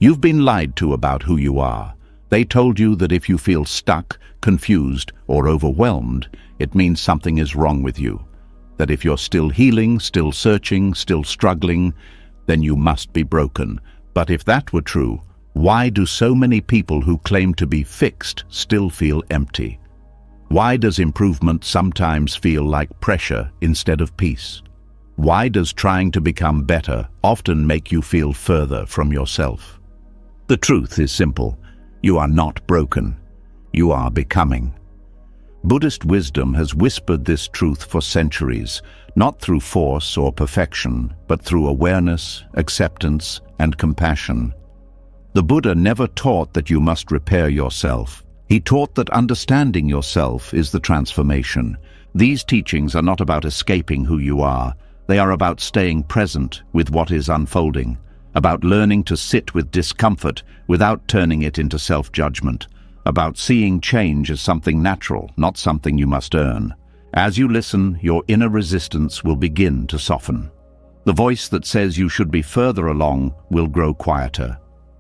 You've been lied to about who you are. They told you that if you feel stuck, confused, or overwhelmed, it means something is wrong with you. That if you're still healing, still searching, still struggling, then you must be broken. But if that were true, why do so many people who claim to be fixed still feel empty? Why does improvement sometimes feel like pressure instead of peace? Why does trying to become better often make you feel further from yourself? The truth is simple. You are not broken. You are becoming. Buddhist wisdom has whispered this truth for centuries, not through force or perfection, but through awareness, acceptance, and compassion. The Buddha never taught that you must repair yourself. He taught that understanding yourself is the transformation. These teachings are not about escaping who you are. They are about staying present with what is unfolding, about learning to sit with discomfort without turning it into self-judgment, about seeing change as something natural, not something you must earn. As you listen, your inner resistance will begin to soften. The voice that says you should be further along will grow quieter.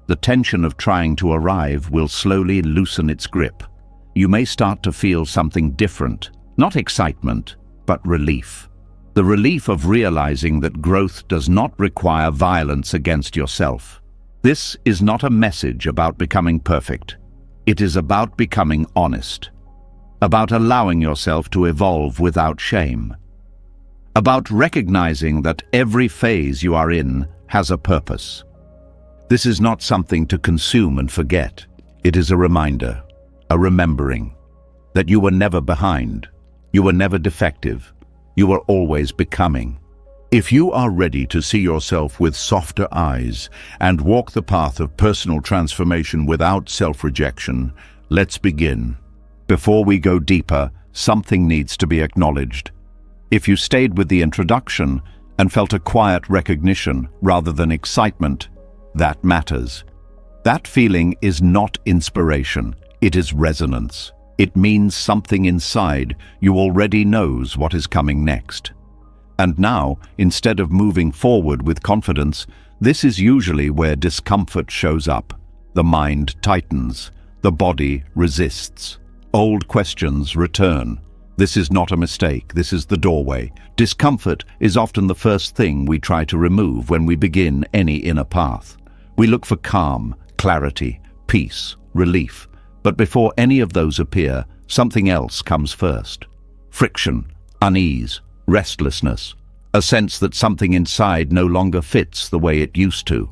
The tension of trying to arrive will slowly loosen its grip. You may start to feel something different, not excitement, but relief. The relief of realizing that growth does not require violence against yourself. This is not a message about becoming perfect. It is about becoming honest, about allowing yourself to evolve without shame, about recognizing that every phase you are in has a purpose. This is not something to consume and forget. It is a reminder, a remembering, that you were never behind, you were never defective, you are always becoming. If you are ready to see yourself with softer eyes and walk the path of personal transformation without self-rejection, let's begin. Before we go deeper, something needs to be acknowledged. If you stayed with the introduction and felt a quiet recognition rather than excitement, that matters. That feeling is not inspiration, it is resonance. It means something inside you already knows what is coming next. And now, instead of moving forward with confidence, this is usually where discomfort shows up. The mind tightens, the body resists. Old questions return. This is not a mistake, this is the doorway. Discomfort is often the first thing we try to remove when we begin any inner path. We look for calm, clarity, peace, relief. But before any of those appear, something else comes first. Friction, unease, restlessness, a sense that something inside no longer fits the way it used to.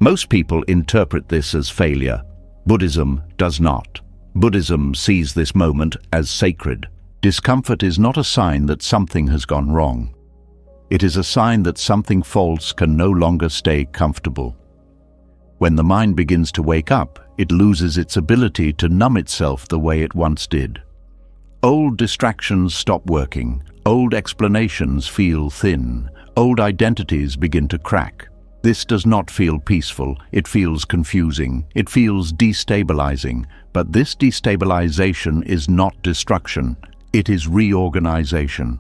Most people interpret this as failure. Buddhism does not. Buddhism sees this moment as sacred. Discomfort is not a sign that something has gone wrong. It is a sign that something false can no longer stay comfortable. When the mind begins to wake up, it loses its ability to numb itself the way it once did. Old distractions stop working. Old explanations feel thin. Old identities begin to crack. This does not feel peaceful. It feels confusing. It feels destabilizing. But this destabilization is not destruction. It is reorganization.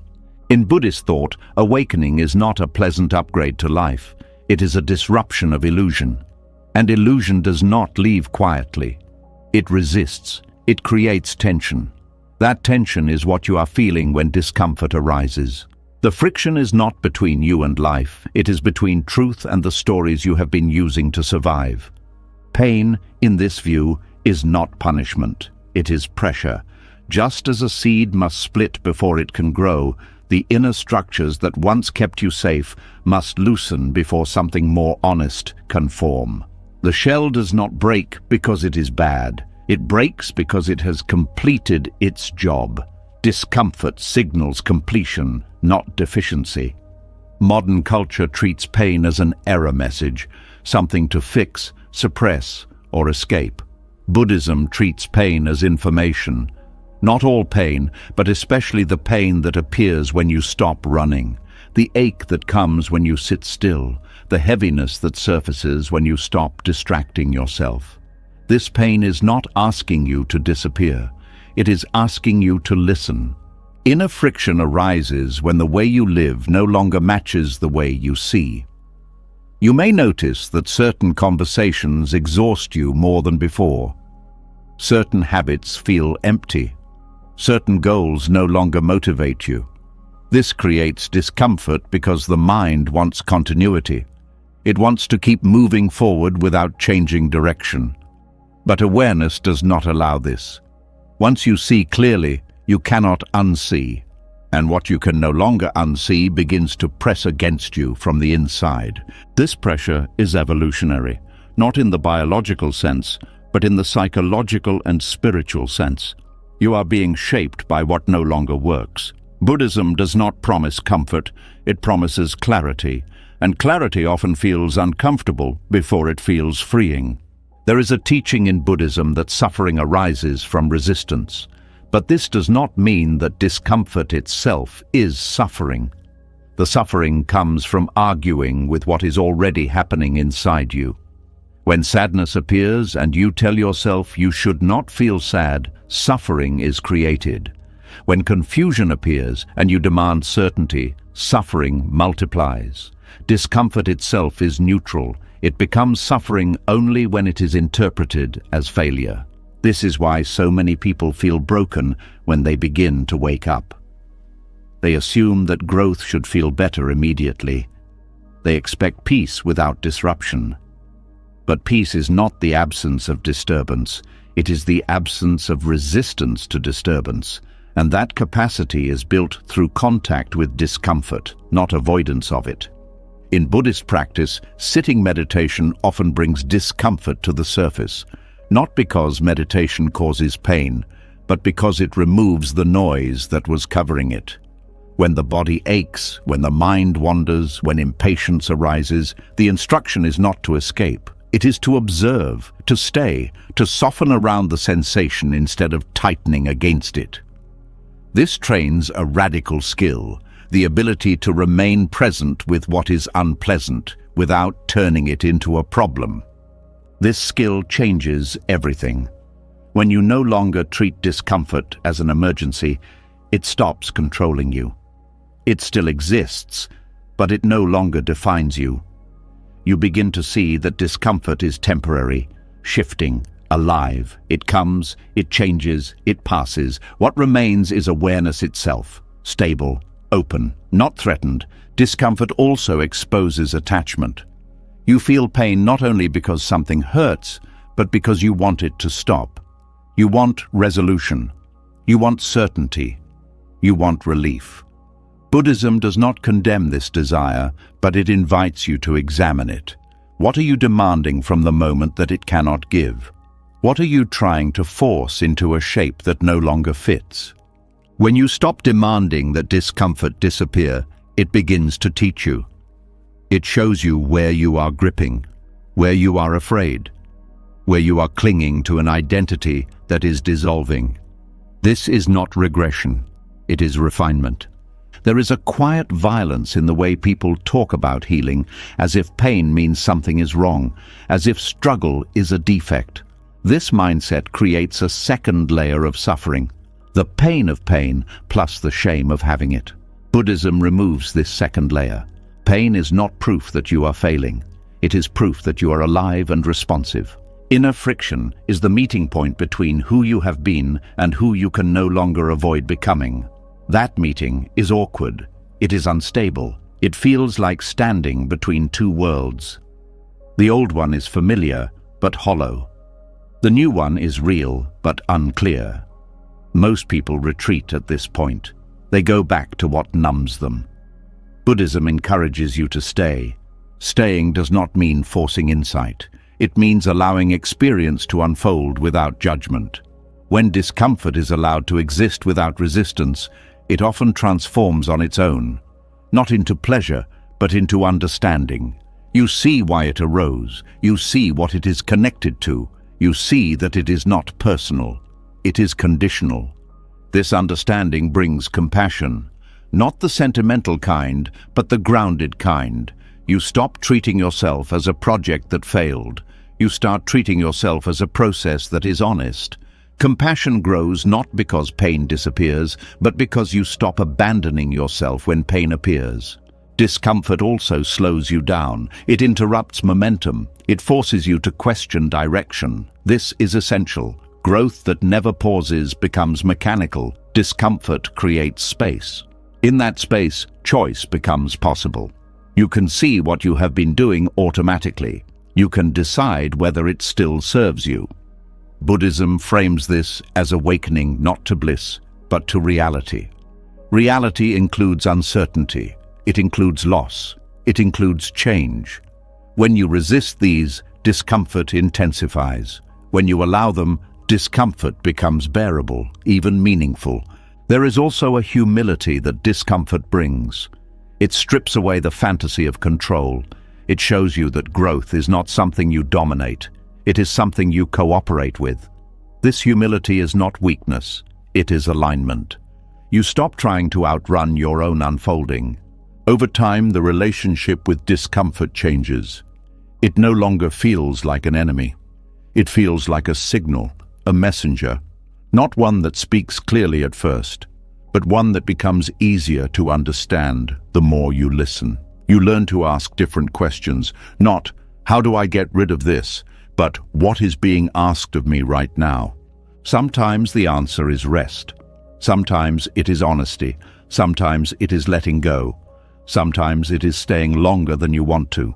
In Buddhist thought, awakening is not a pleasant upgrade to life. It is a disruption of illusion. And illusion does not leave quietly. It resists. It creates tension. That tension is what you are feeling when discomfort arises. The friction is not between you and life. It is between truth and the stories you have been using to survive. Pain, in this view, is not punishment. It is pressure. Just as a seed must split before it can grow, the inner structures that once kept you safe must loosen before something more honest can form. The shell does not break because it is bad. It breaks because it has completed its job. Discomfort signals completion, not deficiency. Modern culture treats pain as an error message, something to fix, suppress, or escape. Buddhism treats pain as information. Not all pain, but especially the pain that appears when you stop running. The ache that comes when you sit still. The heaviness that surfaces when you stop distracting yourself. This pain is not asking you to disappear. It is asking you to listen. Inner friction arises when the way you live no longer matches the way you see. You may notice that certain conversations exhaust you more than before. Certain habits feel empty. Certain goals no longer motivate you. This creates discomfort because the mind wants continuity. It wants to keep moving forward without changing direction. But awareness does not allow this. Once you see clearly, you cannot unsee. And what you can no longer unsee begins to press against you from the inside. This pressure is evolutionary, not in the biological sense, but in the psychological and spiritual sense. You are being shaped by what no longer works. Buddhism does not promise comfort, it promises clarity, and clarity often feels uncomfortable before it feels freeing. There is a teaching in Buddhism that suffering arises from resistance, but this does not mean that discomfort itself is suffering. The suffering comes from arguing with what is already happening inside you. When sadness appears and you tell yourself you should not feel sad, suffering is created. When confusion appears and you demand certainty, suffering multiplies. Discomfort itself is neutral. It becomes suffering only when it is interpreted as failure. This is why so many people feel broken when they begin to wake up. They assume that growth should feel better immediately. They expect peace without disruption. But peace is not the absence of disturbance. It is the absence of resistance to disturbance. And that capacity is built through contact with discomfort, not avoidance of it. In Buddhist practice, sitting meditation often brings discomfort to the surface, not because meditation causes pain, but because it removes the noise that was covering it. When the body aches, when the mind wanders, when impatience arises, the instruction is not to escape. It is to observe, to stay, to soften around the sensation instead of tightening against it. This trains a radical skill, the ability to remain present with what is unpleasant without turning it into a problem. This skill changes everything. When you no longer treat discomfort as an emergency, it stops controlling you. It still exists, but it no longer defines you. You begin to see that discomfort is temporary, shifting, alive. It comes, it changes, it passes. What remains is awareness itself, stable, open, not threatened. Discomfort also exposes attachment. You feel pain not only because something hurts, but because you want it to stop. You want resolution. You want certainty. You want relief. Buddhism does not condemn this desire, but it invites you to examine it. What are you demanding from the moment that it cannot give? What are you trying to force into a shape that no longer fits? When you stop demanding that discomfort disappear, it begins to teach you. It shows you where you are gripping, where you are afraid, where you are clinging to an identity that is dissolving. This is not regression, it is refinement. There is a quiet violence in the way people talk about healing, as if pain means something is wrong, as if struggle is a defect. This mindset creates a second layer of suffering, the pain of pain plus the shame of having it. Buddhism removes this second layer. Pain is not proof that you are failing. It is proof that you are alive and responsive. Inner friction is the meeting point between who you have been and who you can no longer avoid becoming. That meeting is awkward. It is unstable. It feels like standing between two worlds. The old one is familiar, but hollow. The new one is real, but unclear. Most people retreat at this point. They go back to what numbs them. Buddhism encourages you to stay. Staying does not mean forcing insight. It means allowing experience to unfold without judgment. When discomfort is allowed to exist without resistance, it often transforms on its own, not into pleasure, but into understanding. You see why it arose. You see what it is connected to. You see that it is not personal. It is conditional. This understanding brings compassion, not the sentimental kind, but the grounded kind. You stop treating yourself as a project that failed. You start treating yourself as a process that is honest. Compassion grows not because pain disappears, but because you stop abandoning yourself when pain appears. Discomfort also slows you down. It interrupts momentum. It forces you to question direction. This is essential. Growth that never pauses becomes mechanical. Discomfort creates space. In that space, choice becomes possible. You can see what you have been doing automatically. You can decide whether it still serves you. Buddhism frames this as awakening not to bliss, but to reality. Reality includes uncertainty. It includes loss. It includes change. When you resist these, discomfort intensifies. When you allow them, discomfort becomes bearable, even meaningful. There is also a humility that discomfort brings. It strips away the fantasy of control. It shows you that growth is not something you dominate. It is something you cooperate with. This humility is not weakness. It is alignment. You stop trying to outrun your own unfolding. Over time, the relationship with discomfort changes. It no longer feels like an enemy. It feels like a signal, a messenger, not one that speaks clearly at first, but one that becomes easier to understand the more you listen. You learn to ask different questions, not, how do I get rid of this, but what is being asked of me right now? Sometimes the answer is rest. Sometimes it is honesty. Sometimes it is letting go. Sometimes it is staying longer than you want to.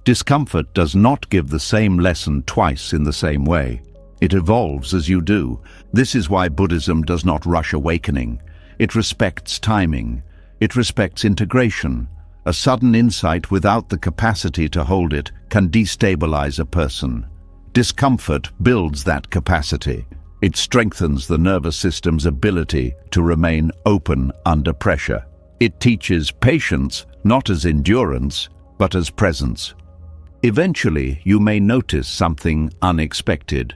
Discomfort does not give the same lesson twice in the same way. It evolves as you do. This is why Buddhism does not rush awakening. It respects timing. It respects integration. A sudden insight without the capacity to hold it can destabilize a person. Discomfort builds that capacity. It strengthens the nervous system's ability to remain open under pressure. It teaches patience, not as endurance, but as presence. Eventually, you may notice something unexpected.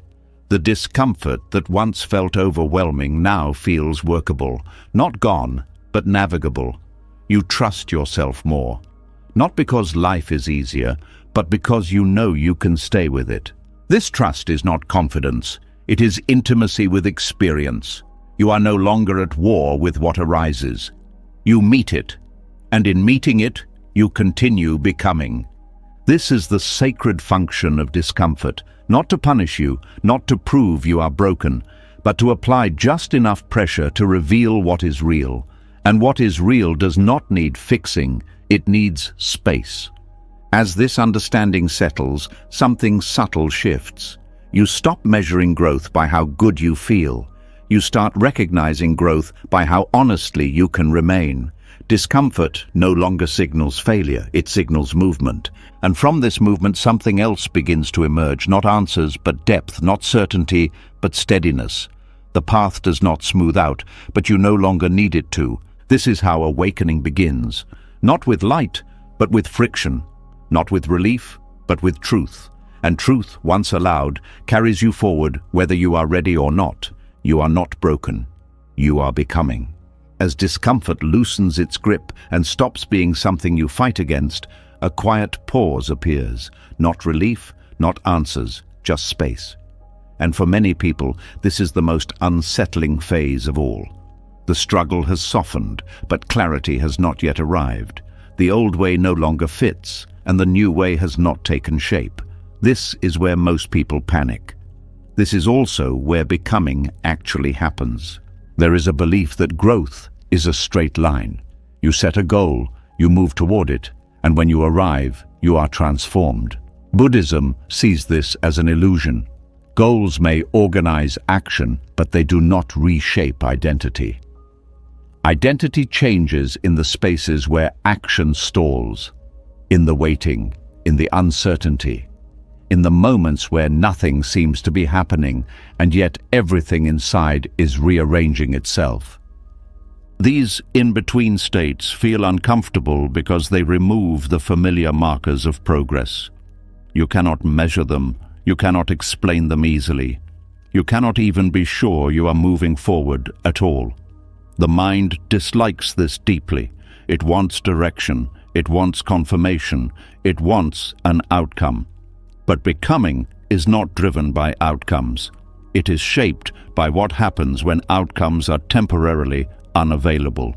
The discomfort that once felt overwhelming now feels workable, not gone, but navigable. You trust yourself more, not because life is easier, but because you know you can stay with it. This trust is not confidence, it is intimacy with experience. You are no longer at war with what arises. You meet it, and in meeting it, you continue becoming. This is the sacred function of discomfort, not to punish you, not to prove you are broken, but to apply just enough pressure to reveal what is real. And what is real does not need fixing, it needs space. As this understanding settles, something subtle shifts. You stop measuring growth by how good you feel. You start recognizing growth by how honestly you can remain. Discomfort no longer signals failure, it signals movement. And from this movement, something else begins to emerge, not answers, but depth, not certainty, but steadiness. The path does not smooth out, but you no longer need it to. This is how awakening begins. Not with light, but with friction. Not with relief, but with truth. And truth, once allowed, carries you forward whether you are ready or not. You are not broken. You are becoming. As discomfort loosens its grip and stops being something you fight against, a quiet pause appears. Not relief, not answers, just space. And for many people, this is the most unsettling phase of all. The struggle has softened, but clarity has not yet arrived. The old way no longer fits, and the new way has not taken shape. This is where most people panic. This is also where becoming actually happens. There is a belief that growth is a straight line. You set a goal, you move toward it, and when you arrive, you are transformed. Buddhism sees this as an illusion. Goals may organize action, but they do not reshape identity. Identity changes in the spaces where action stalls, in the waiting, in the uncertainty, in the moments where nothing seems to be happening, and yet everything inside is rearranging itself. These in-between states feel uncomfortable because they remove the familiar markers of progress. You cannot measure them, you cannot explain them easily. You cannot even be sure you are moving forward at all. The mind dislikes this deeply. It wants direction, it wants confirmation, it wants an outcome. But becoming is not driven by outcomes. It is shaped by what happens when outcomes are temporarily unavailable.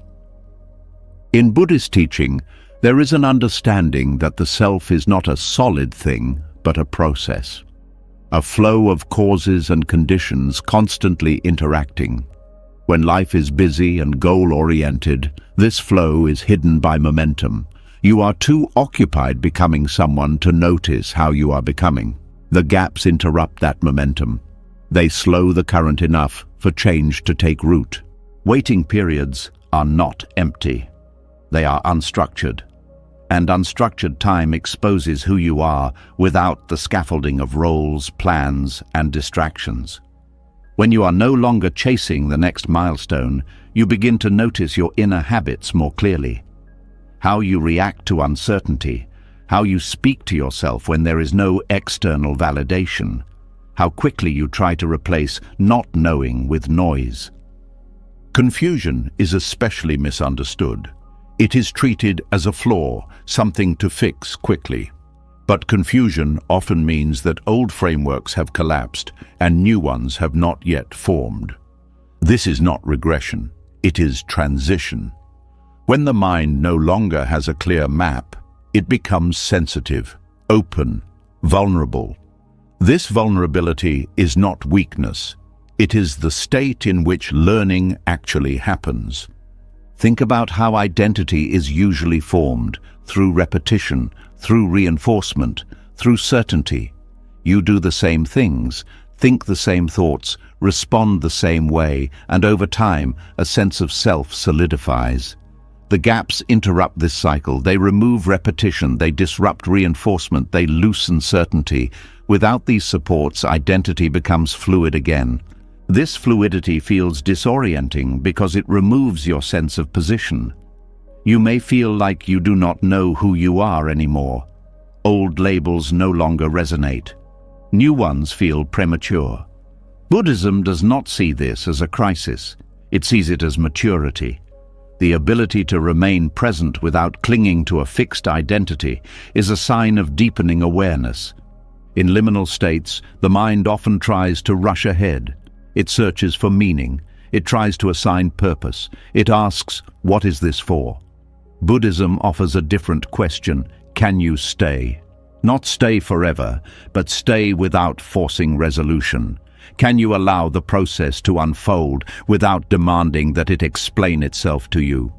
In Buddhist teaching, There is an understanding that the self is not a solid thing, but a process. A flow of causes and conditions constantly interacting. When life is busy and goal-oriented, this flow is hidden by momentum. You are too occupied becoming someone to notice how you are becoming. The gaps interrupt that momentum. They slow the current enough for change to take root. Waiting periods are not empty. They are unstructured. And unstructured time exposes who you are without the scaffolding of roles, plans, and distractions. When you are no longer chasing the next milestone, you begin to notice your inner habits more clearly. How you react to uncertainty, how you speak to yourself when there is no external validation, how quickly you try to replace not knowing with noise. Confusion is especially misunderstood. It is treated as a flaw, something to fix quickly. But confusion often means that old frameworks have collapsed and new ones have not yet formed. This is not regression, it is transition. When the mind no longer has a clear map, it becomes sensitive, open, vulnerable. This vulnerability is not weakness. It is the state in which learning actually happens. Think about how identity is usually formed, through repetition, through reinforcement, through certainty. You do the same things, think the same thoughts, respond the same way, and over time, a sense of self solidifies. The gaps interrupt this cycle. They remove repetition, they disrupt reinforcement, they loosen certainty. Without these supports, identity becomes fluid again. This fluidity feels disorienting because it removes your sense of position. You may feel like you do not know who you are anymore. Old labels no longer resonate. New ones feel premature. Buddhism does not see this as a crisis. It sees it as maturity. The ability to remain present without clinging to a fixed identity is a sign of deepening awareness. In liminal states, the mind often tries to rush ahead. It searches for meaning. It tries to assign purpose. It asks, what is this for? Buddhism offers a different question. Can you stay? Not stay forever, but stay without forcing resolution. Can you allow the process to unfold without demanding that it explain itself to you?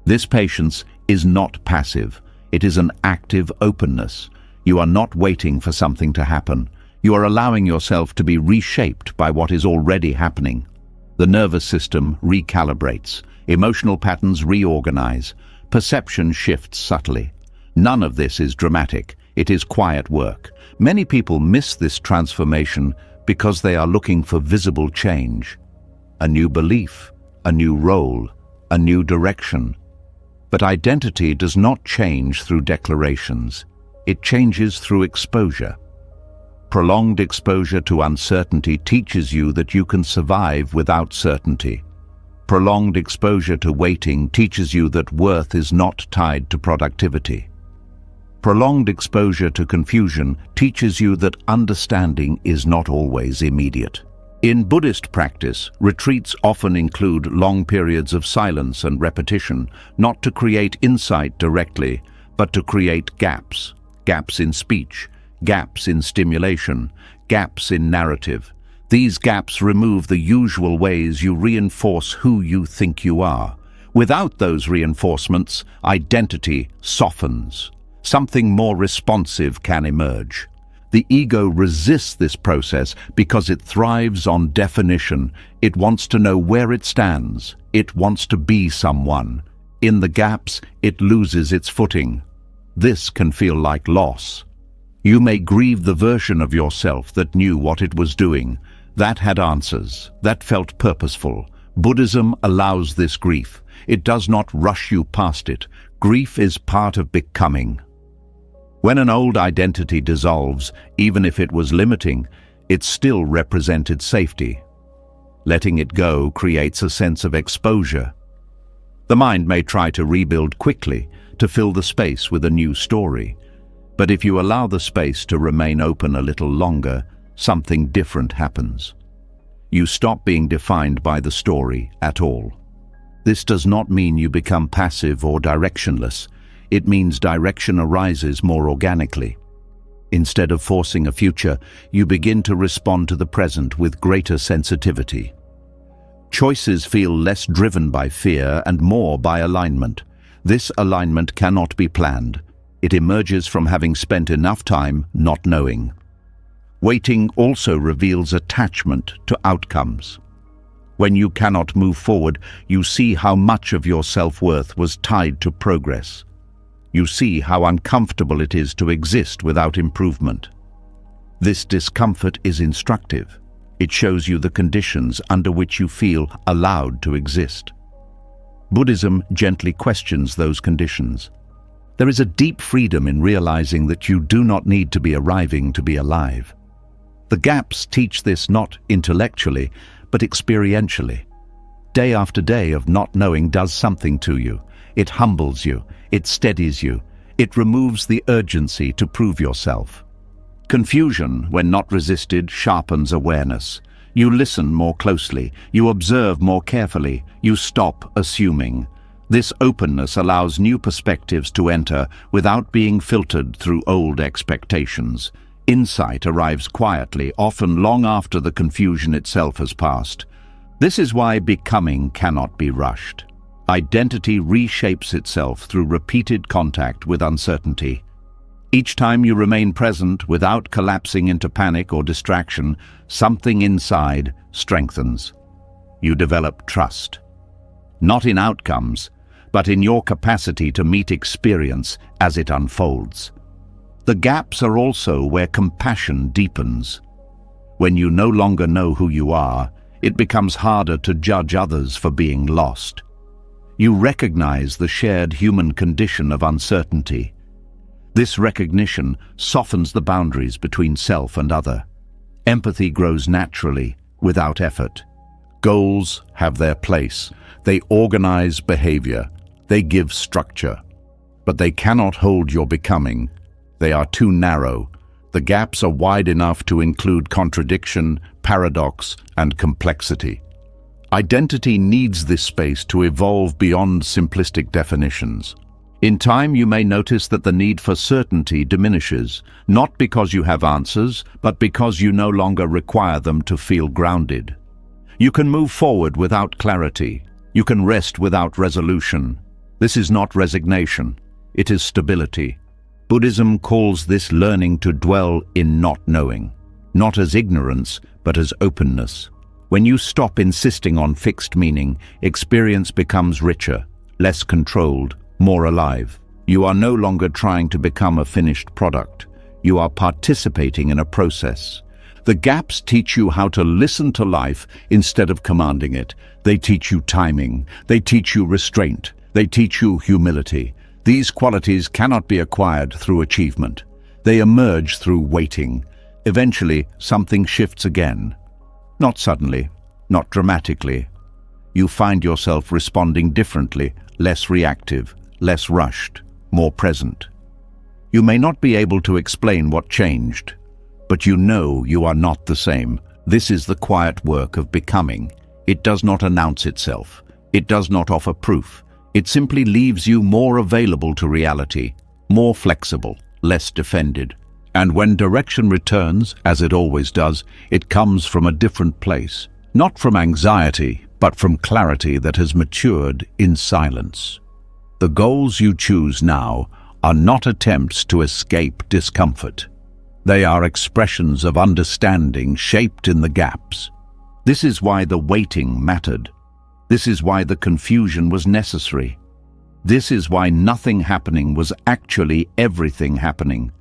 This patience is not passive. It is an active openness. You are not waiting for something to happen. You are allowing yourself to be reshaped by what is already happening. The nervous system recalibrates. Emotional patterns reorganize. Perception shifts subtly. None of this is dramatic. It is quiet work. Many people miss this transformation because they are looking for visible change. A new belief, a new role, a new direction. But identity does not change through declarations. It changes through exposure. Prolonged exposure to uncertainty teaches you that you can survive without certainty. Prolonged exposure to waiting teaches you that worth is not tied to productivity. Prolonged exposure to confusion teaches you that understanding is not always immediate. In Buddhist practice, retreats often include long periods of silence and repetition, not to create insight directly, but to create gaps. Gaps in speech, gaps in stimulation, gaps in narrative. These gaps remove the usual ways you reinforce who you think you are. Without those reinforcements, identity softens. Something more responsive can emerge. The ego resists this process because it thrives on definition. It wants to know where it stands. It wants to be someone. In the gaps, it loses its footing. This can feel like loss. You may grieve the version of yourself that knew what it was doing, that had answers, that felt purposeful. Buddhism allows this grief. It does not rush you past it. Grief is part of becoming. When an old identity dissolves, even if it was limiting, it still represented safety. Letting it go creates a sense of exposure. The mind may try to rebuild quickly, to fill the space with a new story. But if you allow the space to remain open a little longer, something different happens. You stop being defined by the story at all. This does not mean you become passive or directionless. it means direction arises more organically. Instead of forcing a future, you begin to respond to the present with greater sensitivity. Choices feel less driven by fear and more by alignment. This alignment cannot be planned. It emerges from having spent enough time not knowing. Waiting also reveals attachment to outcomes. When you cannot move forward, you see how much of your self-worth was tied to progress. You see how uncomfortable it is to exist without improvement. This discomfort is instructive. It shows you the conditions under which you feel allowed to exist. Buddhism gently questions those conditions. There is a deep freedom in realizing that you do not need to be arriving to be alive. The gaps teach this not intellectually, but experientially. Day after day of not knowing does something to you. It humbles you, it steadies you, it removes the urgency to prove yourself. Confusion, when not resisted, sharpens awareness. You listen more closely, you observe more carefully, you stop assuming. This openness allows new perspectives to enter without being filtered through old expectations. Insight arrives quietly, often long after the confusion itself has passed. This is why becoming cannot be rushed. Identity reshapes itself through repeated contact with uncertainty. Each time you remain present without collapsing into panic or distraction, something inside strengthens. You develop trust. Not in outcomes, but in your capacity to meet experience as it unfolds. The gaps are also where compassion deepens. When you no longer know who you are, it becomes harder to judge others for being lost. You recognize the shared human condition of uncertainty. This recognition softens the boundaries between self and other. Empathy grows naturally, without effort. Goals have their place. They organize behavior. They give structure. But they cannot hold your becoming. They are too narrow. The gaps are wide enough to include contradiction, paradox, and complexity. Identity needs this space to evolve beyond simplistic definitions. In time, you may notice that the need for certainty diminishes, not because you have answers, but because you no longer require them to feel grounded. You can move forward without clarity. You can rest without resolution. This is not resignation. It is stability. Buddhism calls this learning to dwell in not knowing, not as ignorance, but as openness. When you stop insisting on fixed meaning, experience becomes richer, less controlled, more alive. You are no longer trying to become a finished product. You are participating in a process. The gaps teach you how to listen to life instead of commanding it. They teach you timing. They teach you restraint. They teach you humility. These qualities cannot be acquired through achievement. They emerge through waiting. Eventually, something shifts again. Not suddenly, not dramatically. You find yourself responding differently, less reactive, less rushed, more present. You may not be able to explain what changed, but you know you are not the same. This is the quiet work of becoming. It does not announce itself. It does not offer proof. It simply leaves you more available to reality, more flexible, less defended. And when direction returns, as it always does, it comes from a different place. Not from anxiety, but from clarity that has matured in silence. The goals you choose now are not attempts to escape discomfort. They are expressions of understanding shaped in the gaps. This is why the waiting mattered. This is why the confusion was necessary. This is why nothing happening was actually everything happening.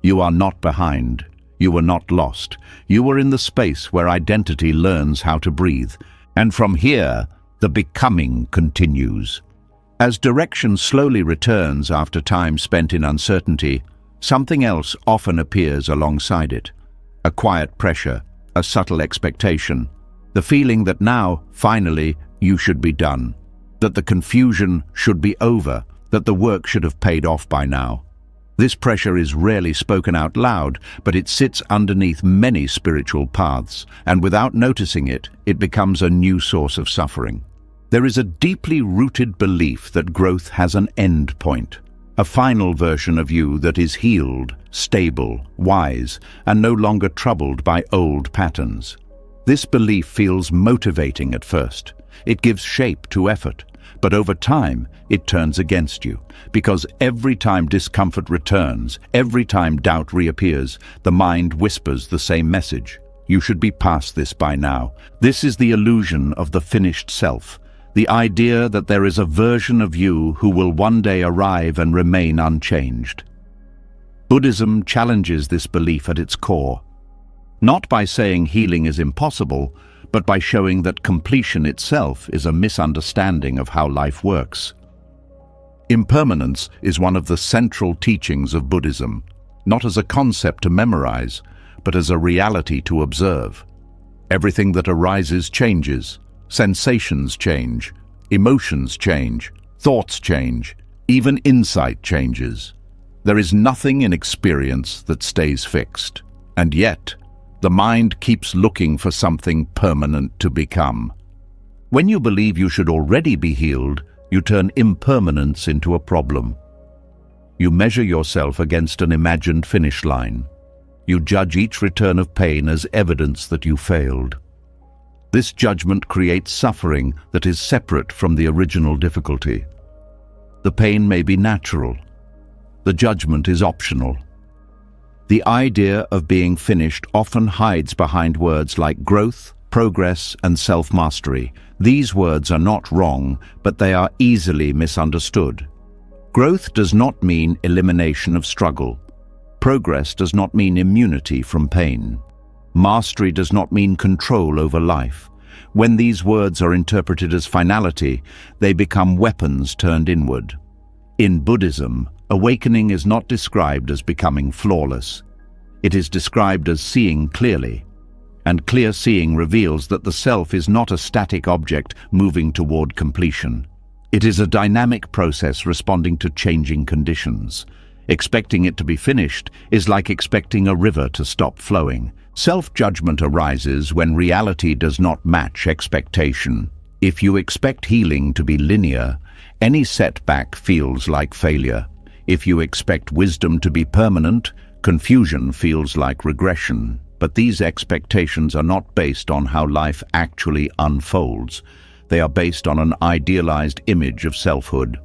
You are not behind. You were not lost. You were in the space where identity learns how to breathe. And from here, the becoming continues. As direction slowly returns after time spent in uncertainty, something else often appears alongside it. A quiet pressure, a subtle expectation, the feeling that now, finally, you should be done, that the confusion should be over, that the work should have paid off by now. This pressure is rarely spoken out loud, but it sits underneath many spiritual paths, and without noticing it, it becomes a new source of suffering. There is a deeply rooted belief that growth has an end point, a final version of you that is healed, stable, wise, and no longer troubled by old patterns. This belief feels motivating at first. It gives shape to effort, but over time it turns against you, because every time discomfort returns, every time doubt reappears, the mind whispers the same message. You should be past this by now. This is the illusion of the finished self, the idea that there is a version of you who will one day arrive and remain unchanged. Buddhism challenges this belief at its core, not by saying healing is impossible, but by showing that completion itself is a misunderstanding of how life works. Impermanence is one of the central teachings of Buddhism, not as a concept to memorize, but as a reality to observe. Everything that arises changes. Sensations change, emotions change, thoughts change, even insight changes. There is nothing in experience that stays fixed, and yet the mind keeps looking for something permanent to become. When you believe you should already be healed, you turn impermanence into a problem. You measure yourself against an imagined finish line. You judge each return of pain as evidence that you failed. This judgment creates suffering that is separate from the original difficulty. The pain may be natural. The judgment is optional. The idea of being finished often hides behind words like growth, progress, and self-mastery. These words are not wrong, but they are easily misunderstood. Growth does not mean elimination of struggle. Progress does not mean immunity from pain. Mastery does not mean control over life. When these words are interpreted as finality, they become weapons turned inward. In Buddhism, awakening is not described as becoming flawless. It is described as seeing clearly. And clear seeing reveals that the self is not a static object moving toward completion. It is a dynamic process responding to changing conditions. Expecting it to be finished is like expecting a river to stop flowing. Self-judgment arises when reality does not match expectation. If you expect healing to be linear, any setback feels like failure. If you expect wisdom to be permanent, confusion feels like regression. But these expectations are not based on how life actually unfolds. They are based on an idealized image of selfhood.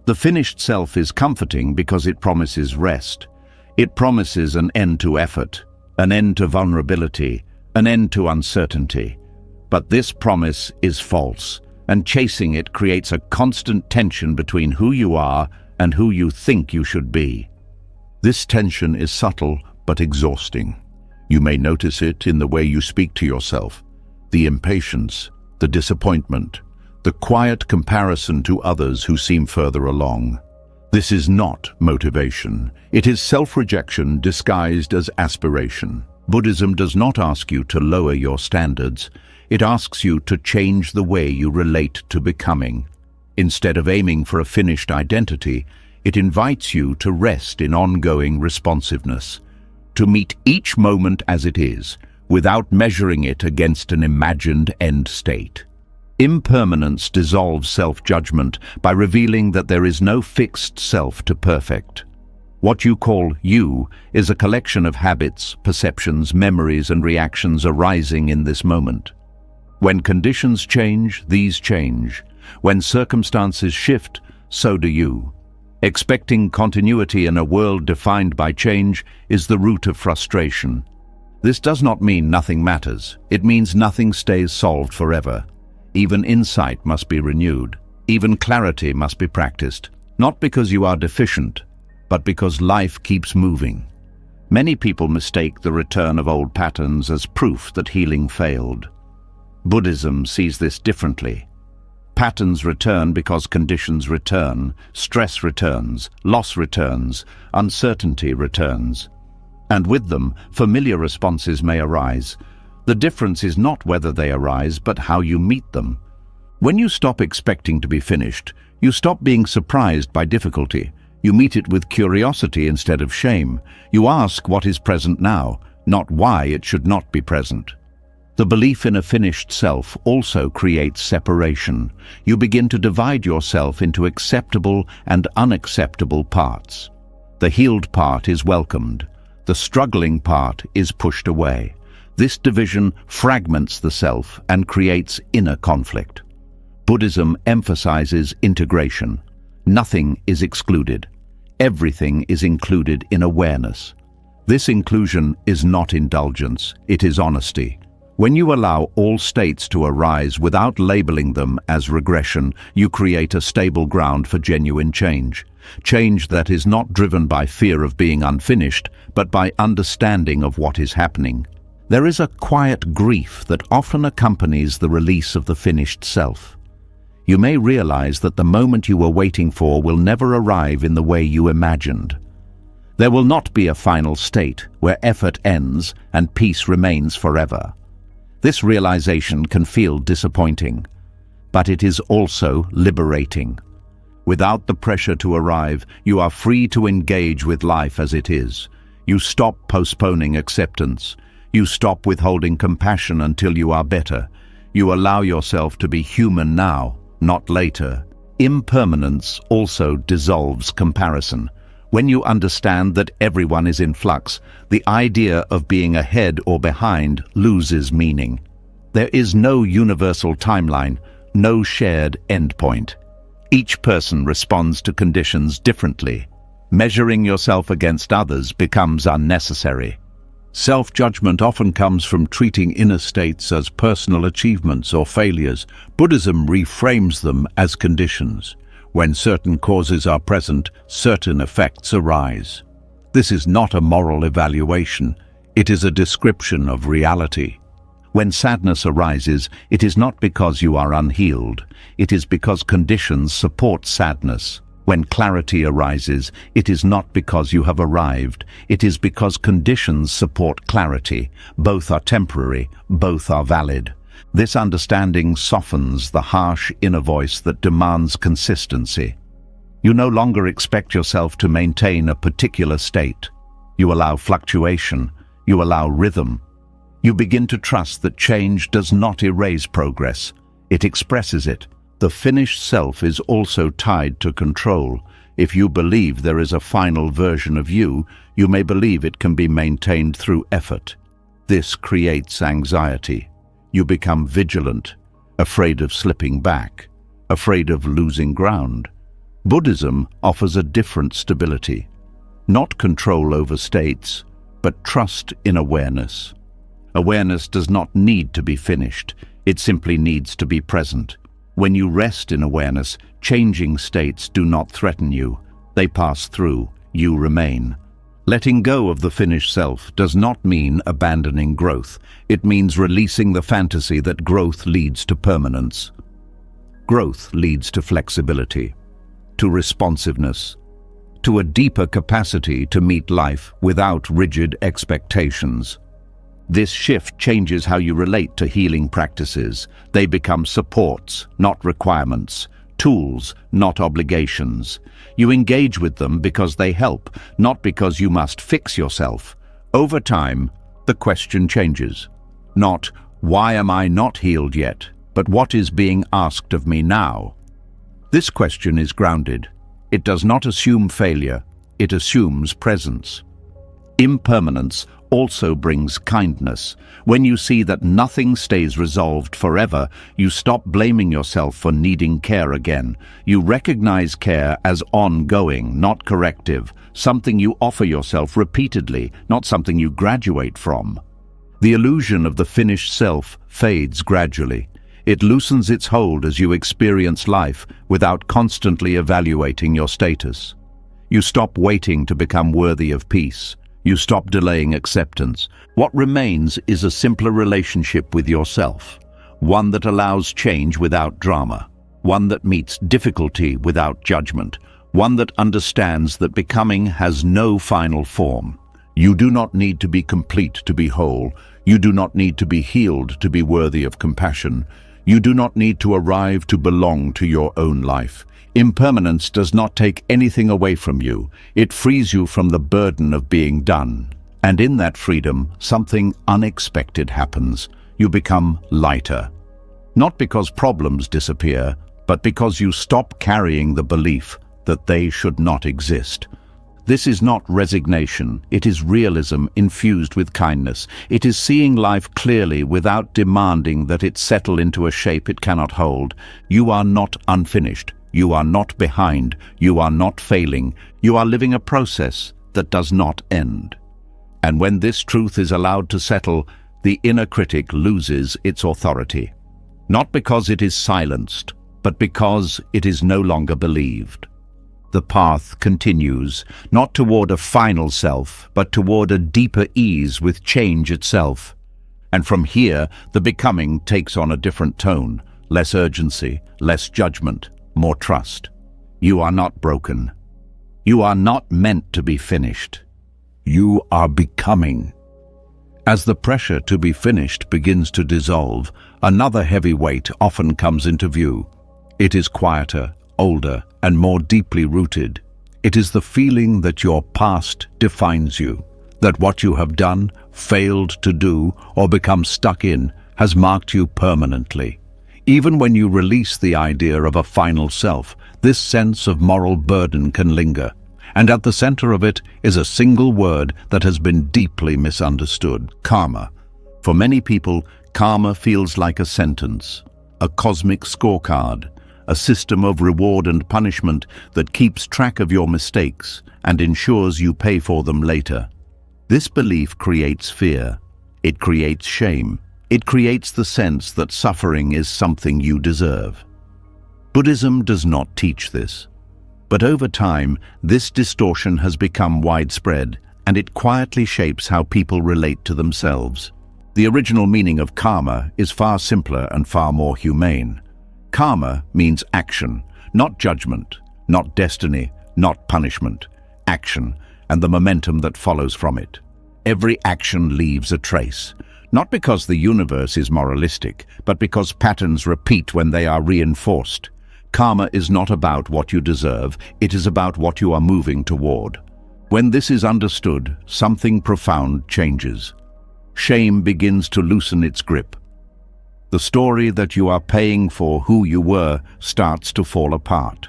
The finished self is comforting because it promises rest. It promises an end to effort, an end to vulnerability, an end to uncertainty. But this promise is false, and chasing it creates a constant tension between who you are and who you think you should be. This tension is subtle but exhausting. You may notice it in the way you speak to yourself, the impatience, the disappointment, the quiet comparison to others who seem further along. This is not motivation. It is self-rejection disguised as aspiration. Buddhism does not ask you to lower your standards. It asks you to change the way you relate to becoming. Instead of aiming for a finished identity, it invites you to rest in ongoing responsiveness, to meet each moment as it is, without measuring it against an imagined end state. Impermanence dissolves self-judgment by revealing that there is no fixed self to perfect. What you call you is a collection of habits, perceptions, memories, and reactions arising in this moment. When conditions change, these change. When circumstances shift, so do you. Expecting continuity in a world defined by change is the root of frustration. This does not mean nothing matters. It means nothing stays solved forever. Even insight must be renewed. Even clarity must be practiced. Not because you are deficient, but because life keeps moving. Many people mistake the return of old patterns as proof that healing failed. Buddhism sees this differently. Patterns return because conditions return, stress returns, loss returns, uncertainty returns. And with them, familiar responses may arise. The difference is not whether they arise, but how you meet them. When you stop expecting to be finished, you stop being surprised by difficulty. You meet it with curiosity instead of shame. You ask what is present now, not why it should not be present. The belief in a finished self also creates separation. You begin to divide yourself into acceptable and unacceptable parts. The healed part is welcomed. The struggling part is pushed away. This division fragments the self and creates inner conflict. Buddhism emphasizes integration. Nothing is excluded. Everything is included in awareness. This inclusion is not indulgence, it is honesty. When you allow all states to arise without labeling them as regression, you create a stable ground for genuine change. Change that is not driven by fear of being unfinished, but by understanding of what is happening. There is a quiet grief that often accompanies the release of the finished self. You may realize that the moment you were waiting for will never arrive in the way you imagined. There will not be a final state where effort ends and peace remains forever. This realization can feel disappointing, but it is also liberating. Without the pressure to arrive, you are free to engage with life as it is. You stop postponing acceptance. You stop withholding compassion until you are better. You allow yourself to be human now, not later. Impermanence also dissolves comparison. When you understand that everyone is in flux, the idea of being ahead or behind loses meaning. There is no universal timeline, no shared endpoint. Each person responds to conditions differently. Measuring yourself against others becomes unnecessary. Self-judgment often comes from treating inner states as personal achievements or failures. Buddhism reframes them as conditions. When certain causes are present, certain effects arise. This is not a moral evaluation. It is a description of reality. When sadness arises, it is not because you are unhealed. It is because conditions support sadness. When clarity arises, it is not because you have arrived. It is because conditions support clarity. Both are temporary, both are valid. This understanding softens the harsh inner voice that demands consistency. You no longer expect yourself to maintain a particular state. You allow fluctuation. You allow rhythm. You begin to trust that change does not erase progress. It expresses it. The finished self is also tied to control. If you believe there is a final version of you, you may believe it can be maintained through effort. This creates anxiety. You become vigilant, afraid of slipping back, afraid of losing ground. Buddhism offers a different stability. Not control over states, but trust in awareness. Awareness does not need to be finished. It simply needs to be present. When you rest in awareness, changing states do not threaten you. They pass through. You remain. Letting go of the finished self does not mean abandoning growth. It means releasing the fantasy that growth leads to permanence. Growth leads to flexibility, to responsiveness, to a deeper capacity to meet life without rigid expectations. This shift changes how you relate to healing practices. They become supports, not requirements, tools, not obligations. You engage with them because they help, not because you must fix yourself. Over time, the question changes. Not, why am I not healed yet, but what is being asked of me now? This question is grounded. It does not assume failure, it assumes presence. Impermanence also brings kindness. When you see that nothing stays resolved forever, you stop blaming yourself for needing care again. You recognize care as ongoing, not corrective, something you offer yourself repeatedly, not something you graduate from. The illusion of the finished self fades gradually. It loosens its hold as you experience life without constantly evaluating your status. You stop waiting to become worthy of peace. You stop delaying acceptance. What remains is a simpler relationship with yourself, one that allows change without drama, one that meets difficulty without judgment, one that understands that becoming has no final form. You do not need to be complete to be whole. You do not need to be healed to be worthy of compassion. You do not need to arrive to belong to your own life. Impermanence does not take anything away from you. It frees you from the burden of being done. And in that freedom, something unexpected happens. you become lighter. Not because problems disappear, but because you stop carrying the belief that they should not exist. This is not resignation, it is realism infused with kindness. It is seeing life clearly without demanding that it settle into a shape it cannot hold. You are not unfinished, you are not behind, you are not failing, you are living a process that does not end. And when this truth is allowed to settle, the inner critic loses its authority. Not because it is silenced, but because it is no longer believed. The path continues, not toward a final self, but toward a deeper ease with change itself. And from here, the becoming takes on a different tone, less urgency, less judgment, more trust. You are not broken. You are not meant to be finished. You are becoming. As the pressure to be finished begins to dissolve, another heavy weight often comes into view. It is quieter, older, and more deeply rooted. It is the feeling that your past defines you, that what you have done, failed to do, or become stuck in has marked you permanently. Even when you release the idea of a final self, this sense of moral burden can linger. And at the center of it is a single word that has been deeply misunderstood: karma. For many people, karma feels like a sentence, a cosmic scorecard, a system of reward and punishment that keeps track of your mistakes and ensures you pay for them later. This belief creates fear. It creates shame. It creates the sense that suffering is something you deserve. Buddhism does not teach this. But over time, this distortion has become widespread, and it quietly shapes how people relate to themselves. The original meaning of karma is far simpler and far more humane. Karma means action, not judgment, not destiny, not punishment. Action, and the momentum that follows from it. Every action leaves a trace, not because the universe is moralistic, but because patterns repeat when they are reinforced. Karma is not about what you deserve, it is about what you are moving toward. When this is understood, something profound changes. Shame begins to loosen its grip. The story that you are paying for who you were starts to fall apart.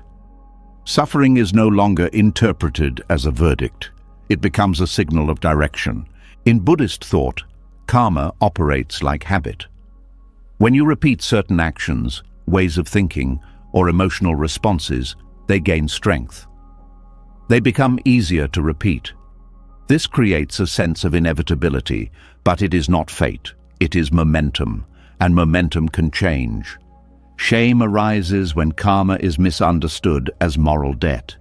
Suffering is no longer interpreted as a verdict. It becomes a signal of direction. In Buddhist thought, karma operates like habit. When you repeat certain actions, ways of thinking, or emotional responses, they gain strength. They become easier to repeat. This creates a sense of inevitability, but it is not fate, it is momentum. And momentum can change. Shame arises when karma is misunderstood as moral debt.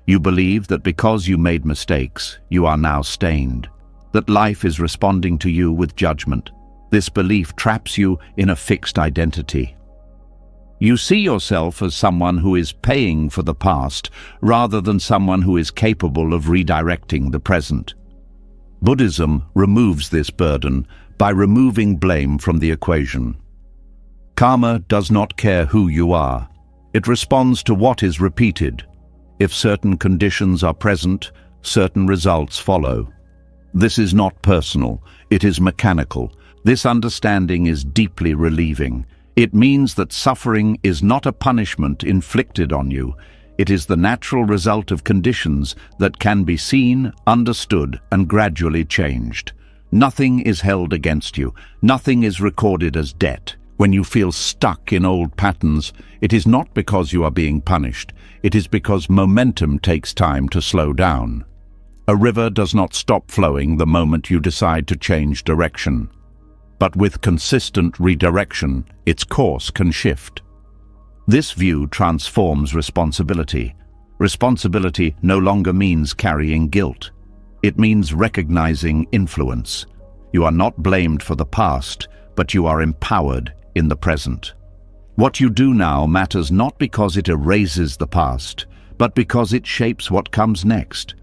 You believe that because you made mistakes, you are now stained, that life is responding to you with judgment. This belief traps you in a fixed identity. You see yourself as someone who is paying for the past rather than someone who is capable of redirecting the present. Buddhism removes this burden by removing blame from the equation. Karma does not care who you are. It responds to what is repeated. If certain conditions are present, certain results follow. This is not personal, it is mechanical. This understanding is deeply relieving. It means that suffering is not a punishment inflicted on you. It is the natural result of conditions that can be seen, understood, and gradually changed. Nothing is held against you. Nothing is recorded as debt. When you feel stuck in old patterns, it is not because you are being punished. It is because momentum takes time to slow down. A river does not stop flowing the moment you decide to change direction. But with consistent redirection, its course can shift. This view transforms responsibility. Responsibility no longer means carrying guilt. It means recognizing influence. You are not blamed for the past, but you are empowered in the present. What you do now matters not because it erases the past, but because it shapes what comes next.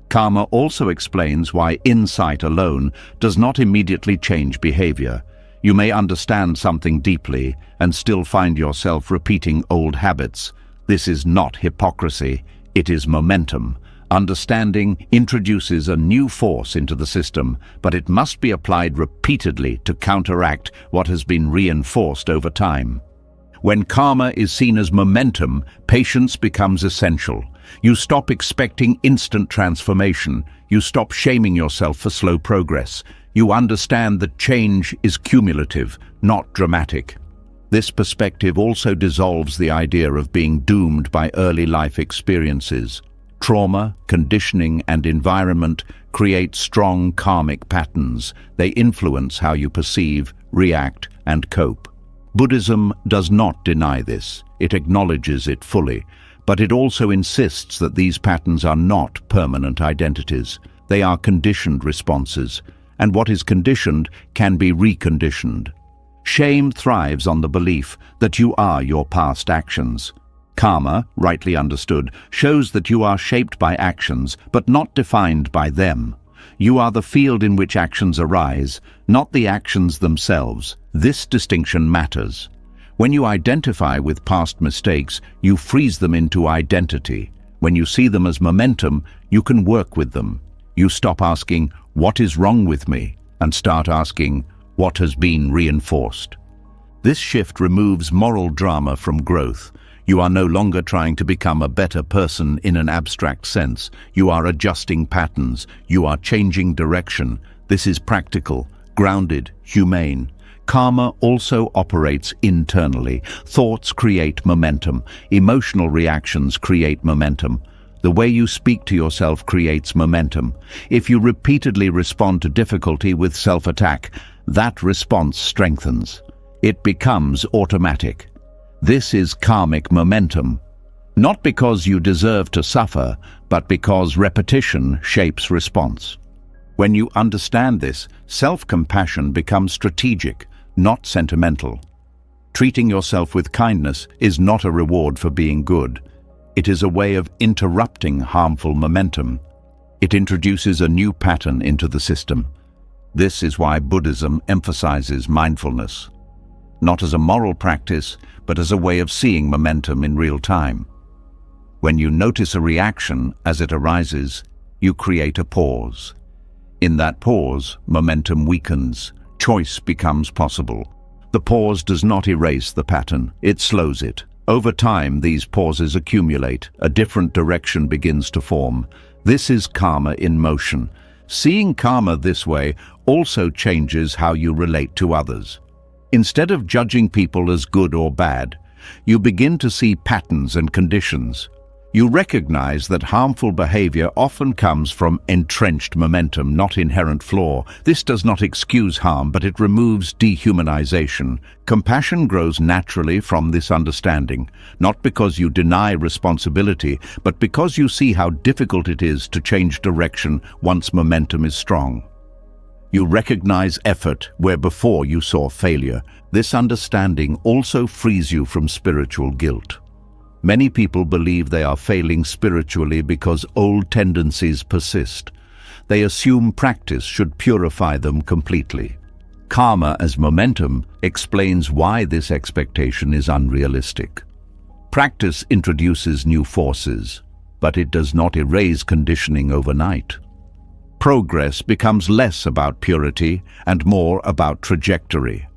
Karma also explains why insight alone does not immediately change behavior. You may understand something deeply and still find yourself repeating old habits. This is not hypocrisy, it is momentum. Understanding introduces a new force into the system, but it must be applied repeatedly to counteract what has been reinforced over time. When karma is seen as momentum, patience becomes essential. You stop expecting instant transformation. You stop shaming yourself for slow progress. You understand that change is cumulative, not dramatic. This perspective also dissolves the idea of being doomed by early life experiences. Trauma, conditioning, and environment create strong karmic patterns. They influence how you perceive, react, and cope. Buddhism does not deny this. It acknowledges it fully, but it also insists that these patterns are not permanent identities. They are conditioned responses, and what is conditioned can be reconditioned. Shame thrives on the belief that you are your past actions. Karma, rightly understood, shows that you are shaped by actions, but not defined by them. You are the field in which actions arise, not the actions themselves. This distinction matters. When you identify with past mistakes, you freeze them into identity. When you see them as momentum, you can work with them. You stop asking, "What is wrong with me?" and start asking, "What has been reinforced?" This shift removes moral drama from growth. You are no longer trying to become a better person in an abstract sense. You are adjusting patterns. You are changing direction. This is practical, grounded, humane. Karma also operates internally. Thoughts create momentum. Emotional reactions create momentum. The way you speak to yourself creates momentum. If you repeatedly respond to difficulty with self-attack, that response strengthens. It becomes automatic. This is karmic momentum. Not because you deserve to suffer, but because repetition shapes response. When you understand this, self-compassion becomes strategic, not sentimental. Treating yourself with kindness is not a reward for being good. It is a way of interrupting harmful momentum. It introduces a new pattern into the system. This is why Buddhism emphasizes mindfulness, not as a moral practice, but as a way of seeing momentum in real time. When you notice a reaction as it arises, you create a pause. In that pause, momentum weakens. Choice becomes possible. The pause does not erase the pattern, it slows it. Over time, these pauses accumulate. A different direction begins to form. This is karma in motion. Seeing karma this way also changes how you relate to others. Instead of judging people as good or bad, you begin to see patterns and conditions. You recognize that harmful behavior often comes from entrenched momentum, not inherent flaw. This does not excuse harm, but it removes dehumanization. Compassion grows naturally from this understanding, not because you deny responsibility, but because you see how difficult it is to change direction once momentum is strong. You recognize effort where before you saw failure. This understanding also frees you from spiritual guilt. Many people believe they are failing spiritually because old tendencies persist. They assume practice should purify them completely. Karma as momentum explains why this expectation is unrealistic. Practice introduces new forces, but it does not erase conditioning overnight. Progress becomes less about purity and more about trajectory.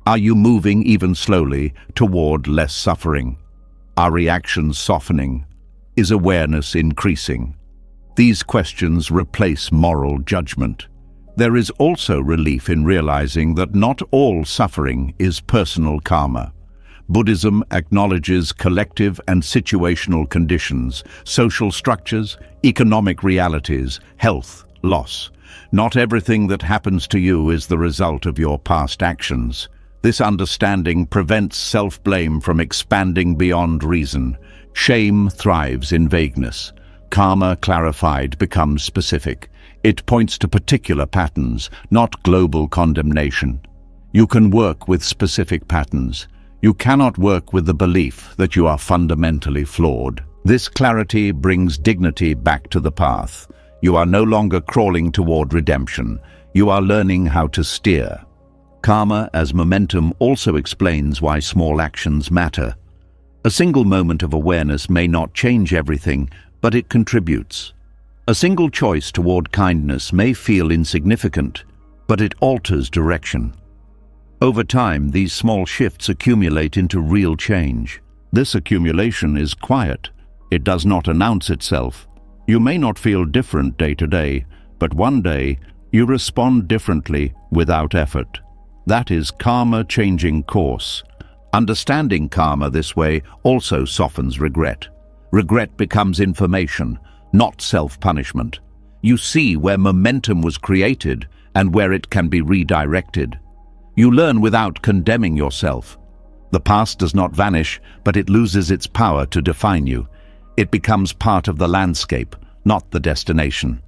Are you moving even slowly toward less suffering? Are reactions softening? Is awareness increasing? These questions replace moral judgment. There is also relief in realizing that not all suffering is personal karma. Buddhism acknowledges collective and situational conditions, social structures, economic realities, health, loss. Not everything that happens to you is the result of your past actions. This understanding prevents self-blame from expanding beyond reason. Shame thrives in vagueness. Karma, clarified, becomes specific. It points to particular patterns, not global condemnation. You can work with specific patterns. You cannot work with the belief that you are fundamentally flawed. This clarity brings dignity back to the path. You are no longer crawling toward redemption. You are learning how to steer. Karma as momentum also explains why small actions matter. A single moment of awareness may not change everything, but it contributes. A single choice toward kindness may feel insignificant, but it alters direction. Over time, these small shifts accumulate into real change. This accumulation is quiet. It does not announce itself. You may not feel different day to day, but one day you respond differently without effort. That is karma changing course. Understanding karma this way also softens regret. Regret becomes information, not self-punishment. You see where momentum was created and where it can be redirected. You learn without condemning yourself. The past does not vanish, but it loses its power to define you. It becomes part of the landscape, not the destination.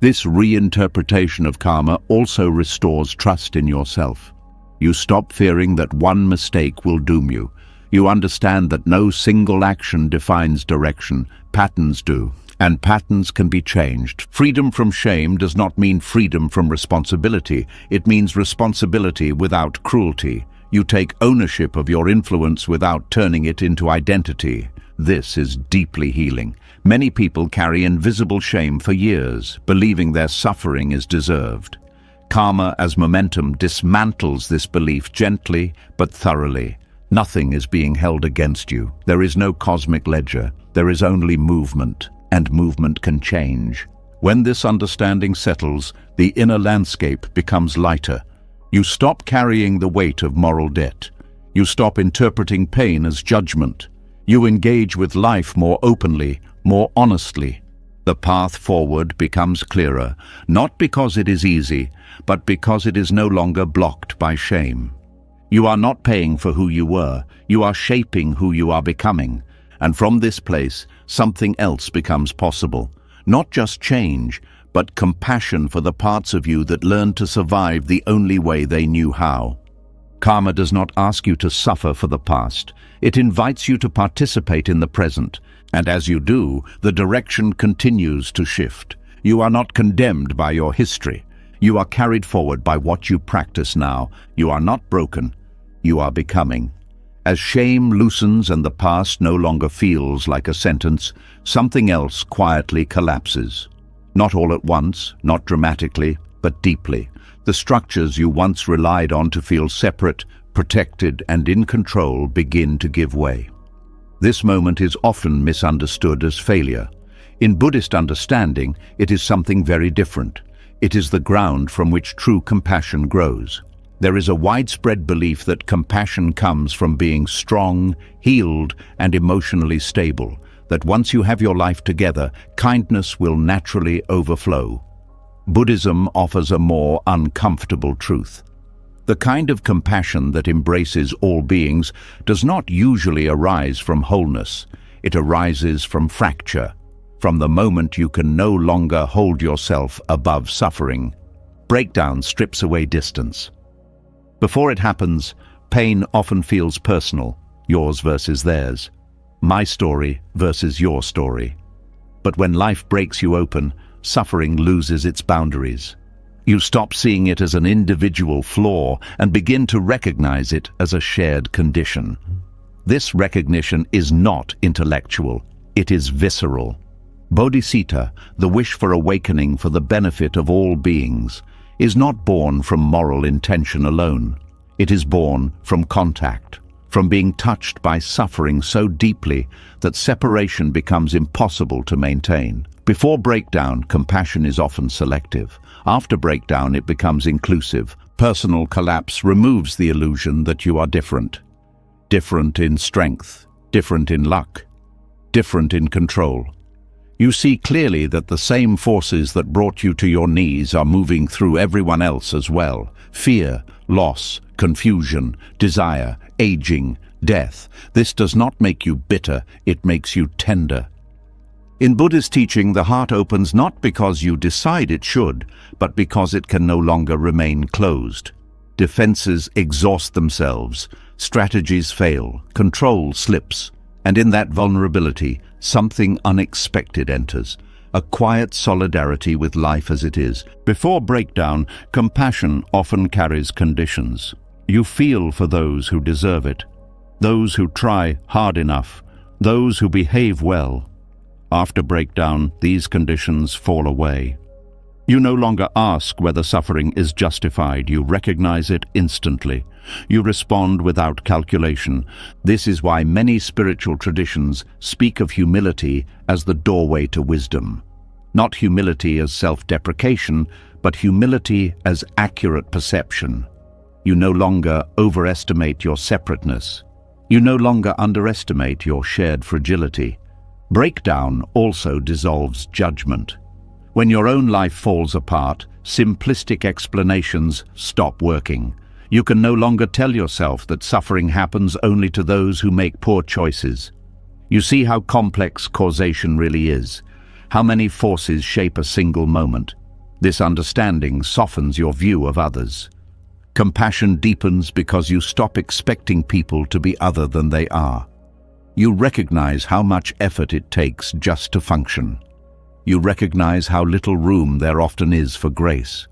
This reinterpretation of karma also restores trust in yourself. You stop fearing that one mistake will doom you. You understand that no single action defines direction, patterns do, and patterns can be changed. Freedom from shame does not mean freedom from responsibility. It means responsibility without cruelty. You take ownership of your influence without turning it into identity. This is deeply healing. Many people carry invisible shame for years, believing their suffering is deserved. Karma as momentum dismantles this belief gently but thoroughly. Nothing is being held against you. There is no cosmic ledger. There is only movement, and movement can change. When this understanding settles, the inner landscape becomes lighter. You stop carrying the weight of moral debt. You stop interpreting pain as judgment. You engage with life more openly, more honestly. The path forward becomes clearer, not because it is easy, but because it is no longer blocked by shame. You are not paying for who you were, you are shaping who you are becoming. And from this place, something else becomes possible. Not just change, but compassion for the parts of you that learned to survive the only way they knew how. Karma does not ask you to suffer for the past. It invites you to participate in the present. And as you do, the direction continues to shift. You are not condemned by your history. You are carried forward by what you practice now. You are not broken. You are becoming. As shame loosens and the past no longer feels like a sentence, something else quietly collapses. Not all at once, not dramatically, but deeply. The structures you once relied on to feel separate, protected, and in control begin to give way. This moment is often misunderstood as failure. In Buddhist understanding, it is something very different. It is the ground from which true compassion grows. There is a widespread belief that compassion comes from being strong, healed, and emotionally stable, that once you have your life together, kindness will naturally overflow. Buddhism offers a more uncomfortable truth. The kind of compassion that embraces all beings does not usually arise from wholeness. It arises from fracture, from the moment you can no longer hold yourself above suffering. Breakdown strips away distance. Before it happens, pain often feels personal, yours versus theirs, my story versus your story. But when life breaks you open, suffering loses its boundaries. You stop seeing it as an individual flaw and begin to recognize it as a shared condition. This recognition is not intellectual, it is visceral. Bodhicitta, the wish for awakening for the benefit of all beings, is not born from moral intention alone. It is born from contact, from being touched by suffering so deeply that separation becomes impossible to maintain. Before breakdown, compassion is often selective. After breakdown, it becomes inclusive. Personal collapse removes the illusion that you are different. Different in strength, different in luck, different in control. You see clearly that the same forces that brought you to your knees are moving through everyone else as well. Fear, loss, confusion, desire, aging, death. This does not make you bitter, it makes you tender. In Buddhist teaching, the heart opens not because you decide it should, but because it can no longer remain closed. Defenses exhaust themselves, strategies fail, control slips, and in that vulnerability, something unexpected enters, a quiet solidarity with life as it is. Before breakdown, compassion often carries conditions. You feel for those who deserve it, those who try hard enough, those who behave well. After breakdown, these conditions fall away. You no longer ask whether suffering is justified. You recognize it instantly. You respond without calculation. This is why many spiritual traditions speak of humility as the doorway to wisdom. Not humility as self-deprecation, but humility as accurate perception. You no longer overestimate your separateness. You no longer underestimate your shared fragility. Breakdown also dissolves judgment. When your own life falls apart, simplistic explanations stop working. You can no longer tell yourself that suffering happens only to those who make poor choices. You see how complex causation really is, how many forces shape a single moment. This understanding softens your view of others. Compassion deepens because you stop expecting people to be other than they are. You recognize how much effort it takes just to function. You recognize how little room there often is for grace.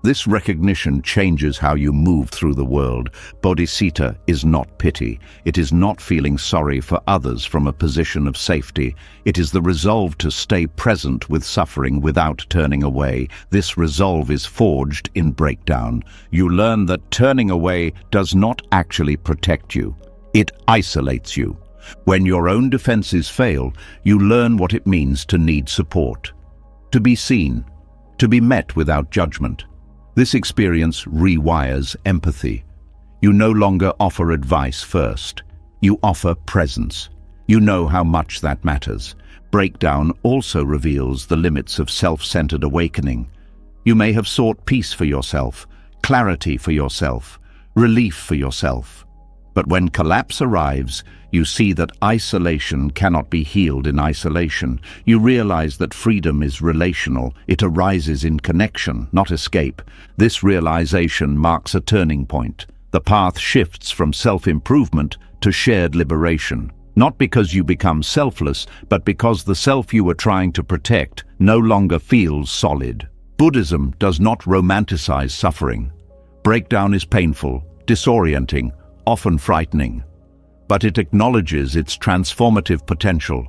This recognition changes how you move through the world. Bodhicitta is not pity. It is not feeling sorry for others from a position of safety. It is the resolve to stay present with suffering without turning away. This resolve is forged in breakdown. You learn that turning away does not actually protect you. It isolates you. When your own defenses fail, you learn what it means to need support, to be seen, to be met without judgment. This experience rewires empathy. You no longer offer advice first. You offer presence. You know how much that matters. Breakdown also reveals the limits of self-centered awakening. You may have sought peace for yourself, clarity for yourself, relief for yourself. But when collapse arrives, you see that isolation cannot be healed in isolation. You realize that freedom is relational. It arises in connection, not escape. This realization marks a turning point. The path shifts from self-improvement to shared liberation. Not because you become selfless, but because the self you were trying to protect no longer feels solid. Buddhism does not romanticize suffering. Breakdown is painful, disorienting, often frightening, but it acknowledges its transformative potential.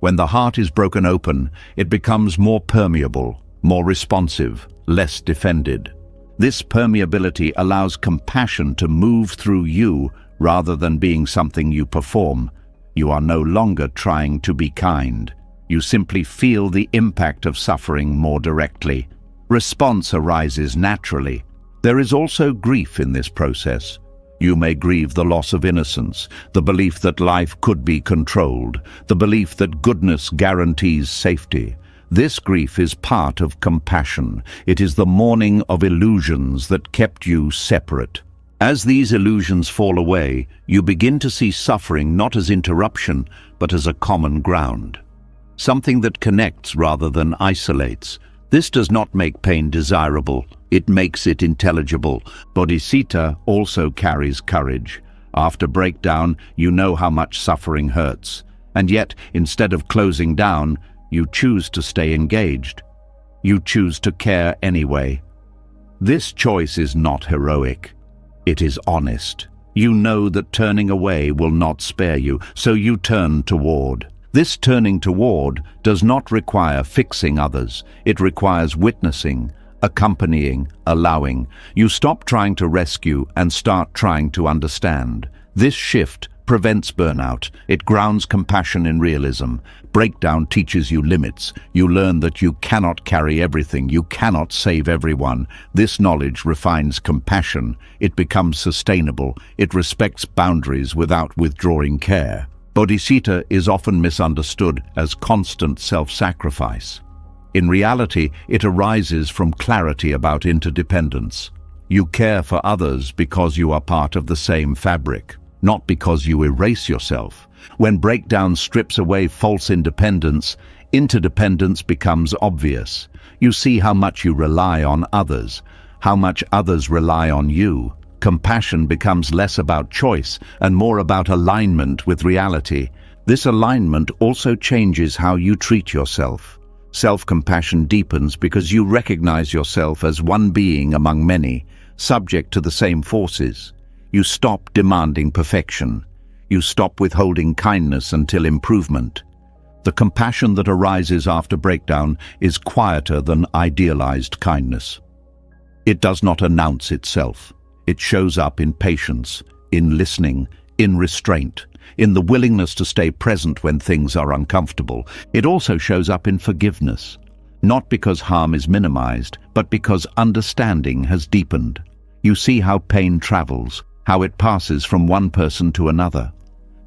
When the heart is broken open, it becomes more permeable, more responsive, less defended. This permeability allows compassion to move through you rather than being something you perform. You are no longer trying to be kind. You simply feel the impact of suffering more directly. Response arises naturally. There is also grief in this process. You may grieve the loss of innocence, the belief that life could be controlled, the belief that goodness guarantees safety. This grief is part of compassion. It is the mourning of illusions that kept you separate. As these illusions fall away, you begin to see suffering not as interruption, but as a common ground. Something that connects rather than isolates. This does not make pain desirable. It makes it intelligible. Bodhicitta also carries courage. After breakdown, you know how much suffering hurts. And yet, instead of closing down, you choose to stay engaged. You choose to care anyway. This choice is not heroic. It is honest. You know that turning away will not spare you, so you turn toward. This turning toward does not require fixing others. It requires witnessing, accompanying, allowing. You stop trying to rescue and start trying to understand. This shift prevents burnout. It grounds compassion in realism. Breakdown teaches you limits. You learn that you cannot carry everything. You cannot save everyone. This knowledge refines compassion. It becomes sustainable. It respects boundaries without withdrawing care. Bodhicitta is often misunderstood as constant self-sacrifice. In reality, it arises from clarity about interdependence. You care for others because you are part of the same fabric, not because you erase yourself. When breakdown strips away false independence, interdependence becomes obvious. You see how much you rely on others, how much others rely on you. Compassion becomes less about choice and more about alignment with reality. This alignment also changes how you treat yourself. Self-compassion deepens because you recognize yourself as one being among many, subject to the same forces. You stop demanding perfection. You stop withholding kindness until improvement. The compassion that arises after breakdown is quieter than idealized kindness. It does not announce itself. It shows up in patience, in listening, in restraint, in the willingness to stay present when things are uncomfortable. It also shows up in forgiveness, not because harm is minimized, but because understanding has deepened. You see how pain travels, how it passes from one person to another.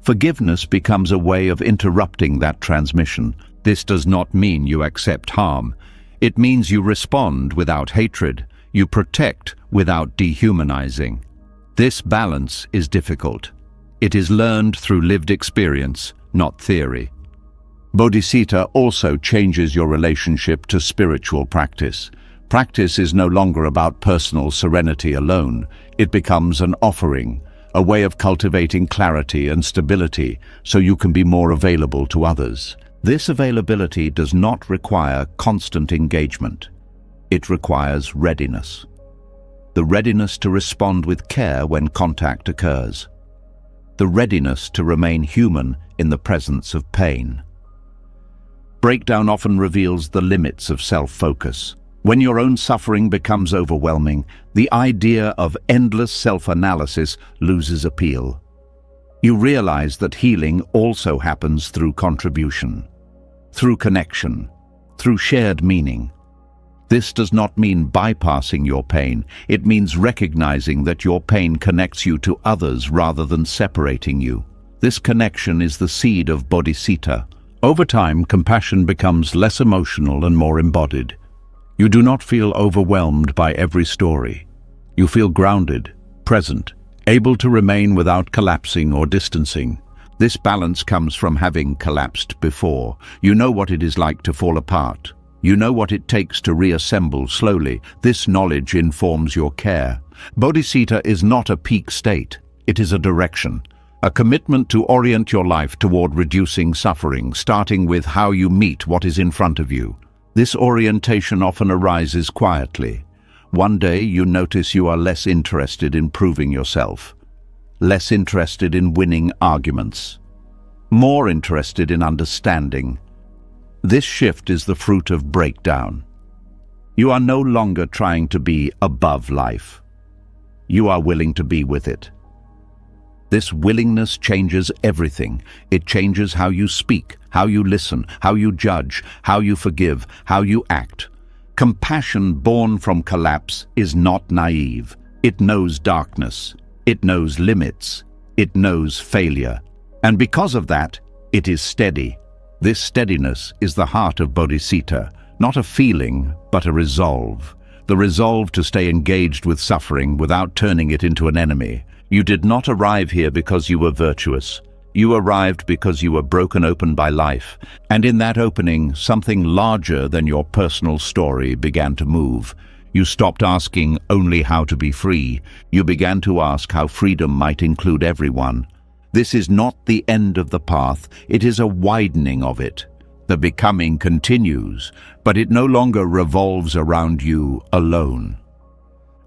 Forgiveness becomes a way of interrupting that transmission. This does not mean you accept harm. It means you respond without hatred. You protect without dehumanizing. This balance is difficult. It is learned through lived experience, not theory. Bodhisattva also changes your relationship to spiritual practice. Practice is no longer about personal serenity alone. It becomes an offering, a way of cultivating clarity and stability so you can be more available to others. This availability does not require constant engagement. It requires readiness. The readiness to respond with care when contact occurs. The readiness to remain human in the presence of pain. Breakdown often reveals the limits of self-focus. When your own suffering becomes overwhelming, the idea of endless self-analysis loses appeal. You realize that healing also happens through contribution, through connection, through shared meaning. This does not mean bypassing your pain. It means recognizing that your pain connects you to others rather than separating you. This connection is the seed of bodhisattva. Over time, compassion becomes less emotional and more embodied. You do not feel overwhelmed by every story. You feel grounded, present, able to remain without collapsing or distancing. This balance comes from having collapsed before. You know what it is like to fall apart. You know what it takes to reassemble slowly. This knowledge informs your care. Bodhisattva is not a peak state. It is a direction, a commitment to orient your life toward reducing suffering, starting with how you meet what is in front of you. This orientation often arises quietly. One day you notice you are less interested in proving yourself, less interested in winning arguments, more interested in understanding. This shift is the fruit of breakdown. You are no longer trying to be above life. You are willing to be with it. This willingness changes everything. It changes how you speak, how you listen, how you judge, how you forgive, how you act. Compassion born from collapse is not naive. It knows darkness. It knows limits. It knows failure. And because of that, it is steady. This steadiness is the heart of bodhisattva, not a feeling, but a resolve. The resolve to stay engaged with suffering without turning it into an enemy. You did not arrive here because you were virtuous. You arrived because you were broken open by life. And in that opening, something larger than your personal story began to move. You stopped asking only how to be free. You began to ask how freedom might include everyone. This is not the end of the path, it is a widening of it. The becoming continues, but it no longer revolves around you alone.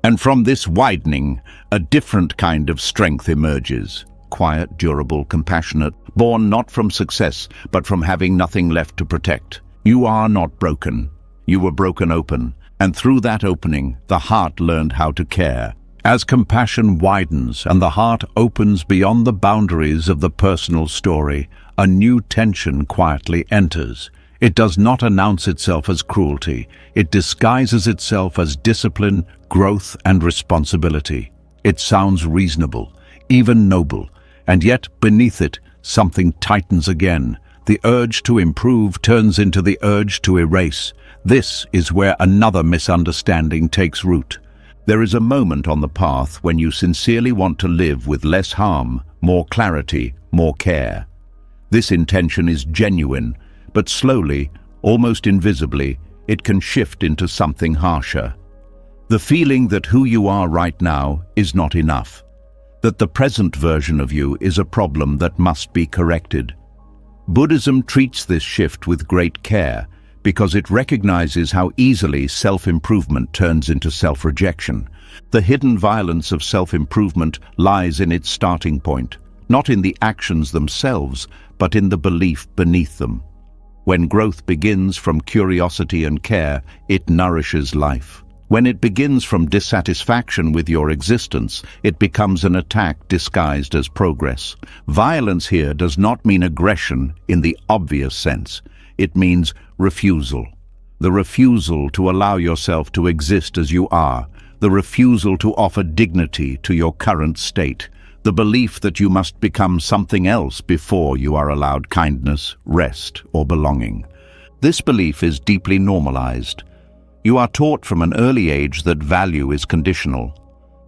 And from this widening, a different kind of strength emerges. Quiet, durable, compassionate, born not from success, but from having nothing left to protect. You are not broken. You were broken open, and through that opening, the heart learned how to care. As compassion widens and the heart opens beyond the boundaries of the personal story, a new tension quietly enters. It does not announce itself as cruelty. It disguises itself as discipline, growth, and responsibility. It sounds reasonable, even noble, and yet beneath it, something tightens again. The urge to improve turns into the urge to erase. This is where another misunderstanding takes root. There is a moment on the path when you sincerely want to live with less harm, more clarity, more care. This intention is genuine, but slowly, almost invisibly, it can shift into something harsher. The feeling that who you are right now is not enough, that the present version of you is a problem that must be corrected. Buddhism treats this shift with great care, because it recognizes how easily self-improvement turns into self-rejection. The hidden violence of self-improvement lies in its starting point, not in the actions themselves, but in the belief beneath them. When growth begins from curiosity and care, it nourishes life. When it begins from dissatisfaction with your existence, it becomes an attack disguised as progress. Violence here does not mean aggression in the obvious sense. It means refusal. The refusal to allow yourself to exist as you are. The refusal to offer dignity to your current state. The belief that you must become something else before you are allowed kindness, rest, or belonging. This belief is deeply normalized. You are taught from an early age that value is conditional,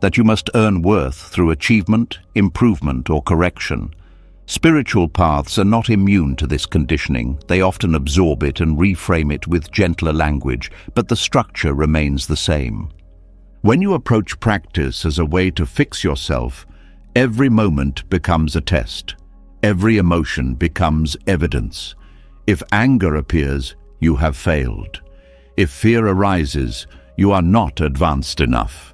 that you must earn worth through achievement, improvement, or correction. Spiritual paths are not immune to this conditioning. They often absorb it and reframe it with gentler language, but the structure remains the same. When you approach practice as a way to fix yourself, every moment becomes a test. Every emotion becomes evidence. If anger appears, you have failed. If fear arises, you are not advanced enough.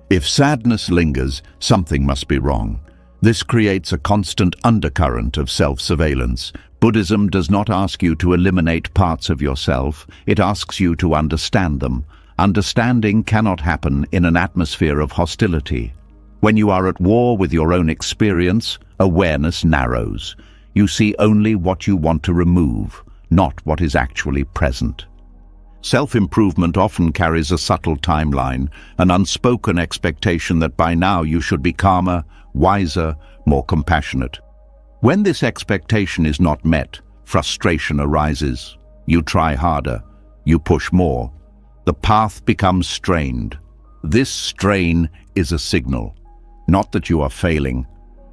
If sadness lingers, something must be wrong. This creates a constant undercurrent of self-surveillance. Buddhism does not ask you to eliminate parts of yourself, it asks you to understand them. Understanding cannot happen in an atmosphere of hostility. When you are at war with your own experience, awareness narrows. You see only what you want to remove, not what is actually present. Self-improvement often carries a subtle timeline, an unspoken expectation that by now you should be calmer, wiser, more compassionate. When this expectation is not met, frustration arises. You try harder, you push more. The path becomes strained. This strain is a signal, not that you are failing,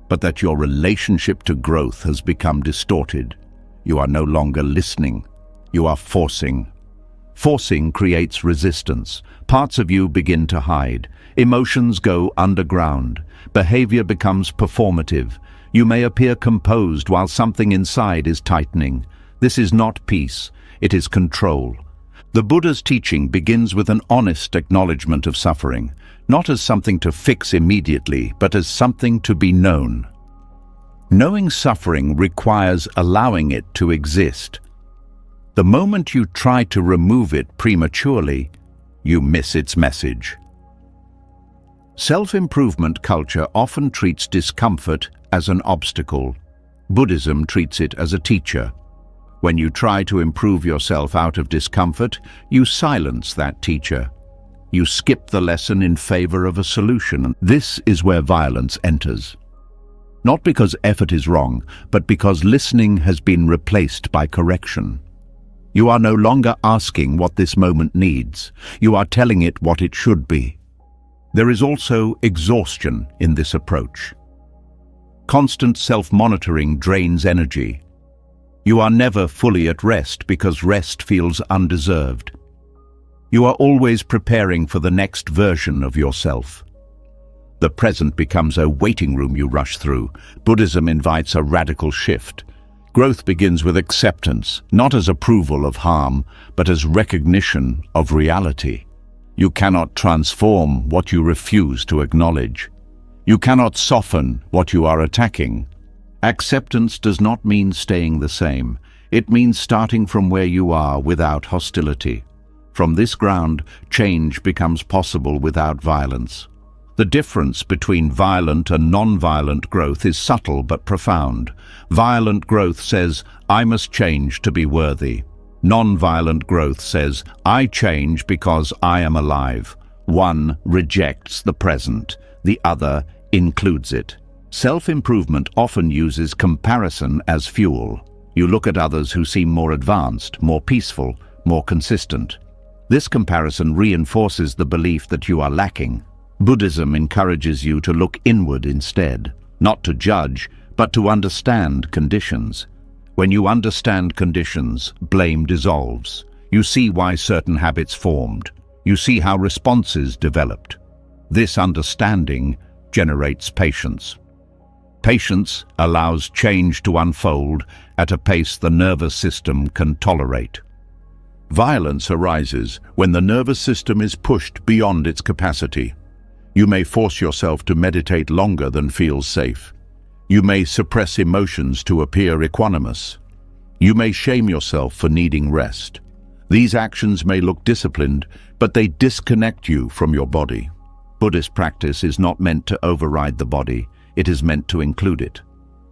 but that your relationship to growth has become distorted. You are no longer listening, you are forcing. Forcing creates resistance. Parts of you begin to hide. Emotions go underground. Behavior becomes performative. You may appear composed while something inside is tightening. This is not peace, it is control. The Buddha's teaching begins with an honest acknowledgement of suffering, not as something to fix immediately, but as something to be known. Knowing suffering requires allowing it to exist. The moment you try to remove it prematurely, you miss its message. Self-improvement culture often treats discomfort as an obstacle. Buddhism treats it as a teacher. When you try to improve yourself out of discomfort, you silence that teacher. You skip the lesson in favor of a solution. This is where violence enters. Not because effort is wrong, but because listening has been replaced by correction. You are no longer asking what this moment needs. You are telling it what it should be. There is also exhaustion in this approach. Constant self-monitoring drains energy. You are never fully at rest because rest feels undeserved. You are always preparing for the next version of yourself. The present becomes a waiting room you rush through. Buddhism invites a radical shift. Growth begins with acceptance, not as approval of harm, but as recognition of reality. You cannot transform what you refuse to acknowledge. You cannot soften what you are attacking. Acceptance does not mean staying the same. It means starting from where you are without hostility. From this ground, change becomes possible without violence. The difference between violent and non-violent growth is subtle but profound. Violent growth says, I must change to be worthy. Non-violent growth says, I change because I am alive. One rejects the present, the other includes it. Self-improvement often uses comparison as fuel. You look at others who seem more advanced, more peaceful, more consistent. This comparison reinforces the belief that you are lacking. Buddhism encourages you to look inward instead, not to judge, but to understand conditions. When you understand conditions, blame dissolves. You see why certain habits formed. You see how responses developed. This understanding generates patience. Patience allows change to unfold at a pace the nervous system can tolerate. Violence arises when the nervous system is pushed beyond its capacity. You may force yourself to meditate longer than feels safe. You may suppress emotions to appear equanimous. You may shame yourself for needing rest. These actions may look disciplined, but they disconnect you from your body. Buddhist practice is not meant to override the body, it is meant to include it.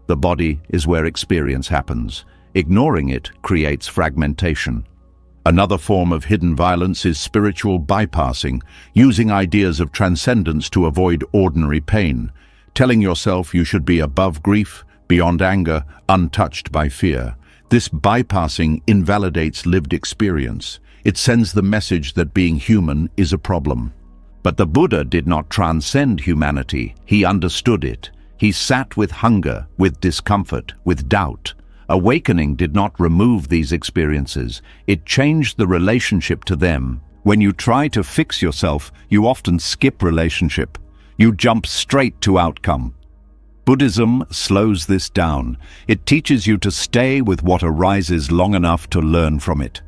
The body is where experience happens. Ignoring it creates fragmentation. Another form of hidden violence is spiritual bypassing, using ideas of transcendence to avoid ordinary pain, telling yourself you should be above grief, beyond anger, untouched by fear. This bypassing invalidates lived experience. It sends the message that being human is a problem. But the Buddha did not transcend humanity. He understood it. He sat with hunger, with discomfort, with doubt. Awakening did not remove these experiences. It changed the relationship to them. When you try to fix yourself, you often skip relationship. You jump straight to outcome. Buddhism slows this down. It teaches you to stay with what arises long enough to learn from it.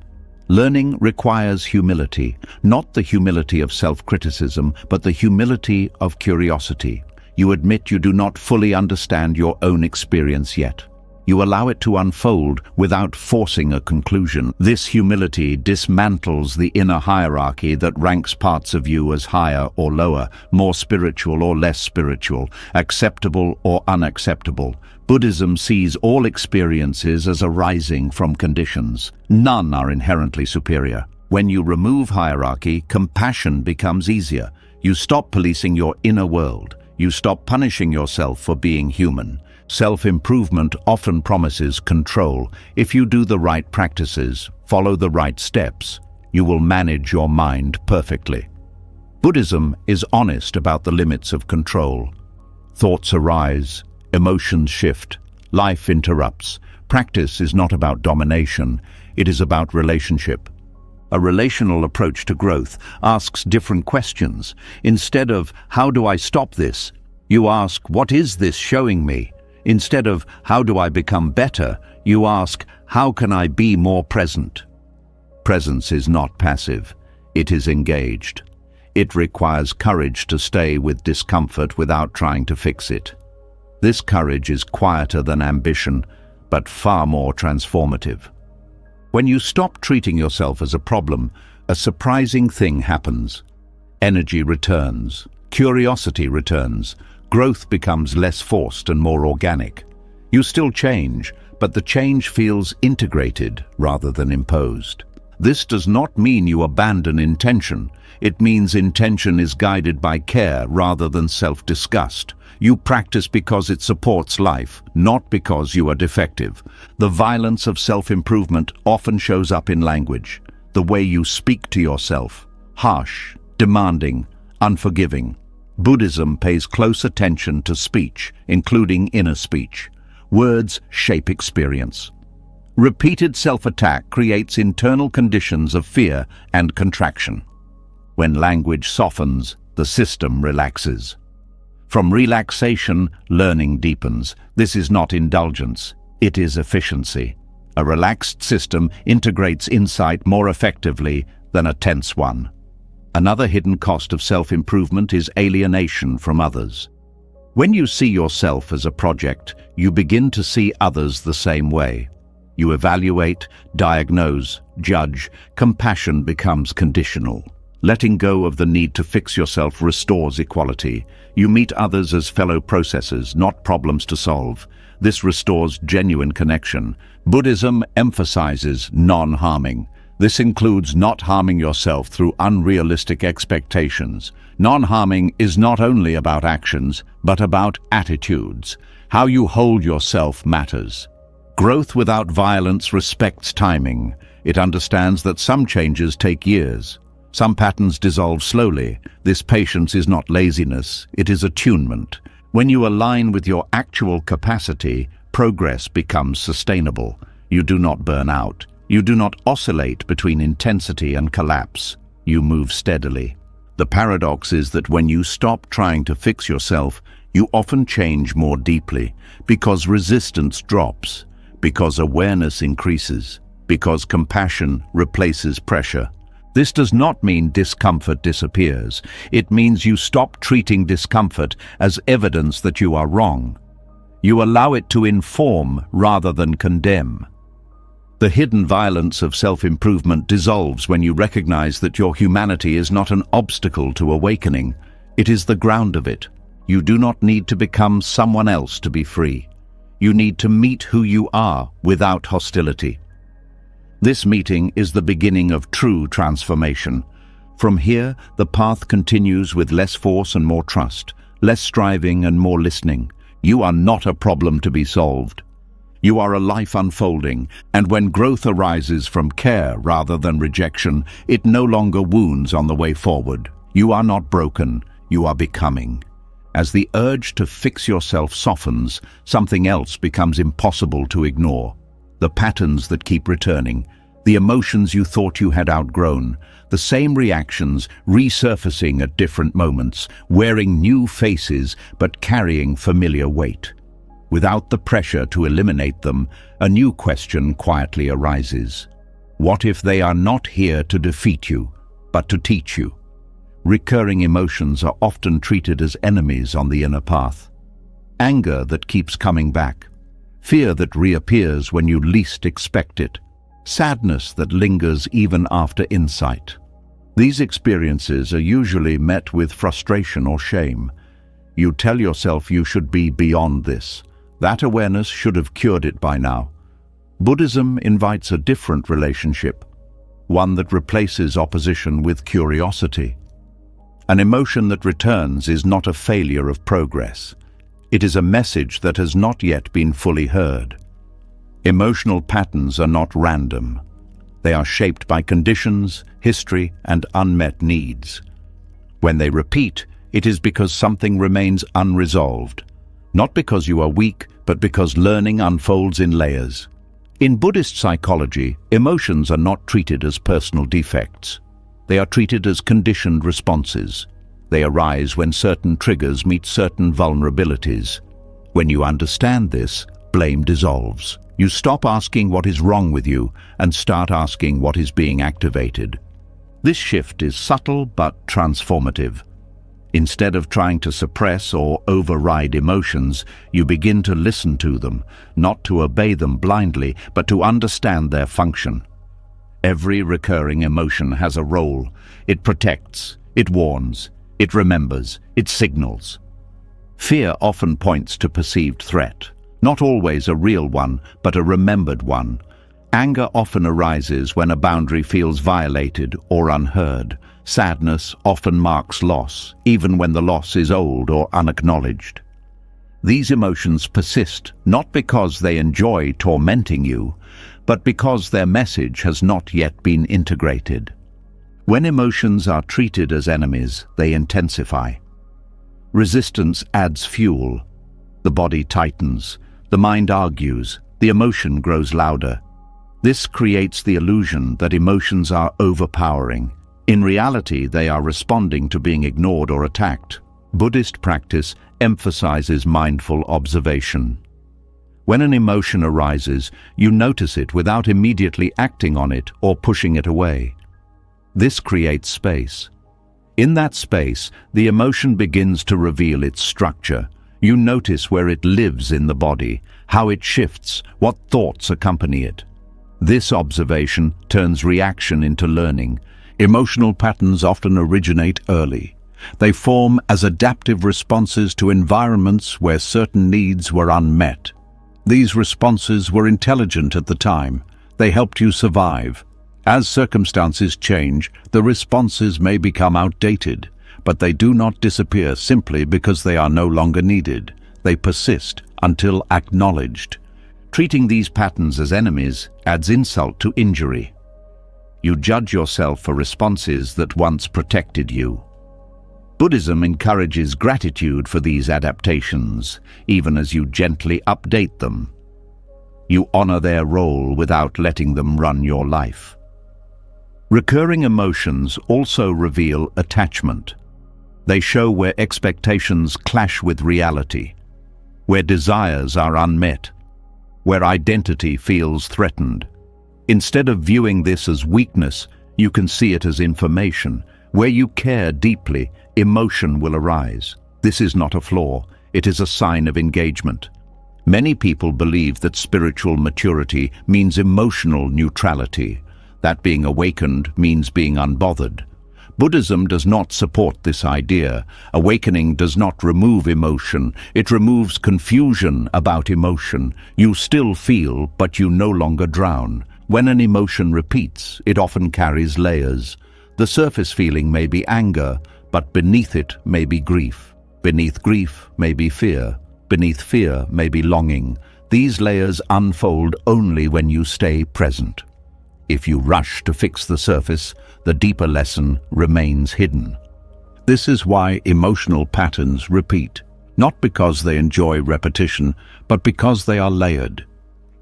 Learning requires humility, not the humility of self-criticism, but the humility of curiosity. You admit you do not fully understand your own experience yet. You allow it to unfold without forcing a conclusion. This humility dismantles the inner hierarchy that ranks parts of you as higher or lower, more spiritual or less spiritual, acceptable or unacceptable. Buddhism sees all experiences as arising from conditions. None are inherently superior. When you remove hierarchy, compassion becomes easier. You stop policing your inner world. You stop punishing yourself for being human. Self-improvement often promises control. If you do the right practices, follow the right steps, you will manage your mind perfectly. Buddhism is honest about the limits of control. Thoughts arise, emotions shift, life interrupts. Practice is not about domination, it is about relationship. A relational approach to growth asks different questions. Instead of, how do I stop this? You ask, what is this showing me? Instead of, how do I become better? You ask, how can I be more present? Presence is not passive, it is engaged. It requires courage to stay with discomfort without trying to fix it. This courage is quieter than ambition, but far more transformative. When you stop treating yourself as a problem, a surprising thing happens. Energy returns, curiosity returns, growth becomes less forced and more organic. You still change, but the change feels integrated rather than imposed. This does not mean you abandon intention. It means intention is guided by care rather than self-disgust. You practice because it supports life, not because you are defective. The violence of self-improvement often shows up in language. The way you speak to yourself, harsh, demanding, unforgiving. Buddhism pays close attention to speech, including inner speech. Words shape experience. Repeated self-attack creates internal conditions of fear and contraction. When language softens, the system relaxes. From relaxation, learning deepens. This is not indulgence, it is efficiency. A relaxed system integrates insight more effectively than a tense one. Another hidden cost of self-improvement is alienation from others. When you see yourself as a project, you begin to see others the same way. You evaluate, diagnose, judge. Compassion becomes conditional. Letting go of the need to fix yourself restores equality. You meet others as fellow processors, not problems to solve. This restores genuine connection. Buddhism emphasizes non-harming. This includes not harming yourself through unrealistic expectations. Non-harming is not only about actions, but about attitudes. How you hold yourself matters. Growth without violence respects timing. It understands that some changes take years. Some patterns dissolve slowly. This patience is not laziness, it is attunement. When you align with your actual capacity, progress becomes sustainable. You do not burn out. You do not oscillate between intensity and collapse. You move steadily. The paradox is that when you stop trying to fix yourself, you often change more deeply, because resistance drops, because awareness increases, because compassion replaces pressure. This does not mean discomfort disappears. It means you stop treating discomfort as evidence that you are wrong. You allow it to inform rather than condemn. The hidden violence of self-improvement dissolves when you recognize that your humanity is not an obstacle to awakening. It is the ground of it. You do not need to become someone else to be free. You need to meet who you are without hostility. This meeting is the beginning of true transformation. From here, the path continues with less force and more trust, less striving and more listening. You are not a problem to be solved. You are a life unfolding, and when growth arises from care rather than rejection, it no longer wounds on the way forward. You are not broken, you are becoming. As the urge to fix yourself softens, something else becomes impossible to ignore. The patterns that keep returning, the emotions you thought you had outgrown, the same reactions resurfacing at different moments, wearing new faces but carrying familiar weight. Without the pressure to eliminate them, a new question quietly arises. What if they are not here to defeat you, but to teach you? Recurring emotions are often treated as enemies on the inner path. Anger that keeps coming back, fear that reappears when you least expect it, sadness that lingers even after insight. These experiences are usually met with frustration or shame. You tell yourself you should be beyond this. That awareness should have cured it by now. Buddhism invites a different relationship, one that replaces opposition with curiosity. An emotion that returns is not a failure of progress. It is a message that has not yet been fully heard. Emotional patterns are not random. They are shaped by conditions, history, and unmet needs. When they repeat, it is because something remains unresolved. Not because you are weak, but because learning unfolds in layers. In Buddhist psychology, emotions are not treated as personal defects. They are treated as conditioned responses. They arise when certain triggers meet certain vulnerabilities. When you understand this, blame dissolves. You stop asking what is wrong with you and start asking what is being activated. This shift is subtle but transformative. Instead of trying to suppress or override emotions, you begin to listen to them, not to obey them blindly, but to understand their function. Every recurring emotion has a role. It protects, it warns, it remembers, it signals. Fear often points to perceived threat, not always a real one, but a remembered one. Anger often arises when a boundary feels violated or unheard. Sadness often marks loss, even when the loss is old or unacknowledged. These emotions persist not because they enjoy tormenting you, but because their message has not yet been integrated. When emotions are treated as enemies, they intensify. Resistance adds fuel. The body tightens, the mind argues, the emotion grows louder. This creates the illusion that emotions are overpowering. In reality, they are responding to being ignored or attacked. Buddhist practice emphasizes mindful observation. When an emotion arises, you notice it without immediately acting on it or pushing it away. This creates space. In that space, the emotion begins to reveal its structure. You notice where it lives in the body, how it shifts, what thoughts accompany it. This observation turns reaction into learning. Emotional patterns often originate early. They form as adaptive responses to environments where certain needs were unmet. These responses were intelligent at the time. They helped you survive. As circumstances change, the responses may become outdated, but they do not disappear simply because they are no longer needed. They persist until acknowledged. Treating these patterns as enemies adds insult to injury. You judge yourself for responses that once protected you. Buddhism encourages gratitude for these adaptations, even as you gently update them. You honor their role without letting them run your life. Recurring emotions also reveal attachment. They show where expectations clash with reality, where desires are unmet, where identity feels threatened. Instead of viewing this as weakness, you can see it as information. Where you care deeply, emotion will arise. This is not a flaw, it is a sign of engagement. Many people believe that spiritual maturity means emotional neutrality, that being awakened means being unbothered. Buddhism does not support this idea. Awakening does not remove emotion, it removes confusion about emotion. You still feel, but you no longer drown. When an emotion repeats, it often carries layers. The surface feeling may be anger, but beneath it may be grief. Beneath grief may be fear. Beneath fear may be longing. These layers unfold only when you stay present. If you rush to fix the surface, the deeper lesson remains hidden. This is why emotional patterns repeat, not because they enjoy repetition, but because they are layered.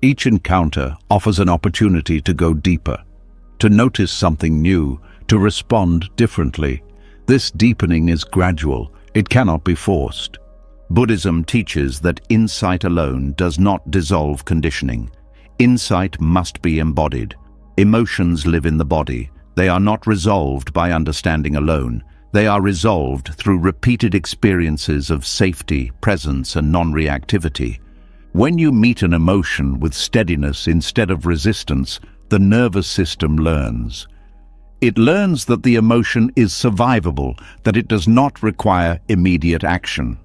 Each encounter offers an opportunity to go deeper, to notice something new, to respond differently. This deepening is gradual. It cannot be forced. Buddhism teaches that insight alone does not dissolve conditioning. Insight must be embodied. Emotions live in the body. They are not resolved by understanding alone. They are resolved through repeated experiences of safety, presence, and non-reactivity. When you meet an emotion with steadiness instead of resistance, the nervous system learns. It learns that the emotion is survivable, that it does not require immediate action.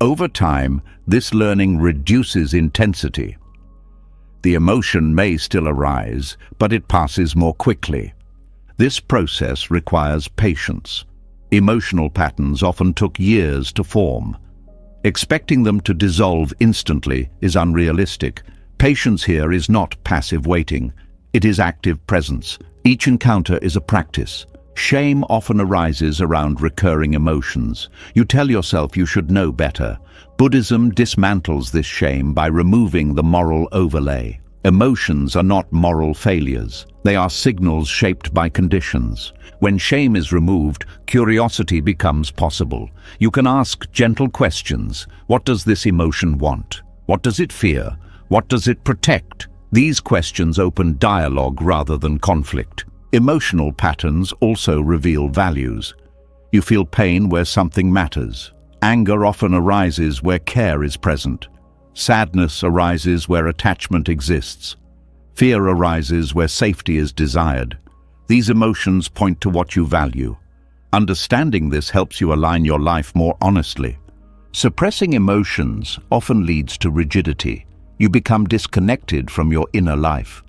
Over time, this learning reduces intensity. The emotion may still arise, but it passes more quickly. This process requires patience. Emotional patterns often took years to form. Expecting them to dissolve instantly is unrealistic. Patience here is not passive waiting. It is active presence. Each encounter is a practice. Shame often arises around recurring emotions. You tell yourself you should know better. Buddhism dismantles this shame by removing the moral overlay. Emotions are not moral failures. They are signals shaped by conditions. When shame is removed, curiosity becomes possible. You can ask gentle questions. What does this emotion want? What does it fear? What does it protect? These questions open dialogue rather than conflict. Emotional patterns also reveal values. You feel pain where something matters. Anger often arises where care is present. Sadness arises where attachment exists. Fear arises where safety is desired. These emotions point to what you value. Understanding this helps you align your life more honestly. Suppressing emotions often leads to rigidity. You become disconnected from your inner life.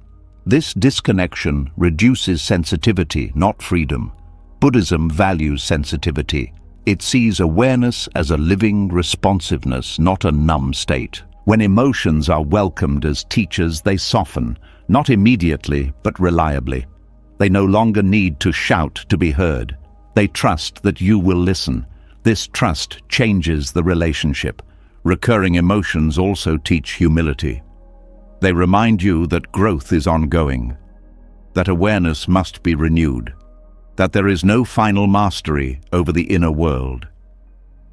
This disconnection reduces sensitivity, not freedom. Buddhism values sensitivity. It sees awareness as a living responsiveness, not a numb state. When emotions are welcomed as teachers, they soften, not immediately, but reliably. They no longer need to shout to be heard. They trust that you will listen. This trust changes the relationship. Recurring emotions also teach humility. They remind you that growth is ongoing, that awareness must be renewed, that there is no final mastery over the inner world.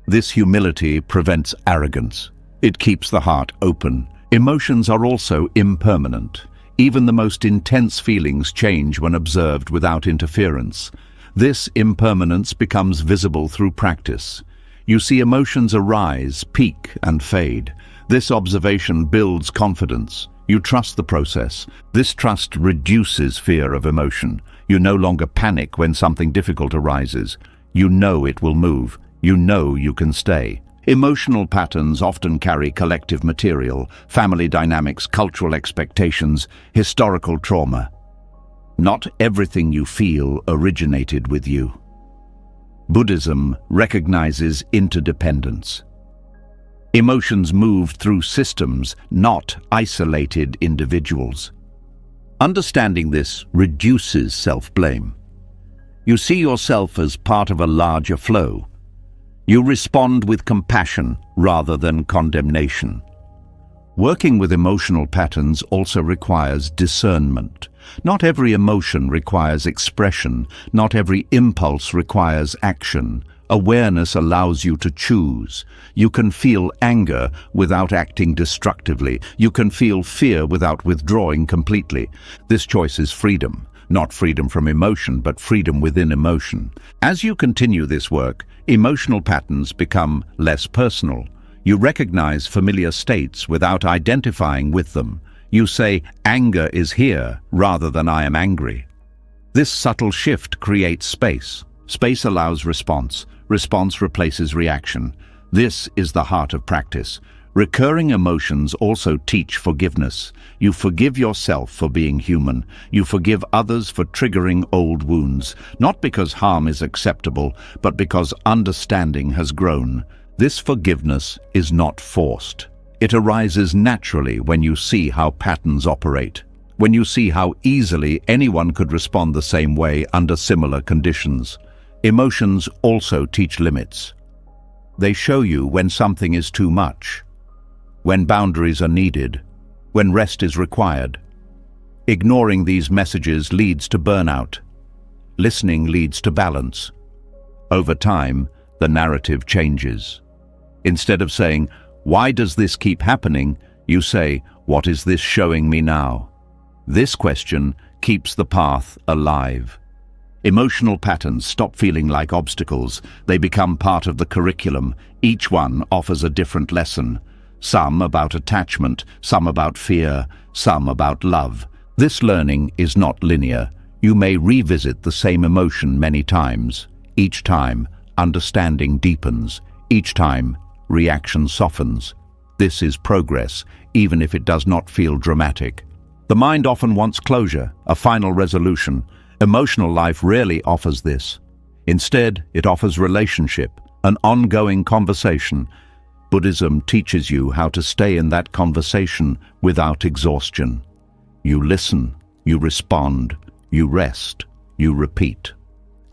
This humility prevents arrogance. It keeps the heart open. Emotions are also impermanent. Even the most intense feelings change when observed without interference. This impermanence becomes visible through practice. You see emotions arise, peak, and fade. This observation builds confidence. You trust the process. This trust reduces fear of emotion. You no longer panic when something difficult arises. You know it will move. You know you can stay. Emotional patterns often carry collective material, family dynamics, cultural expectations, historical trauma. Not everything you feel originated with you. Buddhism recognizes interdependence. Emotions move through systems, not isolated individuals. Understanding this reduces self-blame. You see yourself as part of a larger flow. You respond with compassion rather than condemnation. Working with emotional patterns also requires discernment. Not every emotion requires expression. Not every impulse requires action. Awareness allows you to choose. You can feel anger without acting destructively. You can feel fear without withdrawing completely. This choice is freedom. Not freedom from emotion, but freedom within emotion. As you continue this work, emotional patterns become less personal. You recognize familiar states without identifying with them. You say, anger is here, rather than I am angry. This subtle shift creates space. Space allows response. Response replaces reaction. This is the heart of practice. Recurring emotions also teach forgiveness. You forgive yourself for being human. You forgive others for triggering old wounds, not because harm is acceptable, but because understanding has grown. This forgiveness is not forced. It arises naturally when you see how patterns operate, when you see how easily anyone could respond the same way under similar conditions. Emotions also teach limits. They show you when something is too much, when boundaries are needed, when rest is required. Ignoring these messages leads to burnout. Listening leads to balance. Over time, the narrative changes. Instead of saying, "Why does this keep happening?" you say, "What is this showing me now?" This question keeps the path alive. Emotional patterns stop feeling like obstacles. They become part of the curriculum. Each one offers a different lesson. Some about attachment, some about fear, some about love. This learning is not linear. You may revisit the same emotion many times. Each time, understanding deepens. Each time, reaction softens. This is progress, even if it does not feel dramatic. The mind often wants closure, a final resolution. Emotional life rarely offers this. Instead, it offers relationship, an ongoing conversation. Buddhism teaches you how to stay in that conversation without exhaustion. You listen, you respond, you rest, you repeat.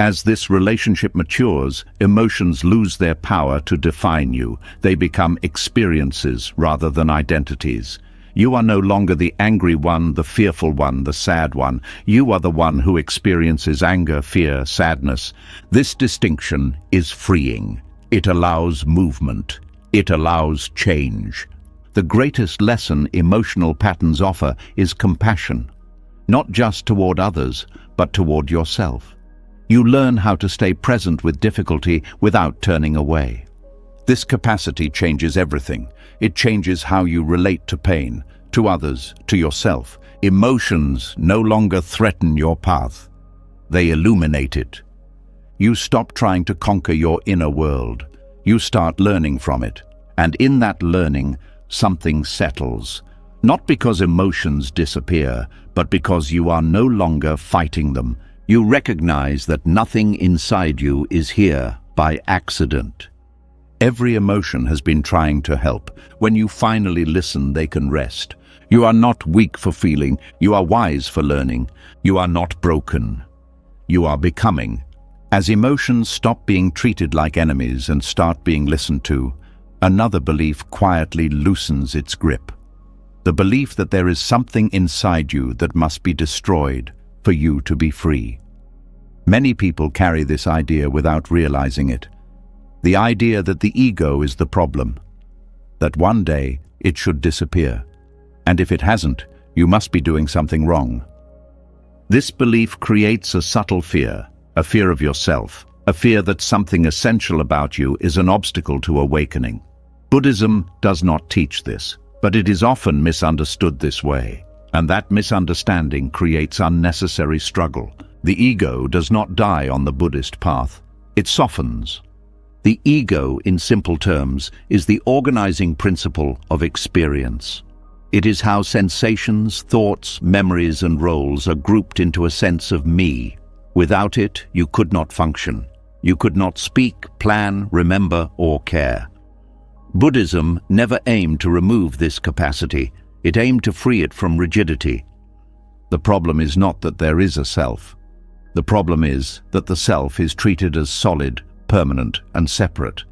As this relationship matures, emotions lose their power to define you. They become experiences rather than identities. You are no longer the angry one, the fearful one, the sad one. You are the one who experiences anger, fear, sadness. This distinction is freeing. It allows movement. It allows change. The greatest lesson emotional patterns offer is compassion, not just toward others, but toward yourself. You learn how to stay present with difficulty without turning away. This capacity changes everything. It changes how you relate to pain, to others, to yourself. Emotions no longer threaten your path. They illuminate it. You stop trying to conquer your inner world. You start learning from it. And in that learning, something settles. Not because emotions disappear, but because you are no longer fighting them. You recognize that nothing inside you is here by accident. Every emotion has been trying to help. When you finally listen, they can rest. You are not weak for feeling. You are wise for learning. You are not broken. You are becoming. As emotions stop being treated like enemies and start being listened to, another belief quietly loosens its grip. The belief that there is something inside you that must be destroyed for you to be free. Many people carry this idea without realizing it. The idea that the ego is the problem, that one day it should disappear, and if it hasn't, you must be doing something wrong. This belief creates a subtle fear, a fear of yourself, a fear that something essential about you is an obstacle to awakening. Buddhism does not teach this, but it is often misunderstood this way, and that misunderstanding creates unnecessary struggle. The ego does not die on the Buddhist path. It softens. The ego, in simple terms, is the organizing principle of experience. It is how sensations, thoughts, memories, and roles are grouped into a sense of me. Without it, you could not function. You could not speak, plan, remember, or care. Buddhism never aimed to remove this capacity. It aimed to free it from rigidity. The problem is not that there is a self. The problem is that the self is treated as solid, permanent, and separate.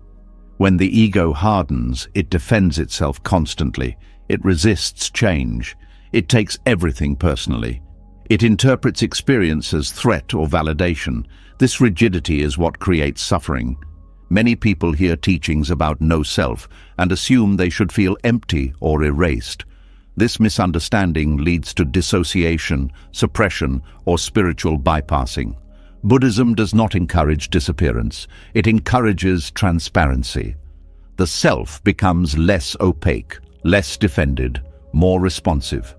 When the ego hardens, it defends itself constantly. It resists change. It takes everything personally. It interprets experience as threat or validation. This rigidity is what creates suffering. Many people hear teachings about no self and assume they should feel empty or erased. This misunderstanding leads to dissociation, suppression, or spiritual bypassing. Buddhism does not encourage disappearance. It encourages transparency. the self becomes less opaque, less defended, more responsive.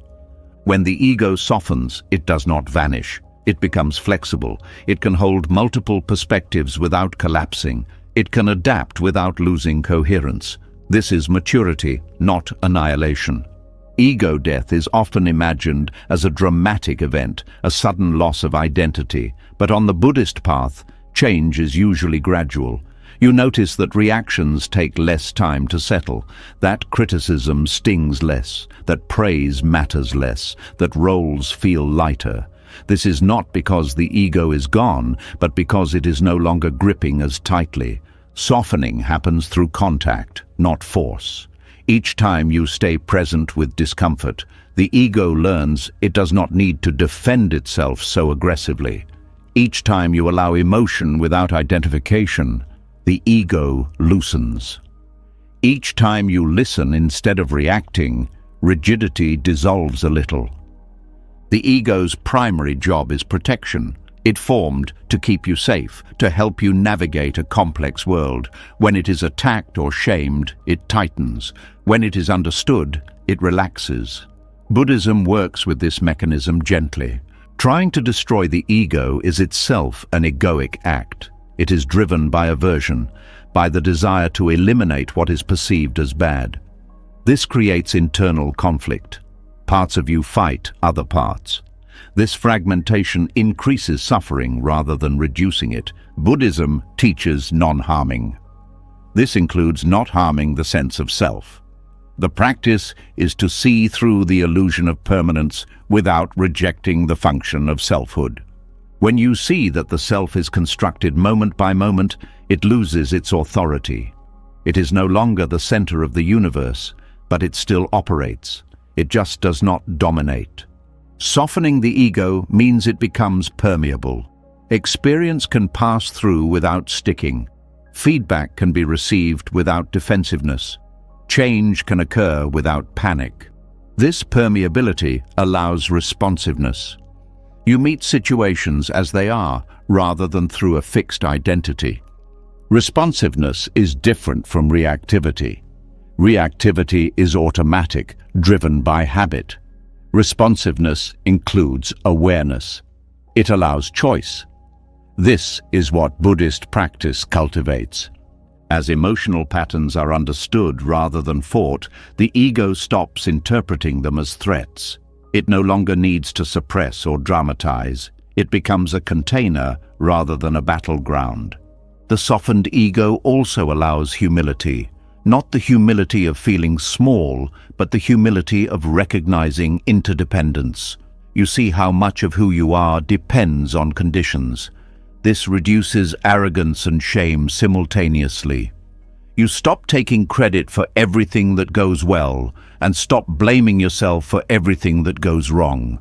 When the ego softens, it does not vanish. It becomes flexible. It can hold multiple perspectives without collapsing. It can adapt without losing coherence. This is maturity, not annihilation. Ego death is often imagined as a dramatic event, a sudden loss of identity. But on the Buddhist path, change is usually gradual. You notice that reactions take less time to settle, that criticism stings less, that praise matters less, that roles feel lighter. This is not because the ego is gone, but because it is no longer gripping as tightly. Softening happens through contact, not force. Each time you stay present with discomfort, the ego learns it does not need to defend itself so aggressively. Each time you allow emotion without identification, the ego loosens. Each time you listen instead of reacting, rigidity dissolves a little. The ego's primary job is protection. It formed to keep you safe, to help you navigate a complex world. When it is attacked or shamed, it tightens. When it is understood, it relaxes. Buddhism works with this mechanism gently. Trying to destroy the ego is itself an egoic act. It is driven by aversion, by the desire to eliminate what is perceived as bad. This creates internal conflict. Parts of you fight other parts. This fragmentation increases suffering rather than reducing it. Buddhism teaches non-harming. This includes not harming the sense of self. The practice is to see through the illusion of permanence without rejecting the function of selfhood. When you see that the self is constructed moment by moment, it loses its authority. It is no longer the center of the universe, but it still operates. It just does not dominate. Softening the ego means it becomes permeable. Experience can pass through without sticking. Feedback can be received without defensiveness. Change can occur without panic. This permeability allows responsiveness. You meet situations as they are, rather than through a fixed identity. Responsiveness is different from reactivity. Reactivity is automatic, driven by habit. Responsiveness includes awareness. It allows choice. This is what Buddhist practice cultivates. As emotional patterns are understood rather than fought, the ego stops interpreting them as threats. It no longer needs to suppress or dramatize. It becomes a container rather than a battleground. The softened ego also allows humility. Not the humility of feeling small, but the humility of recognizing interdependence. You see how much of who you are depends on conditions. This reduces arrogance and shame simultaneously. You stop taking credit for everything that goes well and stop blaming yourself for everything that goes wrong.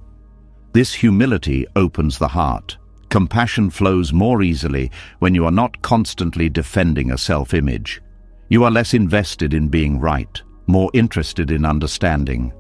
This humility opens the heart. Compassion flows more easily when you are not constantly defending a self-image. You are less invested in being right, more interested in understanding.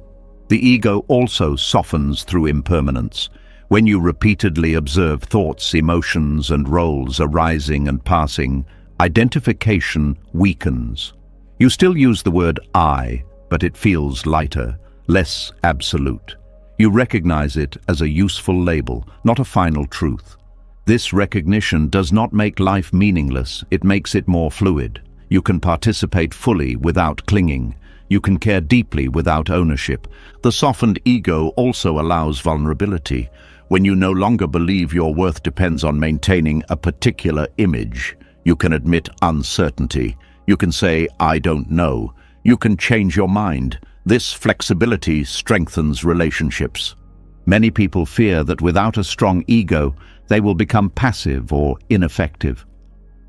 The ego also softens through impermanence. When you repeatedly observe thoughts, emotions, and roles arising and passing, identification weakens. You still use the word I, but it feels lighter, less absolute. You recognize it as a useful label, not a final truth. This recognition does not make life meaningless, it makes it more fluid. You can participate fully without clinging. You can care deeply without ownership. The softened ego also allows vulnerability. When you no longer believe your worth depends on maintaining a particular image, you can admit uncertainty. You can say, I don't know. You can change your mind. This flexibility strengthens relationships. Many people fear that without a strong ego, they will become passive or ineffective.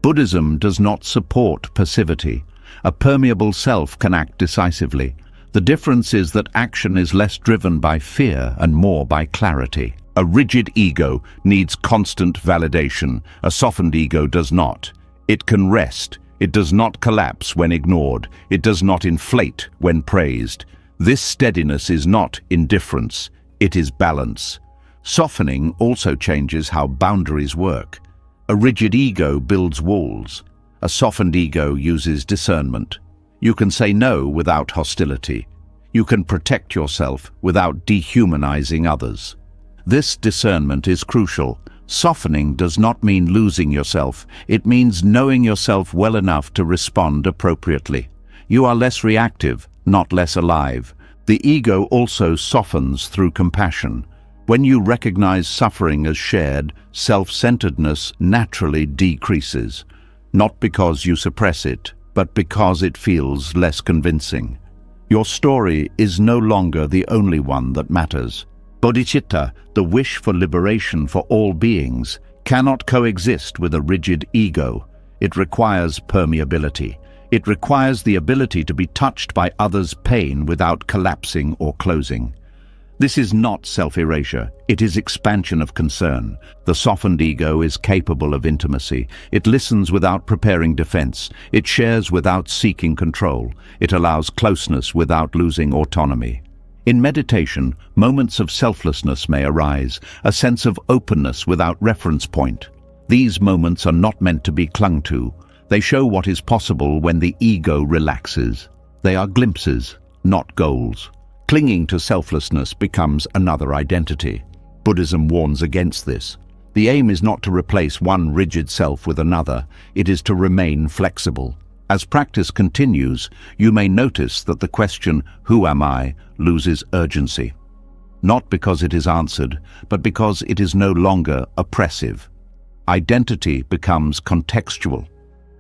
Buddhism does not support passivity. A permeable self can act decisively. The difference is that action is less driven by fear and more by clarity. A rigid ego needs constant validation. A softened ego does not. It can rest. It does not collapse when ignored. It does not inflate when praised. This steadiness is not indifference. It is balance. Softening also changes how boundaries work. A rigid ego builds walls. A softened ego uses discernment. You can say no without hostility. You can protect yourself without dehumanizing others. This discernment is crucial. Softening does not mean losing yourself. It means knowing yourself well enough to respond appropriately. You are less reactive, not less alive. The ego also softens through compassion. When you recognize suffering as shared, self-centeredness naturally decreases. Not because you suppress it, but because it feels less convincing. Your story is no longer the only one that matters. Bodhicitta, the wish for liberation for all beings, cannot coexist with a rigid ego. It requires permeability. It requires the ability to be touched by others' pain without collapsing or closing. This is not self-erasure, it is expansion of concern. The softened ego is capable of intimacy. It listens without preparing defense. It shares without seeking control. It allows closeness without losing autonomy. In meditation, moments of selflessness may arise, a sense of openness without reference point. These moments are not meant to be clung to. They show what is possible when the ego relaxes. They are glimpses, not goals. Clinging to selflessness becomes another identity. Buddhism warns against this. The aim is not to replace one rigid self with another. It is to remain flexible. As practice continues, you may notice that the question, "Who am I?" loses urgency. Not because it is answered, but because it is no longer oppressive. Identity becomes contextual.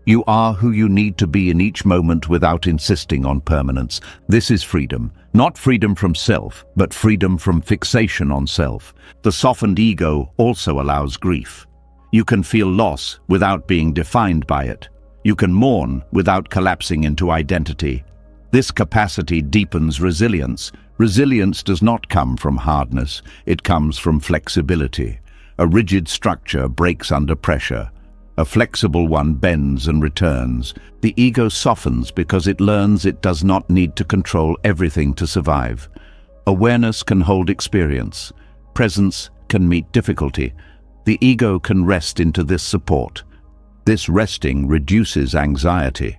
You are who you need to be in each moment without insisting on permanence. This is freedom. Not freedom from self, but freedom from fixation on self. The softened ego also allows grief. You can feel loss without being defined by it. You can mourn without collapsing into identity. This capacity deepens resilience. Resilience does not come from hardness. It comes from flexibility. A rigid structure breaks under pressure. A flexible one bends and returns. The ego softens because it learns it does not need to control everything to survive. Awareness can hold experience. Presence can meet difficulty. The ego can rest into this support. This resting reduces anxiety.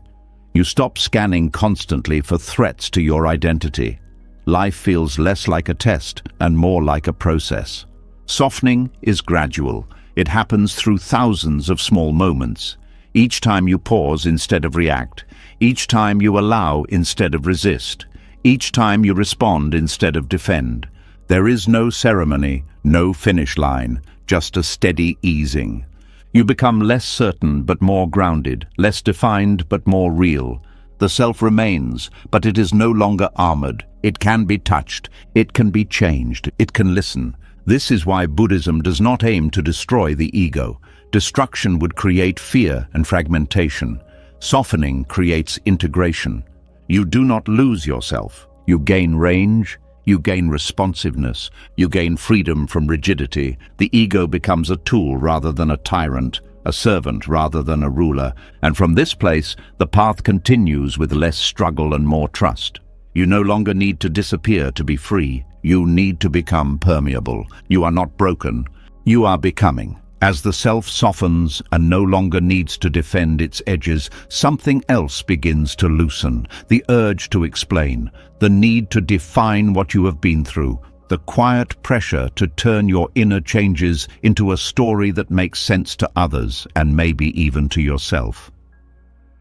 You stop scanning constantly for threats to your identity. Life feels less like a test and more like a process. Softening is gradual. It happens through thousands of small moments. Each time you pause instead of react. Each time you allow instead of resist. Each time you respond instead of defend. There is no ceremony, no finish line, just a steady easing. You become less certain but more grounded, less defined but more real. The self remains, but it is no longer armored. It can be touched. It can be changed. It can listen. This is why Buddhism does not aim to destroy the ego. Destruction would create fear and fragmentation. Softening creates integration. You do not lose yourself. You gain range, you gain responsiveness, you gain freedom from rigidity. The ego becomes a tool rather than a tyrant, a servant rather than a ruler. And from this place, the path continues with less struggle and more trust. You no longer need to disappear to be free. You need to become permeable. You are not broken. You are becoming. As the self softens and no longer needs to defend its edges, something else begins to loosen. The urge to explain, the need to define what you have been through, the quiet pressure to turn your inner changes into a story that makes sense to others and maybe even to yourself.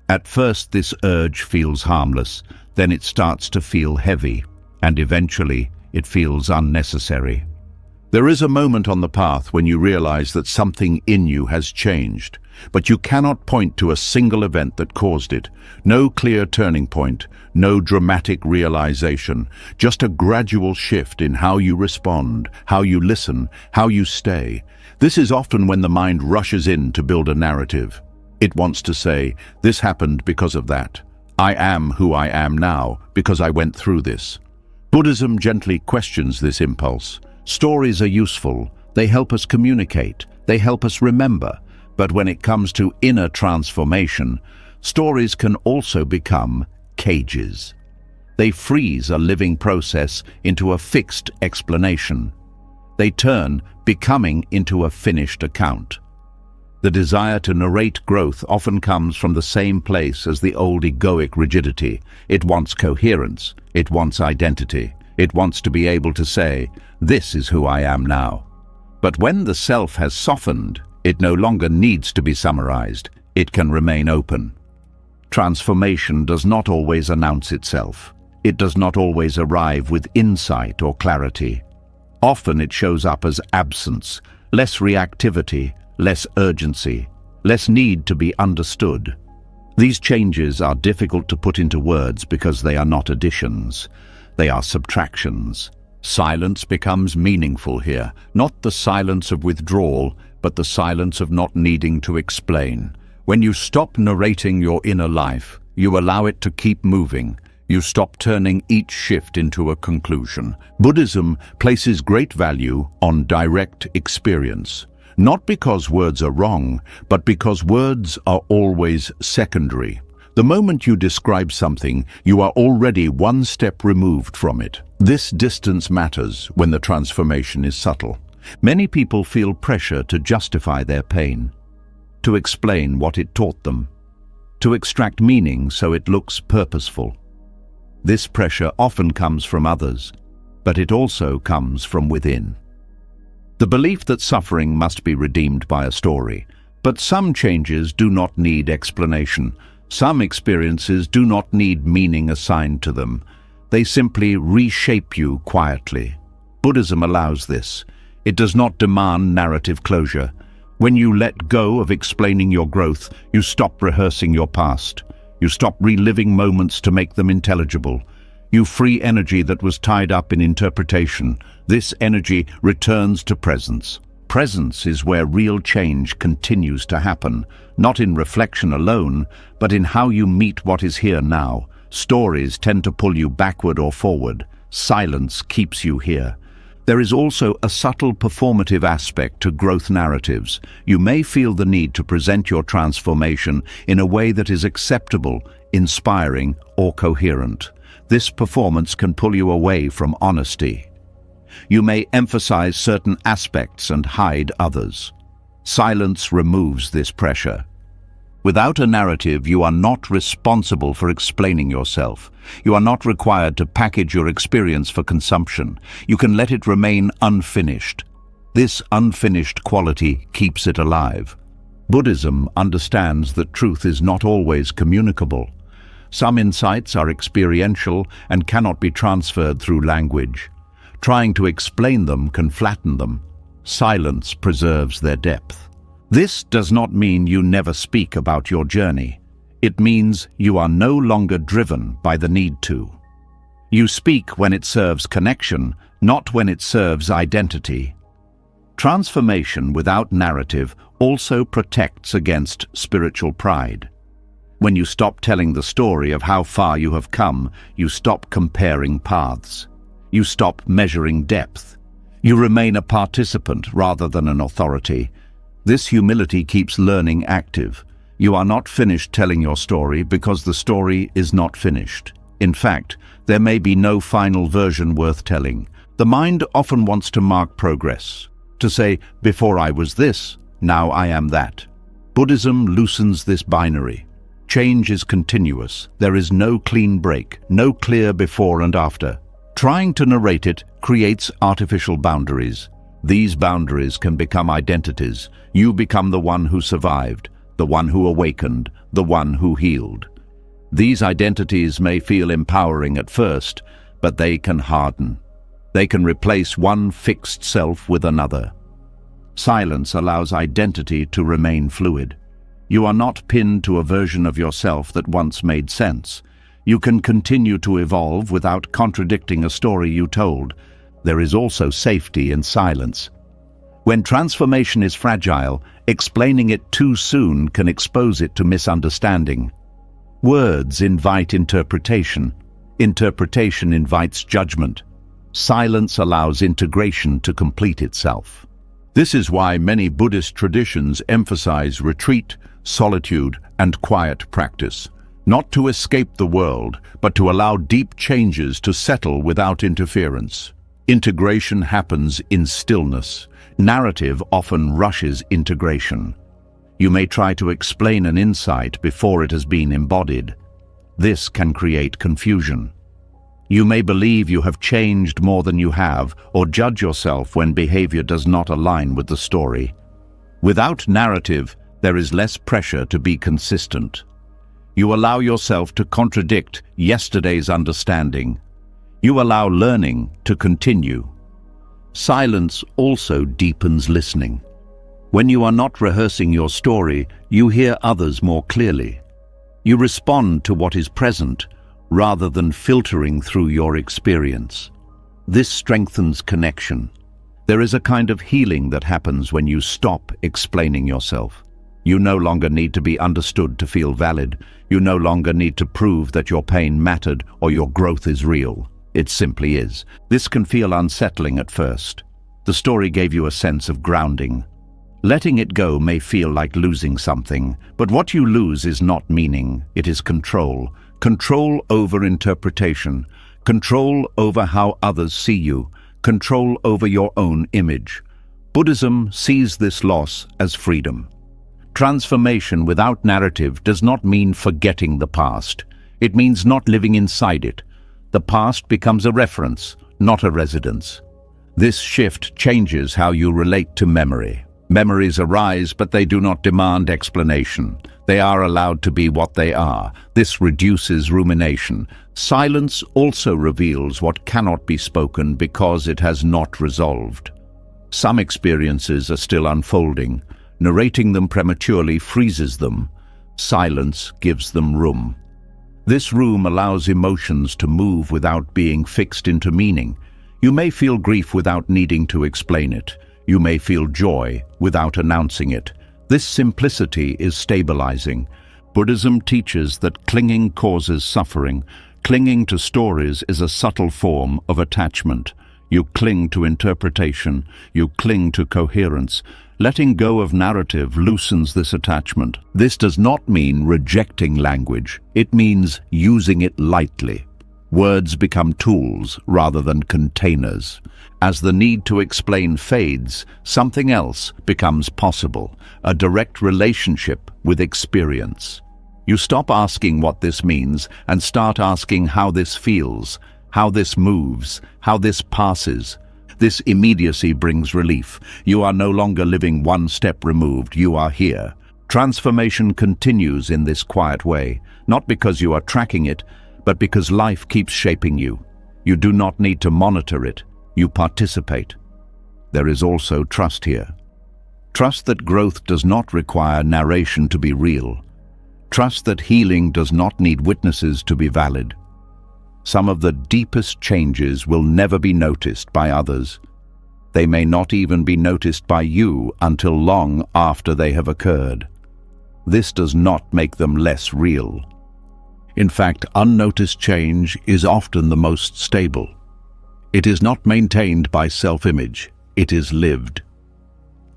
At first, this urge feels harmless. Then it starts to feel heavy, and eventually it feels unnecessary. There is a moment on the path when you realize that something in you has changed, but you cannot point to a single event that caused it. No clear turning point, no dramatic realization, just a gradual shift in how you respond, how you listen, how you stay. This is often when the mind rushes in to build a narrative. It wants to say, "This happened because of that. I am who I am now because I went through this." Buddhism gently questions this impulse. Stories are useful. They help us communicate. They help us remember. But when it comes to inner transformation, stories can also become cages. They freeze a living process into a fixed explanation. They turn becoming into a finished account. The desire to narrate growth often comes from the same place as the old egoic rigidity. It wants coherence. It wants identity. It wants to be able to say, "This is who I am now." But when the self has softened, it no longer needs to be summarized. It can remain open. Transformation does not always announce itself. It does not always arrive with insight or clarity. Often it shows up as absence, less reactivity, less urgency, less need to be understood. These changes are difficult to put into words because they are not additions. They are subtractions. Silence becomes meaningful here, not the silence of withdrawal, but the silence of not needing to explain. When you stop narrating your inner life, you allow it to keep moving. You stop turning each shift into a conclusion. Buddhism places great value on direct experience. Not because words are wrong, but because words are always secondary. The moment you describe something, you are already one step removed from it. This distance matters when the transformation is subtle. Many people feel pressure to justify their pain, to explain what it taught them, to extract meaning so it looks purposeful. This pressure often comes from others, but it also comes from within. The belief that suffering must be redeemed by a story, but some changes do not need explanation. Some experiences do not need meaning assigned to them. They simply reshape you quietly. Buddhism allows this. It does not demand narrative closure. When you let go of explaining your growth, you stop rehearsing your past. You stop reliving moments to make them intelligible. You free energy that was tied up in interpretation. This energy returns to presence. Presence is where real change continues to happen, not in reflection alone, but in how you meet what is here now. Stories tend to pull you backward or forward. Silence keeps you here. There is also a subtle performative aspect to growth narratives. You may feel the need to present your transformation in a way that is acceptable, inspiring, or coherent. This performance can pull you away from honesty. You may emphasize certain aspects and hide others. Silence removes this pressure. Without a narrative, you are not responsible for explaining yourself. You are not required to package your experience for consumption. You can let it remain unfinished. This unfinished quality keeps it alive. Buddhism understands that truth is not always communicable. Some insights are experiential and cannot be transferred through language. Trying to explain them can flatten them. Silence preserves their depth. This does not mean you never speak about your journey. It means you are no longer driven by the need to. You speak when it serves connection, not when it serves identity. Transformation without narrative also protects against spiritual pride. When you stop telling the story of how far you have come, you stop comparing paths. You stop measuring depth. You remain a participant rather than an authority. This humility keeps learning active. You are not finished telling your story because the story is not finished. In fact, there may be no final version worth telling. The mind often wants to mark progress, to say, before I was this, now I am that. Buddhism loosens this binary. Change is continuous. There is no clean break, no clear before and after. Trying to narrate it creates artificial boundaries. These boundaries can become identities. You become the one who survived, the one who awakened, the one who healed. These identities may feel empowering at first, but they can harden. They can replace one fixed self with another. Silence allows identity to remain fluid. You are not pinned to a version of yourself that once made sense. You can continue to evolve without contradicting a story you told. There is also safety in silence. When transformation is fragile, explaining it too soon can expose it to misunderstanding. Words invite interpretation. Interpretation invites judgment. Silence allows integration to complete itself. This is why many Buddhist traditions emphasize retreat, solitude, and quiet practice. Not to escape the world, but to allow deep changes to settle without interference. Integration happens in stillness. Narrative often rushes integration. You may try to explain an insight before it has been embodied. This can create confusion. You may believe you have changed more than you have, or judge yourself when behavior does not align with the story. Without narrative, there is less pressure to be consistent. You allow yourself to contradict yesterday's understanding. You allow learning to continue. Silence also deepens listening. When you are not rehearsing your story, you hear others more clearly. You respond to what is present, rather than filtering through your experience. This strengthens connection. There is a kind of healing that happens when you stop explaining yourself. You no longer need to be understood to feel valid. You no longer need to prove that your pain mattered or your growth is real. It simply is. This can feel unsettling at first. The story gave you a sense of grounding. Letting it go may feel like losing something, but what you lose is not meaning, it is control. Control over interpretation, control over how others see you, control over your own image. Buddhism sees this loss as freedom. Transformation without narrative does not mean forgetting the past. It means not living inside it. The past becomes a reference, not a residence. This shift changes how you relate to memory. Memories arise, but they do not demand explanation. They are allowed to be what they are. This reduces rumination. Silence also reveals what cannot be spoken because it has not resolved. Some experiences are still unfolding. Narrating them prematurely freezes them. Silence gives them room. This room allows emotions to move without being fixed into meaning. You may feel grief without needing to explain it. You may feel joy without announcing it. This simplicity is stabilizing. Buddhism teaches that clinging causes suffering. Clinging to stories is a subtle form of attachment. You cling to interpretation. You cling to coherence. Letting go of narrative loosens this attachment. This does not mean rejecting language. It means using it lightly. Words become tools rather than containers. As the need to explain fades, something else becomes possible, a direct relationship with experience. You stop asking what this means and start asking how this feels, how this moves, how this passes. This immediacy brings relief. You are no longer living one step removed, you are here. Transformation continues in this quiet way, not because you are tracking it, but because life keeps shaping you. You do not need to monitor it, you participate. There is also trust here. Trust that growth does not require narration to be real. Trust that healing does not need witnesses to be valid. Some of the deepest changes will never be noticed by others. They may not even be noticed by you until long after they have occurred. This does not make them less real. In fact, unnoticed change is often the most stable. It is not maintained by self-image, it is lived.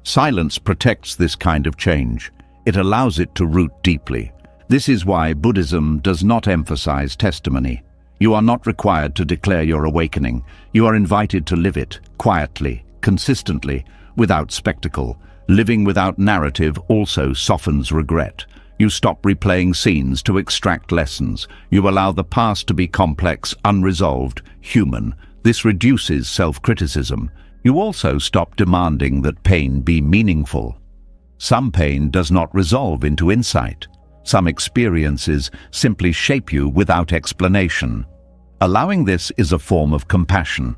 Silence protects this kind of change. It allows it to root deeply. This is why Buddhism does not emphasize testimony. You are not required to declare your awakening. You are invited to live it, quietly, consistently, without spectacle. Living without narrative also softens regret. You stop replaying scenes to extract lessons. You allow the past to be complex, unresolved, human. This reduces self-criticism. You also stop demanding that pain be meaningful. Some pain does not resolve into insight. Some experiences simply shape you without explanation. Allowing this is a form of compassion.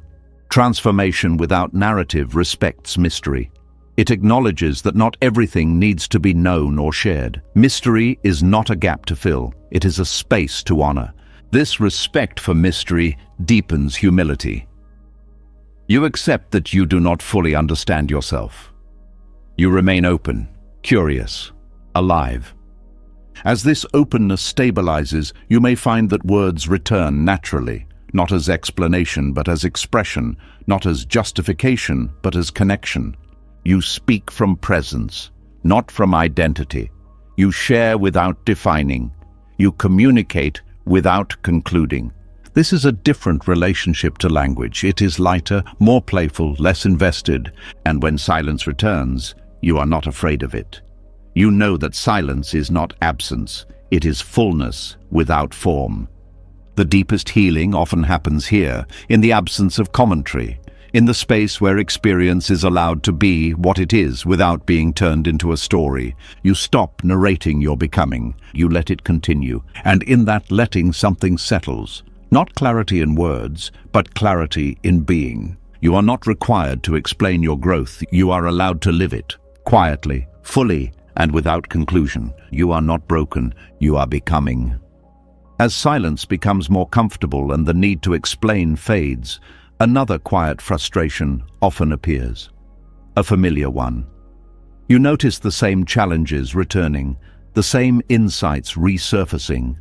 Transformation without narrative respects mystery. It acknowledges that not everything needs to be known or shared. Mystery is not a gap to fill. It is a space to honor. This respect for mystery deepens humility. You accept that you do not fully understand yourself. You remain open, curious, alive. As this openness stabilizes, you may find that words return naturally, not as explanation but as expression, not as justification but as connection. You speak from presence, not from identity. You share without defining. You communicate without concluding. This is a different relationship to language. It is lighter, more playful, less invested, and when silence returns, you are not afraid of it. You know that silence is not absence, it is fullness without form. The deepest healing often happens here, in the absence of commentary, in the space where experience is allowed to be what it is without being turned into a story. You stop narrating your becoming, you let it continue, and in that letting something settles. Not clarity in words, but clarity in being. You are not required to explain your growth, you are allowed to live it, quietly, fully, and without conclusion. You are not broken, you are becoming. As silence becomes more comfortable and the need to explain fades, another quiet frustration often appears. A familiar one. You notice the same challenges returning, the same insights resurfacing,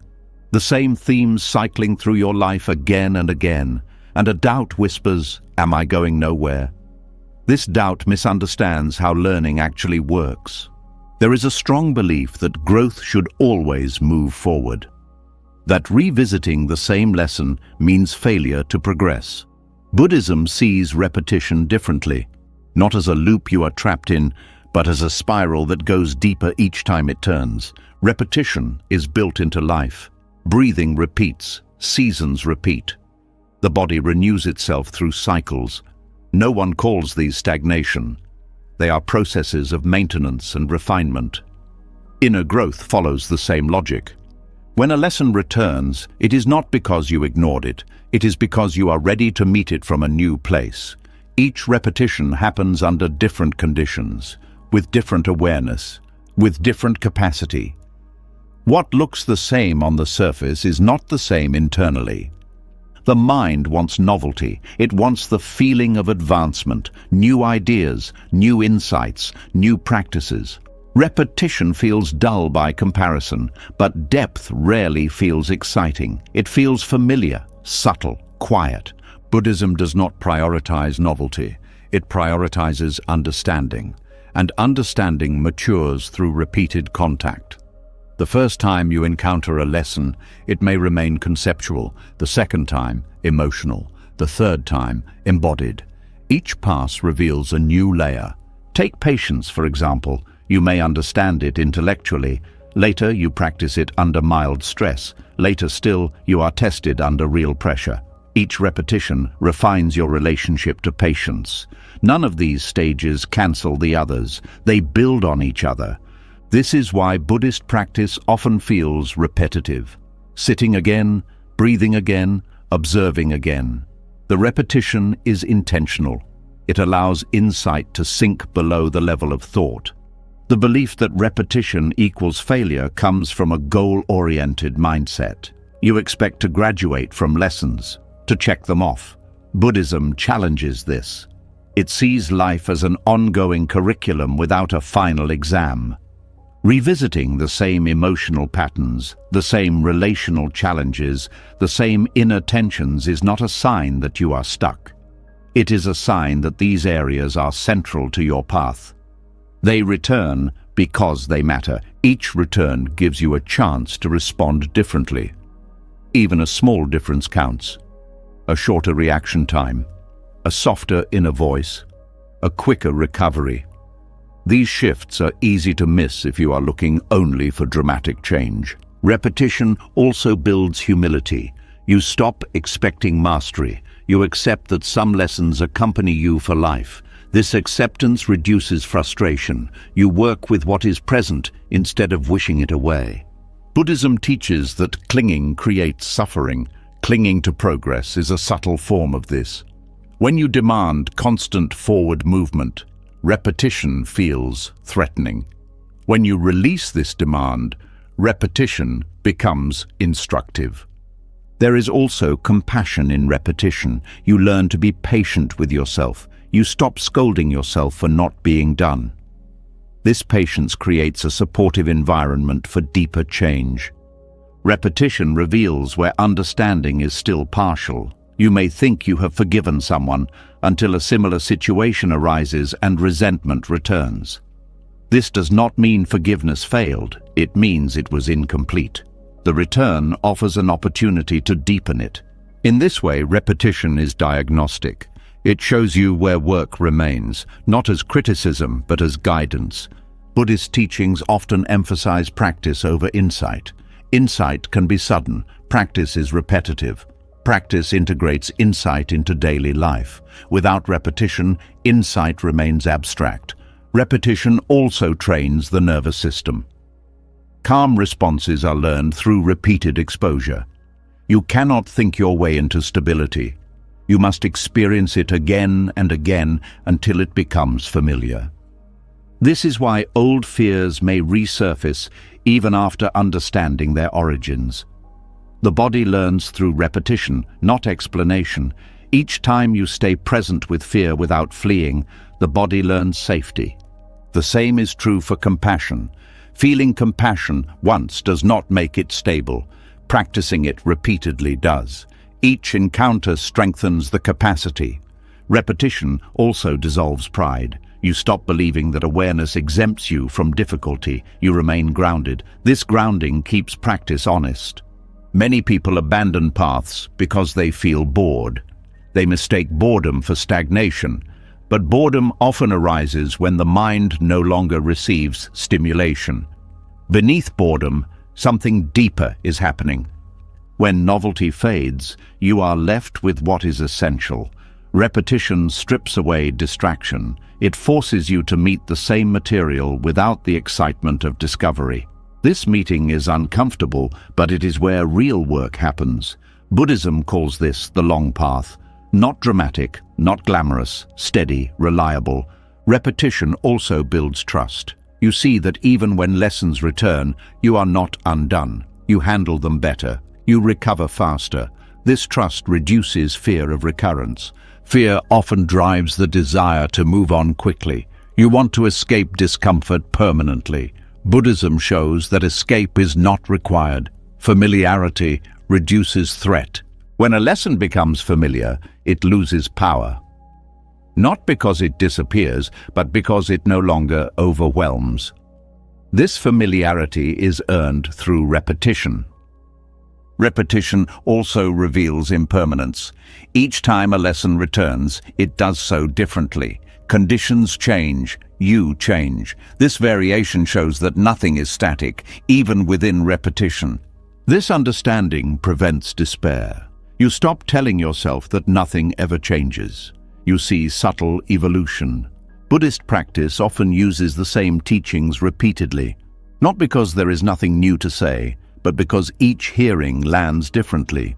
the same themes cycling through your life again and again, and a doubt whispers, "Am I going nowhere?" This doubt misunderstands how learning actually works. There is a strong belief that growth should always move forward, that revisiting the same lesson means failure to progress. Buddhism sees repetition differently, not as a loop you are trapped in, but as a spiral that goes deeper each time it turns. Repetition is built into life. Breathing repeats, seasons repeat. The body renews itself through cycles. No one calls these stagnation. They are processes of maintenance and refinement. Inner growth follows the same logic. When a lesson returns, it is not because you ignored it. It is because you are ready to meet it from a new place. Each repetition happens under different conditions, with different awareness, with different capacity. What looks the same on the surface is not the same internally. The mind wants novelty. It wants the feeling of advancement, new ideas, new insights, new practices. Repetition feels dull by comparison, but depth rarely feels exciting. It feels familiar, subtle, quiet. Buddhism does not prioritize novelty. It prioritizes understanding, and understanding matures through repeated contact. The first time you encounter a lesson, it may remain conceptual. The second time, emotional. The third time, embodied. Each pass reveals a new layer. Take patience, for example. You may understand it intellectually. Later, you practice it under mild stress. Later still, you are tested under real pressure. Each repetition refines your relationship to patience. None of these stages cancel the others. They build on each other. This is why Buddhist practice often feels repetitive. Sitting again, breathing again, observing again. The repetition is intentional. It allows insight to sink below the level of thought. The belief that repetition equals failure comes from a goal-oriented mindset. You expect to graduate from lessons, to check them off. Buddhism challenges this. It sees life as an ongoing curriculum without a final exam. Revisiting the same emotional patterns, the same relational challenges, the same inner tensions is not a sign that you are stuck. It is a sign that these areas are central to your path. They return because they matter. Each return gives you a chance to respond differently. Even a small difference counts. A shorter reaction time, a softer inner voice, a quicker recovery. These shifts are easy to miss if you are looking only for dramatic change. Repetition also builds humility. You stop expecting mastery. You accept that some lessons accompany you for life. This acceptance reduces frustration. You work with what is present instead of wishing it away. Buddhism teaches that clinging creates suffering. Clinging to progress is a subtle form of this. When you demand constant forward movement, repetition feels threatening. When you release this demand, repetition becomes instructive. There is also compassion in repetition. You learn to be patient with yourself. You stop scolding yourself for not being done. This patience creates a supportive environment for deeper change. Repetition reveals where understanding is still partial. You may think you have forgiven someone until a similar situation arises and resentment returns. This does not mean forgiveness failed. It means it was incomplete. The return offers an opportunity to deepen it. In this way, repetition is diagnostic. It shows you where work remains, not as criticism, but as guidance. Buddhist teachings often emphasize practice over insight. Insight can be sudden, practice is repetitive. Practice integrates insight into daily life. Without repetition, insight remains abstract. Repetition also trains the nervous system. Calm responses are learned through repeated exposure. You cannot think your way into stability. You must experience it again and again until it becomes familiar. This is why old fears may resurface even after understanding their origins. The body learns through repetition, not explanation. Each time you stay present with fear without fleeing, the body learns safety. The same is true for compassion. Feeling compassion once does not make it stable. Practicing it repeatedly does. Each encounter strengthens the capacity. Repetition also dissolves pride. You stop believing that awareness exempts you from difficulty. You remain grounded. This grounding keeps practice honest. Many people abandon paths because they feel bored. They mistake boredom for stagnation. But boredom often arises when the mind no longer receives stimulation. Beneath boredom, something deeper is happening. When novelty fades, you are left with what is essential. Repetition strips away distraction. It forces you to meet the same material without the excitement of discovery. This meeting is uncomfortable, but it is where real work happens. Buddhism calls this the long path. Not dramatic, not glamorous, steady, reliable. Repetition also builds trust. You see that even when lessons return, you are not undone. You handle them better. You recover faster. This trust reduces fear of recurrence. Fear often drives the desire to move on quickly. You want to escape discomfort permanently. Buddhism shows that escape is not required. Familiarity reduces threat. When a lesson becomes familiar, it loses power. Not because it disappears, but because it no longer overwhelms. This familiarity is earned through repetition. Repetition also reveals impermanence. Each time a lesson returns, it does so differently. Conditions change, you change. This variation shows that nothing is static, even within repetition. This understanding prevents despair. You stop telling yourself that nothing ever changes. You see subtle evolution. Buddhist practice often uses the same teachings repeatedly, not because there is nothing new to say, but because each hearing lands differently.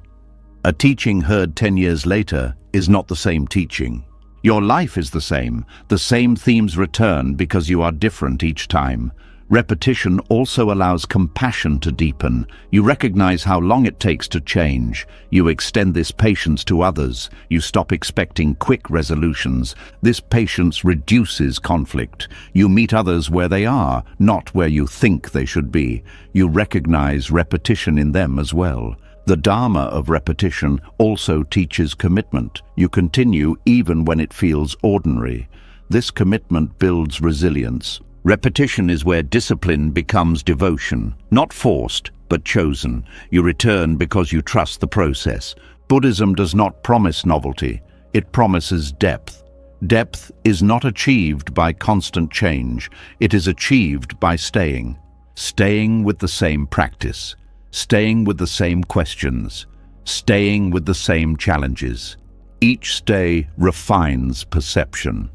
A teaching heard 10 years later is not the same teaching. Your life is the same themes return because you are different each time. Repetition also allows compassion to deepen. You recognize how long it takes to change. You extend this patience to others. You stop expecting quick resolutions. This patience reduces conflict. You meet others where they are, not where you think they should be. You recognize repetition in them as well. The Dharma of repetition also teaches commitment. You continue even when it feels ordinary. This commitment builds resilience. Repetition is where discipline becomes devotion, not forced, but chosen. You return because you trust the process. Buddhism does not promise novelty, it promises depth. Depth is not achieved by constant change, it is achieved by staying. Staying with the same practice, staying with the same questions, staying with the same challenges. Each stay refines perception.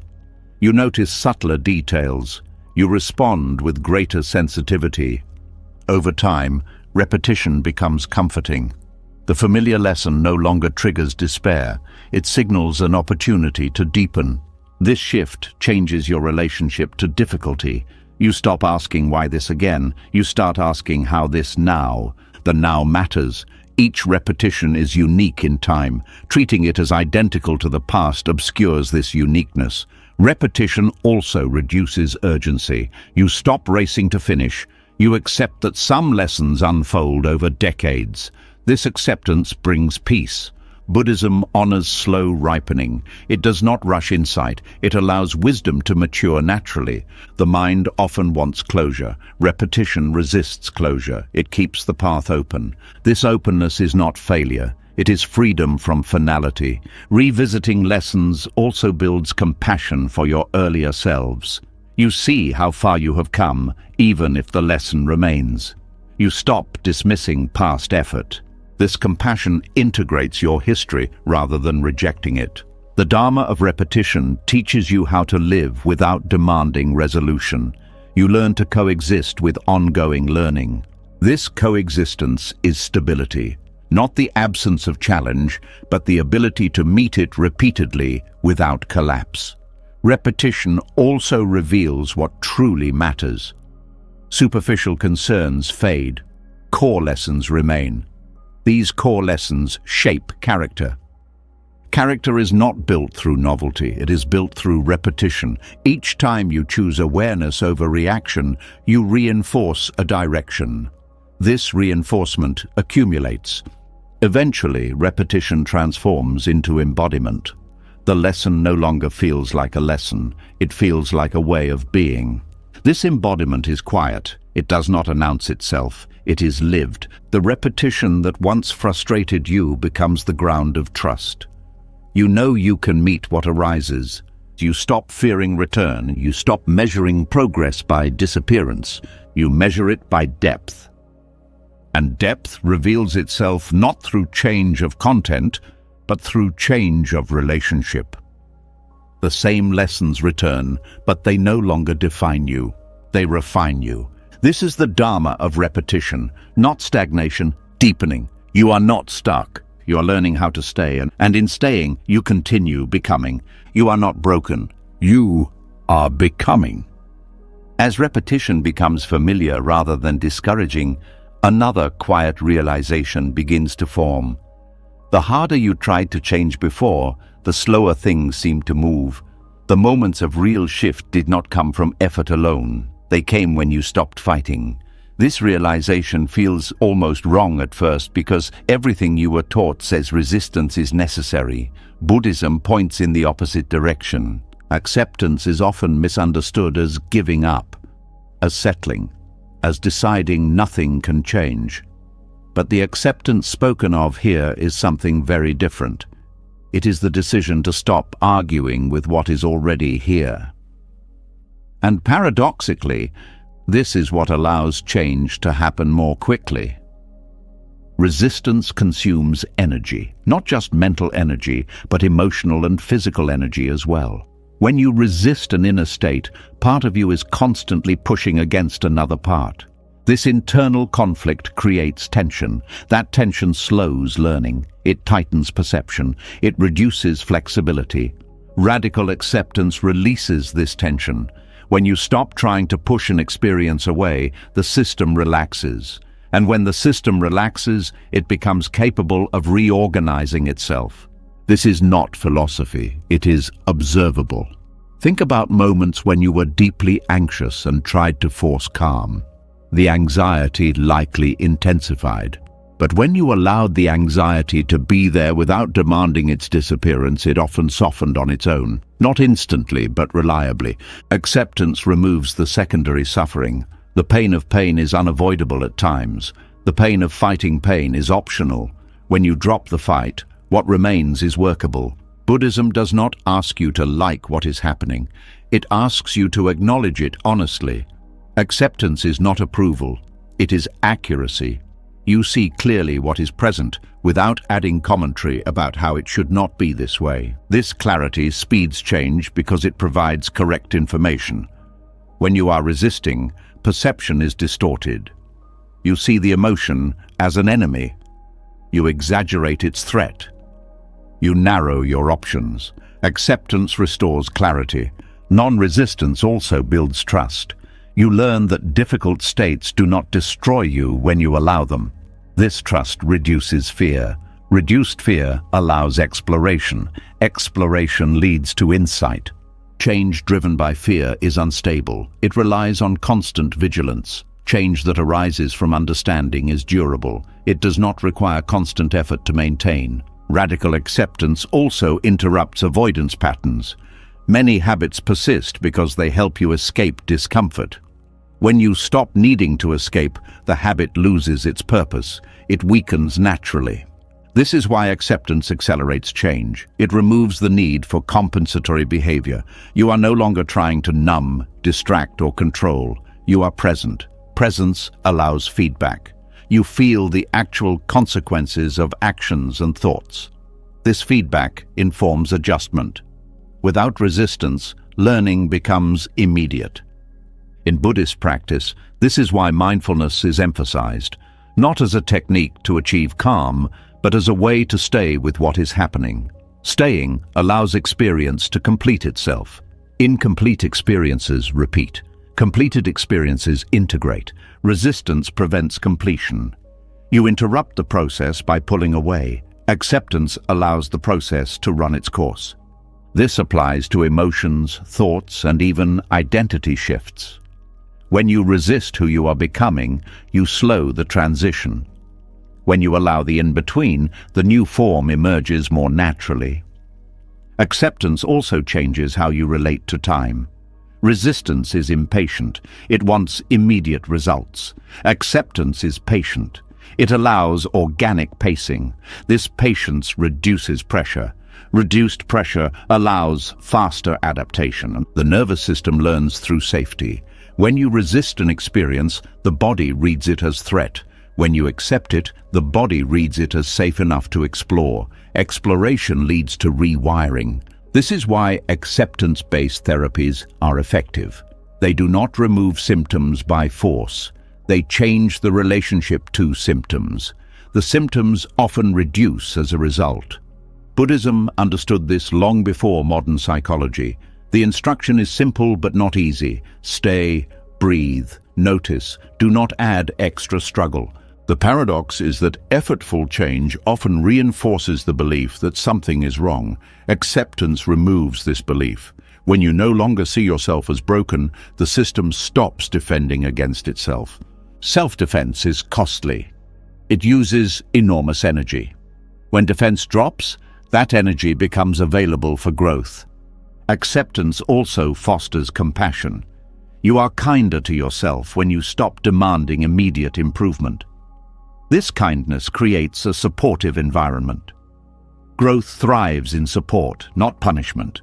You notice subtler details. You respond with greater sensitivity. Over time, repetition becomes comforting. The familiar lesson no longer triggers despair. It signals an opportunity to deepen. This shift changes your relationship to difficulty. You stop asking why this again. You start asking how this now. The now matters. Each repetition is unique in time. Treating it as identical to the past obscures this uniqueness. Repetition also reduces urgency. You stop racing to finish. You accept that some lessons unfold over decades. This acceptance brings peace. Buddhism honors slow ripening. It does not rush insight. It allows wisdom to mature naturally. The mind often wants closure. Repetition resists closure. It keeps the path open. This openness is not failure. It is freedom from finality. Revisiting lessons also builds compassion for your earlier selves. You see how far you have come, even if the lesson remains. You stop dismissing past effort. This compassion integrates your history rather than rejecting it. The Dharma of repetition teaches you how to live without demanding resolution. You learn to coexist with ongoing learning. This coexistence is stability, not the absence of challenge, but the ability to meet it repeatedly without collapse. Repetition also reveals what truly matters. Superficial concerns fade. Core lessons remain. These core lessons shape character. Character is not built through novelty, it is built through repetition. Each time you choose awareness over reaction, you reinforce a direction. This reinforcement accumulates. Eventually, repetition transforms into embodiment. The lesson no longer feels like a lesson, it feels like a way of being. This embodiment is quiet. It does not announce itself. It is lived. The repetition that once frustrated you becomes the ground of trust. You know you can meet what arises. You stop fearing return. You stop measuring progress by disappearance. You measure it by depth. And depth reveals itself not through change of content, but through change of relationship. The same lessons return, but they no longer define you. They refine you. This is the Dharma of repetition, not stagnation, deepening. You are not stuck. You are learning how to stay, and in staying, you continue becoming. You are not broken. You are becoming. As repetition becomes familiar rather than discouraging, another quiet realization begins to form. The harder you tried to change before, the slower things seemed to move. The moments of real shift did not come from effort alone. They came when you stopped fighting. This realization feels almost wrong at first because everything you were taught says resistance is necessary. Buddhism points in the opposite direction. Acceptance is often misunderstood as giving up, as settling, as deciding nothing can change. But the acceptance spoken of here is something very different. It is the decision to stop arguing with what is already here. And paradoxically, this is what allows change to happen more quickly. Resistance consumes energy, not just mental energy, but emotional and physical energy as well. When you resist an inner state, part of you is constantly pushing against another part. This internal conflict creates tension. That tension slows learning. It tightens perception. It reduces flexibility. Radical acceptance releases this tension. When you stop trying to push an experience away, the system relaxes. And when the system relaxes, it becomes capable of reorganizing itself. This is not philosophy, it is observable. Think about moments when you were deeply anxious and tried to force calm. The anxiety likely intensified. But when you allowed the anxiety to be there without demanding its disappearance, it often softened on its own. Not instantly, but reliably. Acceptance removes the secondary suffering. The pain of pain is unavoidable at times. The pain of fighting pain is optional. When you drop the fight, what remains is workable. Buddhism does not ask you to like what is happening. It asks you to acknowledge it honestly. Acceptance is not approval. It is accuracy. You see clearly what is present without adding commentary about how it should not be this way. This clarity speeds change because it provides correct information. When you are resisting, perception is distorted. You see the emotion as an enemy. You exaggerate its threat. You narrow your options. Acceptance restores clarity. Non-resistance also builds trust. You learn that difficult states do not destroy you when you allow them. This trust reduces fear. Reduced fear allows exploration. Exploration leads to insight. Change driven by fear is unstable. It relies on constant vigilance. Change that arises from understanding is durable. It does not require constant effort to maintain. Radical acceptance also interrupts avoidance patterns. Many habits persist because they help you escape discomfort. When you stop needing to escape, the habit loses its purpose. It weakens naturally. This is why acceptance accelerates change. It removes the need for compensatory behavior. You are no longer trying to numb, distract, or control. You are present. Presence allows feedback. You feel the actual consequences of actions and thoughts. This feedback informs adjustment. Without resistance, learning becomes immediate. In Buddhist practice, this is why mindfulness is emphasized, not as a technique to achieve calm, but as a way to stay with what is happening. Staying allows experience to complete itself. Incomplete experiences repeat. Completed experiences integrate. Resistance prevents completion. You interrupt the process by pulling away. Acceptance allows the process to run its course. This applies to emotions, thoughts, and even identity shifts. When you resist who you are becoming, you slow the transition. When you allow the in-between, the new form emerges more naturally. Acceptance also changes how you relate to time. Resistance is impatient. It wants immediate results. Acceptance is patient. It allows organic pacing. This patience reduces pressure. Reduced pressure allows faster adaptation. The nervous system learns through safety. When you resist an experience, the body reads it as threat. When you accept it, the body reads it as safe enough to explore. Exploration leads to rewiring. This is why acceptance-based therapies are effective. They do not remove symptoms by force. They change the relationship to symptoms. The symptoms often reduce as a result. Buddhism understood this long before modern psychology. The instruction is simple but not easy. Stay, breathe, notice. Do not add extra struggle. The paradox is that effortful change often reinforces the belief that something is wrong. Acceptance removes this belief. When you no longer see yourself as broken, the system stops defending against itself. Self-defense is costly. It uses enormous energy. When defense drops, that energy becomes available for growth. Acceptance also fosters compassion. You are kinder to yourself when you stop demanding immediate improvement. This kindness creates a supportive environment. Growth thrives in support, not punishment.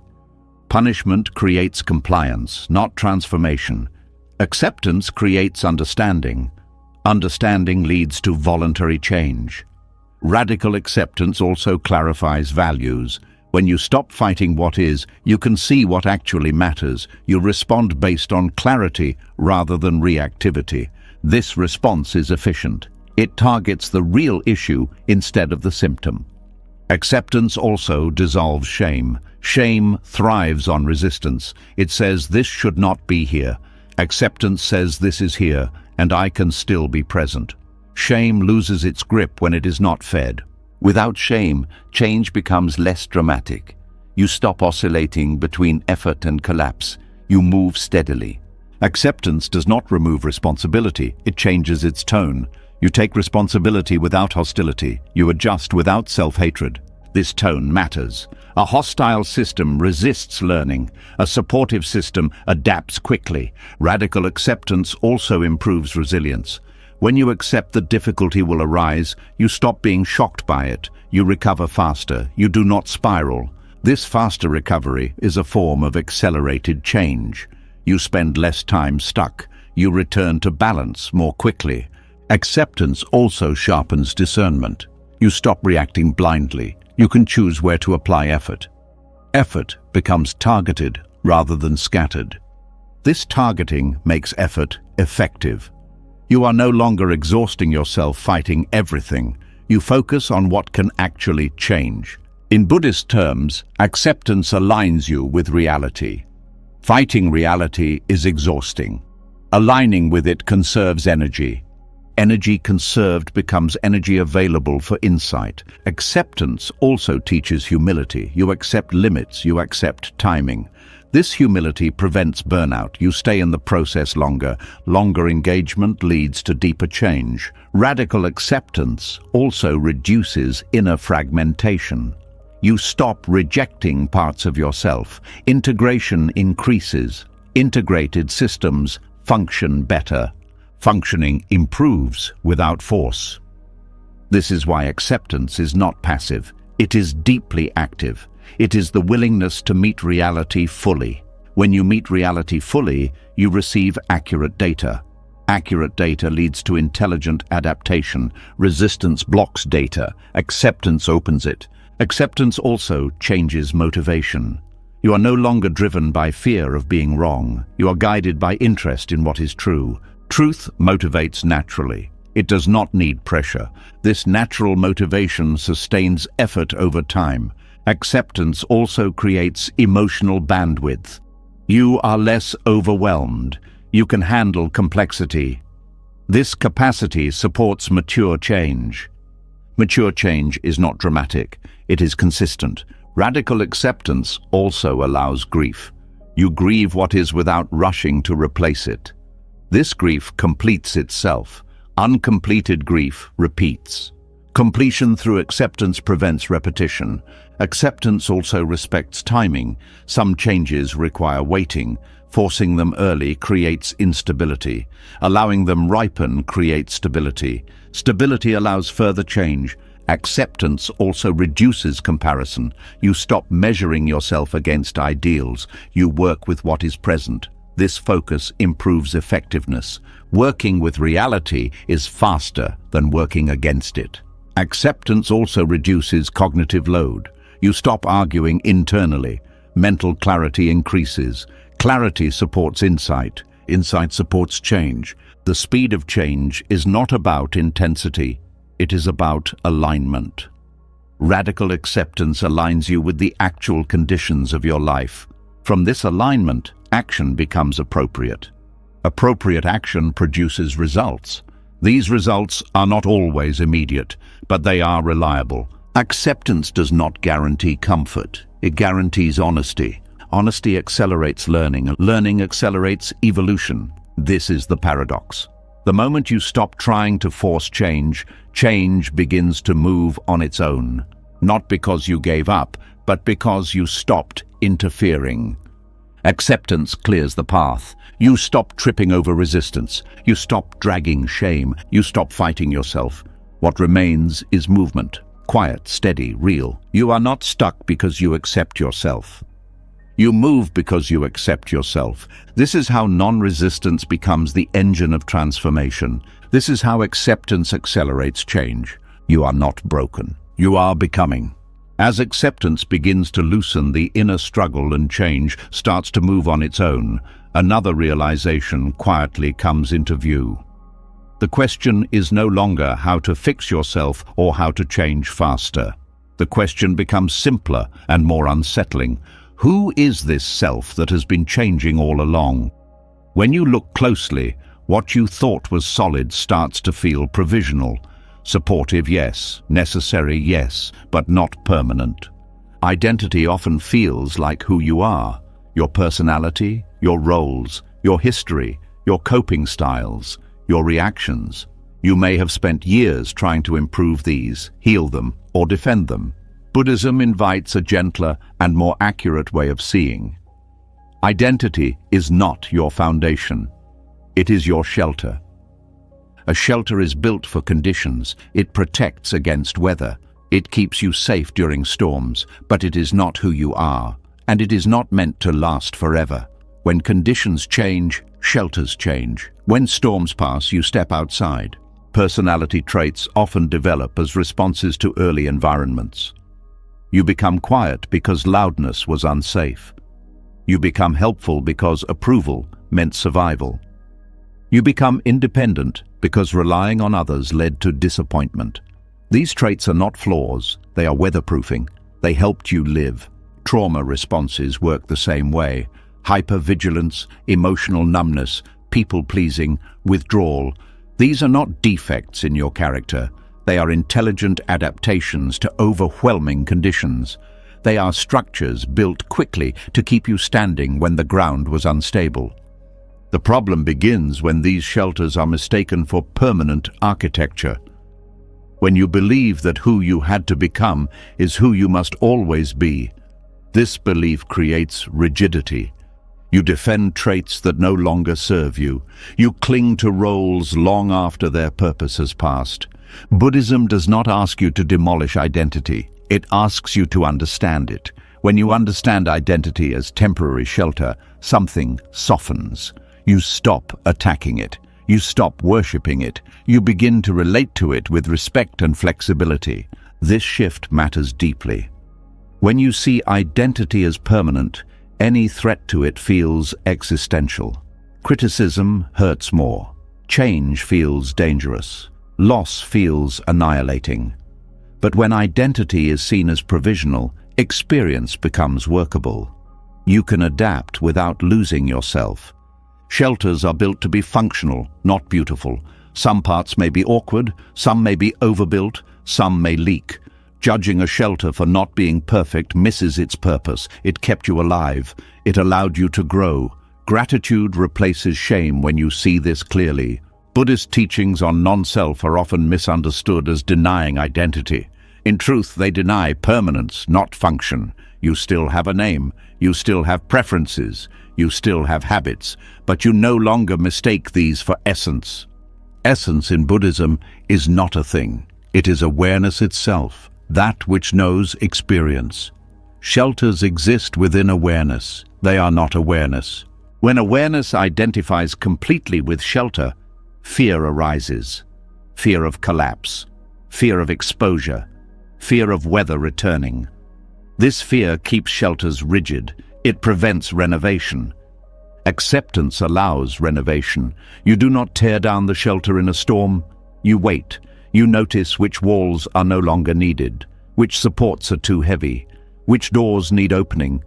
Punishment creates compliance, not transformation. Acceptance creates understanding. Understanding leads to voluntary change. Radical acceptance also clarifies values. When you stop fighting what is, you can see what actually matters. You respond based on clarity rather than reactivity. This response is efficient. It targets the real issue instead of the symptom. Acceptance also dissolves shame. Shame thrives on resistance. It says this should not be here. Acceptance says this is here, and I can still be present. Shame loses its grip when it is not fed. Without shame, change becomes less dramatic. You stop oscillating between effort and collapse. You move steadily. Acceptance does not remove responsibility. It changes its tone. You take responsibility without hostility. You adjust without self-hatred. This tone matters. A hostile system resists learning. A supportive system adapts quickly. Radical acceptance also improves resilience. When you accept that difficulty will arise, you stop being shocked by it. You recover faster. You do not spiral. This faster recovery is a form of accelerated change. You spend less time stuck. You return to balance more quickly. Acceptance also sharpens discernment. You stop reacting blindly. You can choose where to apply effort. Effort becomes targeted rather than scattered. This targeting makes effort effective. You are no longer exhausting yourself fighting everything. You focus on what can actually change. In Buddhist terms, acceptance aligns you with reality. Fighting reality is exhausting. Aligning with it conserves energy. Energy conserved becomes energy available for insight. Acceptance also teaches humility. You accept limits. You accept timing. This humility prevents burnout. You stay in the process longer. Longer engagement leads to deeper change. Radical acceptance also reduces inner fragmentation. You stop rejecting parts of yourself. Integration increases. Integrated systems function better. Functioning improves without force. This is why acceptance is not passive. It is deeply active. It is the willingness to meet reality fully. When you meet reality fully, you receive accurate data. Accurate data leads to intelligent adaptation. Resistance blocks data. Acceptance opens it. Acceptance also changes motivation. You are no longer driven by fear of being wrong. You are guided by interest in what is true. Truth motivates naturally. It does not need pressure. This natural motivation sustains effort over time. Acceptance also creates emotional bandwidth. You are less overwhelmed. You can handle complexity. This capacity supports mature change. Mature change is not dramatic. It is consistent. Radical acceptance also allows grief. You grieve what is without rushing to replace it. This grief completes itself. Uncompleted grief repeats. Completion through acceptance prevents repetition. Acceptance also respects timing. Some changes require waiting. Forcing them early creates instability. Allowing them ripen creates stability. Stability allows further change. Acceptance also reduces comparison. You stop measuring yourself against ideals. You work with what is present. This focus improves effectiveness. Working with reality is faster than working against it. Acceptance also reduces cognitive load. You stop arguing internally. Mental clarity increases. Clarity supports insight. Insight supports change. The speed of change is not about intensity. It is about alignment. Radical acceptance aligns you with the actual conditions of your life. From this alignment, action becomes appropriate. Appropriate action produces results. These results are not always immediate, but they are reliable. Acceptance does not guarantee comfort. It guarantees honesty. Honesty accelerates learning. Learning accelerates evolution. This is the paradox. The moment you stop trying to force change, change begins to move on its own. Not because you gave up, but because you stopped interfering. Acceptance clears the path. You stop tripping over resistance. You stop dragging shame. You stop fighting yourself. What remains is movement. Quiet, steady, real. You are not stuck because you accept yourself. You move because you accept yourself. This is how non-resistance becomes the engine of transformation. This is how acceptance accelerates change. You are not broken. You are becoming. As acceptance begins to loosen, the inner struggle and change starts to move on its own. Another realization quietly comes into view. The question is no longer how to fix yourself or how to change faster. The question becomes simpler and more unsettling. Who is this self that has been changing all along? When you look closely, what you thought was solid starts to feel provisional. Supportive, yes. Necessary, yes, but not permanent. Identity often feels like who you are. Your personality, your roles, your history, your coping styles, your reactions. You may have spent years trying to improve these, heal them, or defend them. Buddhism invites a gentler and more accurate way of seeing. Identity is not your foundation. It is your shelter. A shelter is built for conditions. It protects against weather. It keeps you safe during storms, but it is not who you are, and it is not meant to last forever. When conditions change, shelters change. When storms pass, you step outside. Personality traits often develop as responses to early environments. You become quiet because loudness was unsafe. You become helpful because approval meant survival. You become independent because relying on others led to disappointment. These traits are not flaws, they are weatherproofing. They helped you live. Trauma responses work the same way. Hypervigilance, emotional numbness, people-pleasing, withdrawal. These are not defects in your character. They are intelligent adaptations to overwhelming conditions. They are structures built quickly to keep you standing when the ground was unstable. The problem begins when these shelters are mistaken for permanent architecture. When you believe that who you had to become is who you must always be. This belief creates rigidity. You defend traits that no longer serve you. You cling to roles long after their purpose has passed. Buddhism does not ask you to demolish identity. It asks you to understand it. When you understand identity as temporary shelter, something softens. You stop attacking it. You stop worshipping it. You begin to relate to it with respect and flexibility. This shift matters deeply. When you see identity as permanent, any threat to it feels existential. Criticism hurts more. Change feels dangerous. Loss feels annihilating. But when identity is seen as provisional, experience becomes workable. You can adapt without losing yourself. Shelters are built to be functional, not beautiful. Some parts may be awkward, some may be overbuilt, some may leak. Judging a shelter for not being perfect misses its purpose. It kept you alive. It allowed you to grow. Gratitude replaces shame when you see this clearly. Buddhist teachings on non-self are often misunderstood as denying identity. In truth, they deny permanence, not function. You still have a name. You still have preferences. You still have habits. But you no longer mistake these for essence. Essence in Buddhism is not a thing. It is awareness itself, that which knows experience. Shelters exist within awareness. They are not awareness. When awareness identifies completely with shelter, fear arises. Fear of collapse. Fear of exposure. Fear of weather returning. This fear keeps shelters rigid. It prevents renovation. Acceptance allows renovation. You do not tear down the shelter in a storm. You wait. You notice which walls are no longer needed, which supports are too heavy, which doors need opening.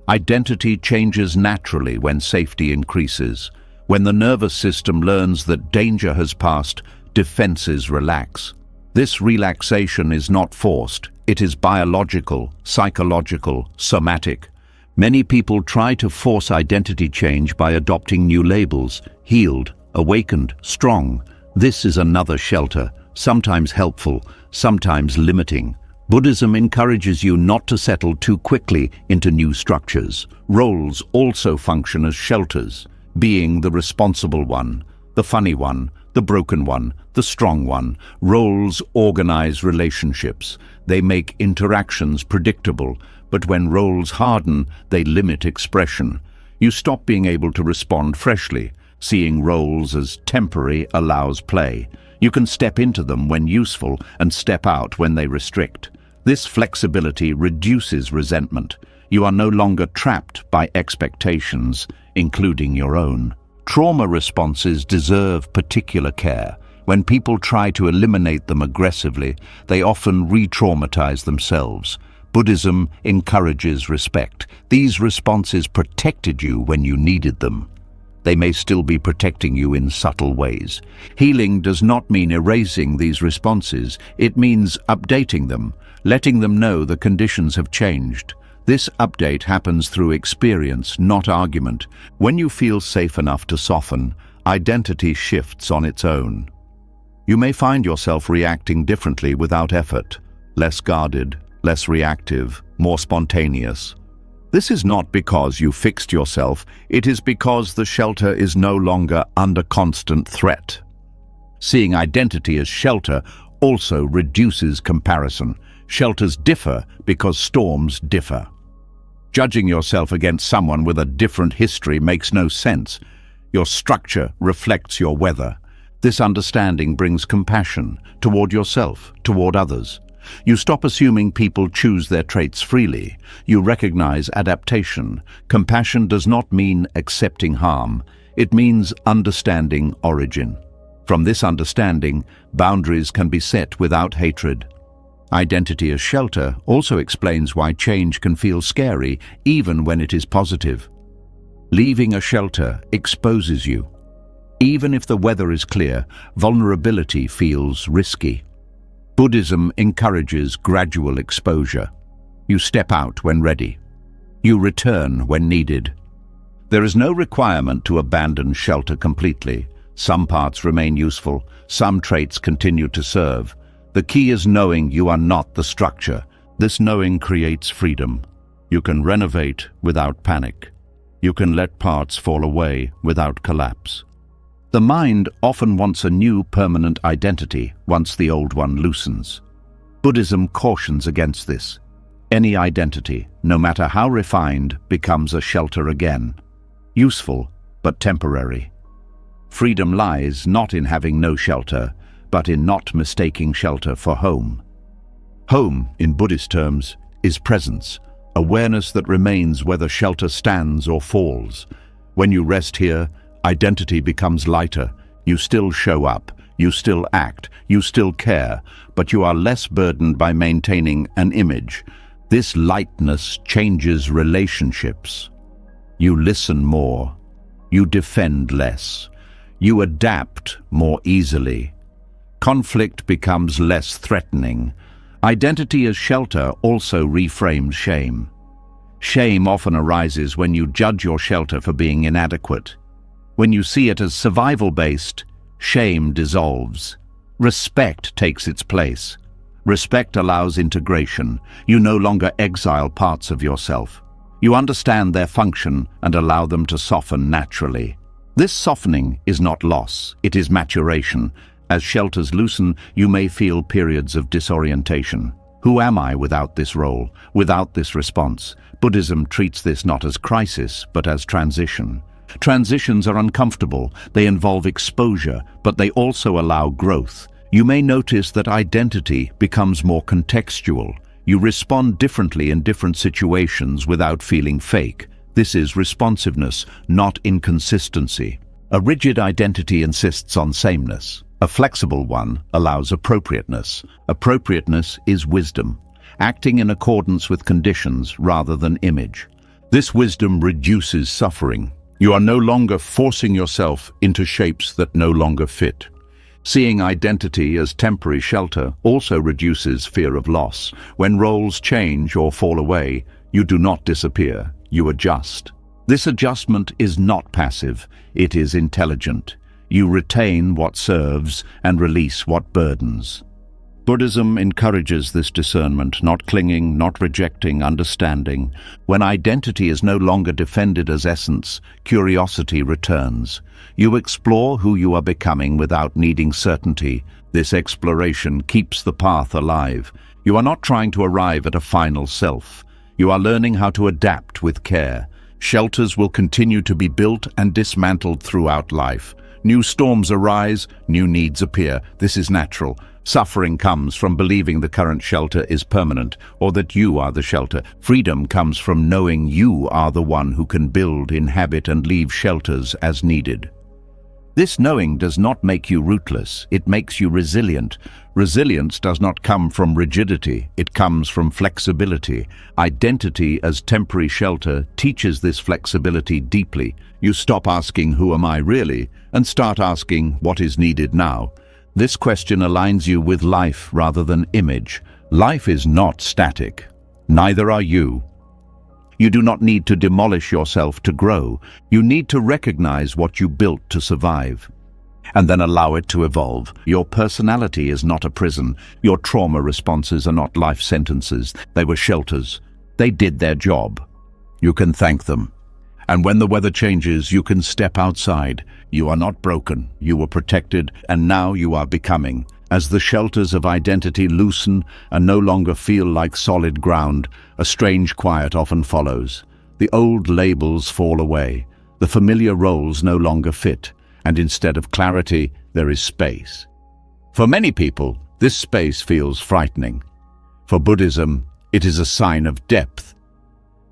Identity changes naturally when safety increases. When the nervous system learns that danger has passed, defenses relax. This relaxation is not forced. It is biological, psychological, somatic. Many people try to force identity change by adopting new labels: healed, awakened, strong. This is another shelter, sometimes helpful, sometimes limiting. Buddhism encourages you not to settle too quickly into new structures. Roles also function as shelters, being the responsible one, the funny one, the broken one, the strong one. Roles organize relationships. They make interactions predictable, but when roles harden, they limit expression. You stop being able to respond freshly. Seeing roles as temporary allows play. You can step into them when useful and step out when they restrict. This flexibility reduces resentment. You are no longer trapped by expectations, including your own. Trauma responses deserve particular care. When people try to eliminate them aggressively, they often re-traumatize themselves. Buddhism encourages respect. These responses protected you when you needed them. They may still be protecting you in subtle ways. Healing does not mean erasing these responses. It means updating them, letting them know the conditions have changed. This update happens through experience, not argument. When you feel safe enough to soften, identity shifts on its own. You may find yourself reacting differently without effort, less guarded, less reactive, more spontaneous. This is not because you fixed yourself, it is because the shelter is no longer under constant threat. Seeing identity as shelter also reduces comparison. Shelters differ because storms differ. Judging yourself against someone with a different history makes no sense. Your structure reflects your weather. This understanding brings compassion toward yourself, toward others. You stop assuming people choose their traits freely. You recognize adaptation. Compassion does not mean accepting harm. It means understanding origin. From this understanding, boundaries can be set without hatred. Identity as shelter also explains why change can feel scary, even when it is positive. Leaving a shelter exposes you. Even if the weather is clear, vulnerability feels risky. Buddhism encourages gradual exposure. You step out when ready. You return when needed. There is no requirement to abandon shelter completely. Some parts remain useful, some traits continue to serve. The key is knowing you are not the structure. This knowing creates freedom. You can renovate without panic. You can let parts fall away without collapse. The mind often wants a new permanent identity once the old one loosens. Buddhism cautions against this. Any identity, no matter how refined, becomes a shelter again. Useful, but temporary. Freedom lies not in having no shelter, but in not mistaking shelter for home. Home, in Buddhist terms, is presence, awareness that remains whether shelter stands or falls. When you rest here, identity becomes lighter. You still show up, you still act, you still care, but you are less burdened by maintaining an image. This lightness changes relationships. You listen more. You defend less. You adapt more easily. Conflict becomes less threatening. Identity as shelter also reframes shame. Shame often arises when you judge your shelter for being inadequate. When you see it as survival-based, shame dissolves. Respect takes its place. Respect allows integration. You no longer exile parts of yourself. You understand their function and allow them to soften naturally. This softening is not loss, it is maturation. As shelters loosen, you may feel periods of disorientation. Who am I without this role, without this response? Buddhism treats this not as crisis, but as transition. Transitions are uncomfortable, they involve exposure, but they also allow growth. You may notice that identity becomes more contextual. You respond differently in different situations without feeling fake. This is responsiveness, not inconsistency. A rigid identity insists on sameness. A flexible one allows appropriateness. Appropriateness is wisdom, acting in accordance with conditions rather than image. This wisdom reduces suffering. You are no longer forcing yourself into shapes that no longer fit. Seeing identity as temporary shelter also reduces fear of loss. When roles change or fall away, you do not disappear, you adjust. This adjustment is not passive, it is intelligent. You retain what serves and release what burdens. Buddhism encourages this discernment, not clinging, not rejecting, understanding. When identity is no longer defended as essence, curiosity returns. You explore who you are becoming without needing certainty. This exploration keeps the path alive. You are not trying to arrive at a final self. You are learning how to adapt with care. Shelters will continue to be built and dismantled throughout life. New storms arise, new needs appear. This is natural. Suffering comes from believing the current shelter is permanent, or that you are the shelter. Freedom comes from knowing you are the one who can build, inhabit, and leave shelters as needed. This knowing does not make you rootless, it makes you resilient. Resilience does not come from rigidity, it comes from flexibility. Identity as temporary shelter teaches this flexibility deeply. You stop asking, "Who am I really?" and start asking, "What is needed now?" This question aligns you with life rather than image. Life is not static. Neither are you. You do not need to demolish yourself to grow. You need to recognize what you built to survive, and then allow it to evolve. Your personality is not a prison. Your trauma responses are not life sentences. They were shelters. They did their job. You can thank them. And when the weather changes, you can step outside. You are not broken. You were protected, and now you are becoming. As the shelters of identity loosen and no longer feel like solid ground, a strange quiet often follows. The old labels fall away. The familiar roles no longer fit, and instead of clarity, there is space. For many people, this space feels frightening. For Buddhism, it is a sign of depth.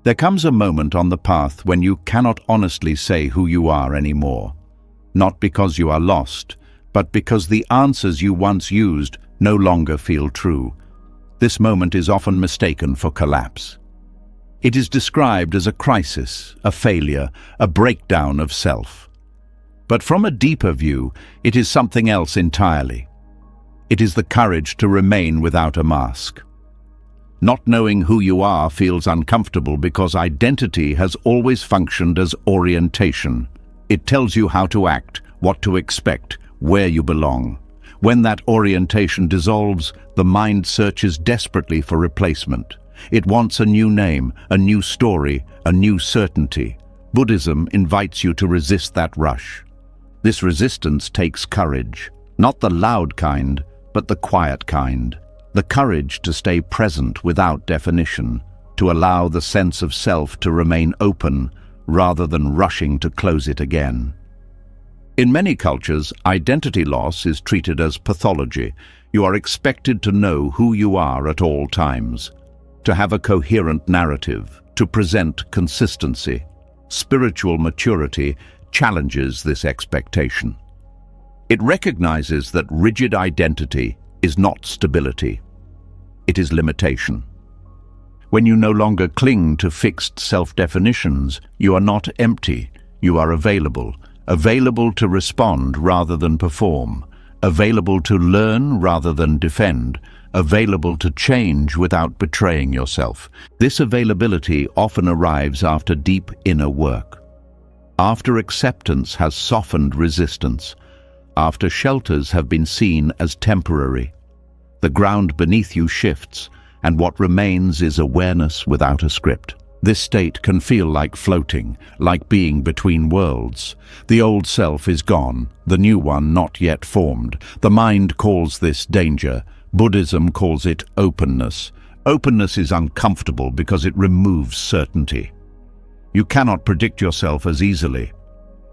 There comes a moment on the path when you cannot honestly say who you are anymore. Not because you are lost, but because the answers you once used no longer feel true. This moment is often mistaken for collapse. It is described as a crisis, a failure, a breakdown of self. But from a deeper view, it is something else entirely. It is the courage to remain without a mask. Not knowing who you are feels uncomfortable because identity has always functioned as orientation. It tells you how to act, what to expect, where you belong. When that orientation dissolves, the mind searches desperately for replacement. It wants a new name, a new story, a new certainty. Buddhism invites you to resist that rush. This resistance takes courage, not the loud kind, but the quiet kind. The courage to stay present without definition, to allow the sense of self to remain open rather than rushing to close it again. In many cultures, identity loss is treated as pathology. You are expected to know who you are at all times, to have a coherent narrative, to present consistency. Spiritual maturity challenges this expectation. It recognizes that rigid identity is not stability. It is limitation. When you no longer cling to fixed self-definitions, you are not empty. You are available to respond rather than perform, available to learn rather than defend, available to change without betraying yourself. This availability often arrives after deep inner work, after acceptance has softened resistance, after shelters have been seen as temporary. The ground beneath you shifts, and what remains is awareness without a script. This state can feel like floating, like being between worlds. The old self is gone, the new one not yet formed. The mind calls this danger. Buddhism calls it openness. Openness is uncomfortable because it removes certainty. You cannot predict yourself as easily.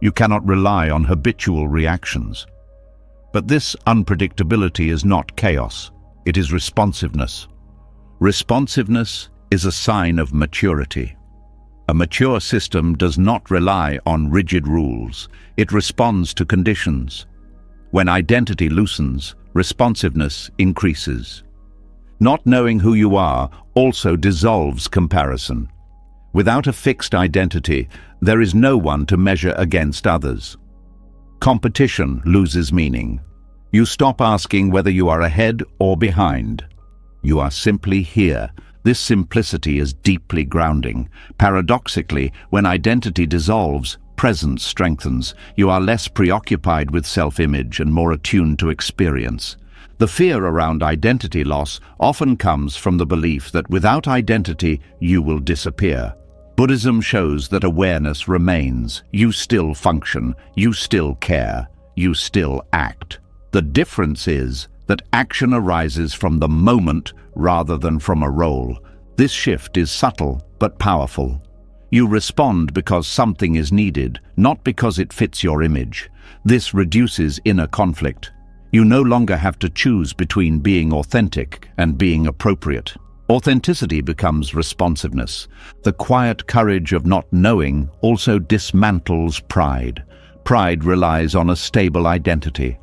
You cannot rely on habitual reactions. But this unpredictability is not chaos. It is responsiveness. Responsiveness is a sign of maturity. A mature system does not rely on rigid rules. It responds to conditions. When identity loosens, responsiveness increases. Not knowing who you are also dissolves comparison. Without a fixed identity, there is no one to measure against others. Competition loses meaning. You stop asking whether you are ahead or behind. You are simply here. This simplicity is deeply grounding. Paradoxically, when identity dissolves, presence strengthens. You are less preoccupied with self-image and more attuned to experience. The fear around identity loss often comes from the belief that without identity, you will disappear. Buddhism shows that awareness remains. You still function, you still care, you still act. The difference is that action arises from the moment rather than from a role. This shift is subtle but powerful. You respond because something is needed, not because it fits your image. This reduces inner conflict. You no longer have to choose between being authentic and being appropriate. Authenticity becomes responsiveness. The quiet courage of not knowing also dismantles pride. Pride relies on a stable identity.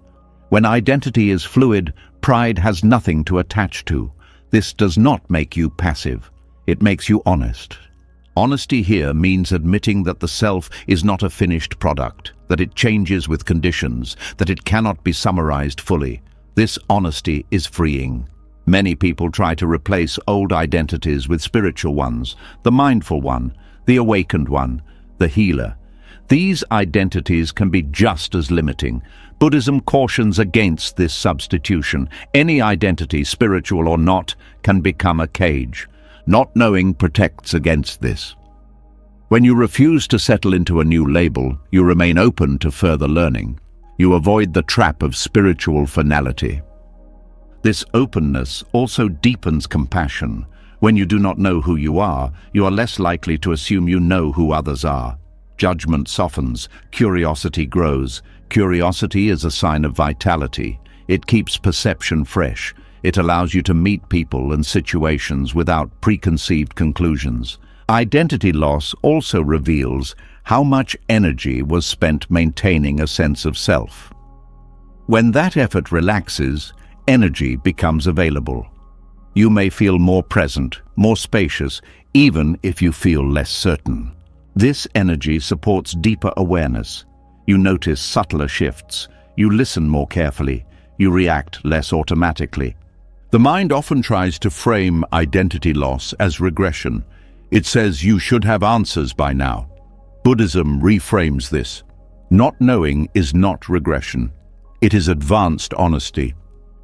When identity is fluid, pride has nothing to attach to. This does not make you passive. It makes you honest. Honesty here means admitting that the self is not a finished product, that it changes with conditions, that it cannot be summarized fully. This honesty is freeing. Many people try to replace old identities with spiritual ones, the mindful one, the awakened one, the healer. These identities can be just as limiting. Buddhism cautions against this substitution. Any identity, spiritual or not, can become a cage. Not knowing protects against this. When you refuse to settle into a new label, you remain open to further learning. You avoid the trap of spiritual finality. This openness also deepens compassion. When you do not know who you are less likely to assume you know who others are. Judgment softens, curiosity grows. Curiosity is a sign of vitality. It keeps perception fresh. It allows you to meet people and situations without preconceived conclusions. Identity loss also reveals how much energy was spent maintaining a sense of self. When that effort relaxes, energy becomes available. You may feel more present, more spacious, even if you feel less certain. This energy supports deeper awareness. You notice subtler shifts. You listen more carefully. You react less automatically. The mind often tries to frame identity loss as regression. It says you should have answers by now. Buddhism reframes this. Not knowing is not regression. It is advanced honesty.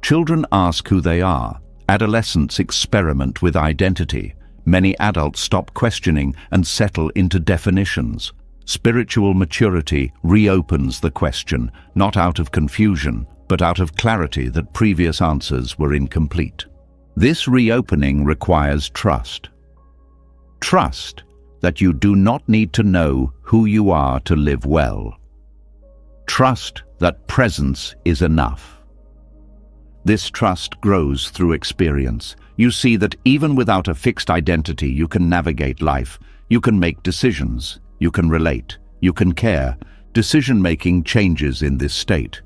Children ask who they are. Adolescents experiment with identity. Many adults stop questioning and settle into definitions. Spiritual maturity reopens the question, not out of confusion, but out of clarity that previous answers were incomplete. This reopening requires trust. Trust that you do not need to know who you are to live well. Trust that presence is enough. This trust grows through experience. You see that even without a fixed identity, you can navigate life. You can make decisions. You can relate. You can care. Decision-making changes in this state.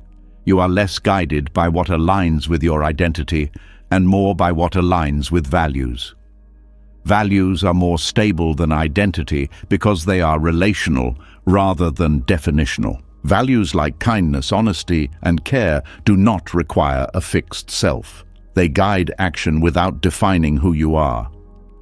You are less guided by what aligns with your identity and more by what aligns with values. Values are more stable than identity because they are relational rather than definitional. Values like kindness, honesty, and care do not require a fixed self. They guide action without defining who you are.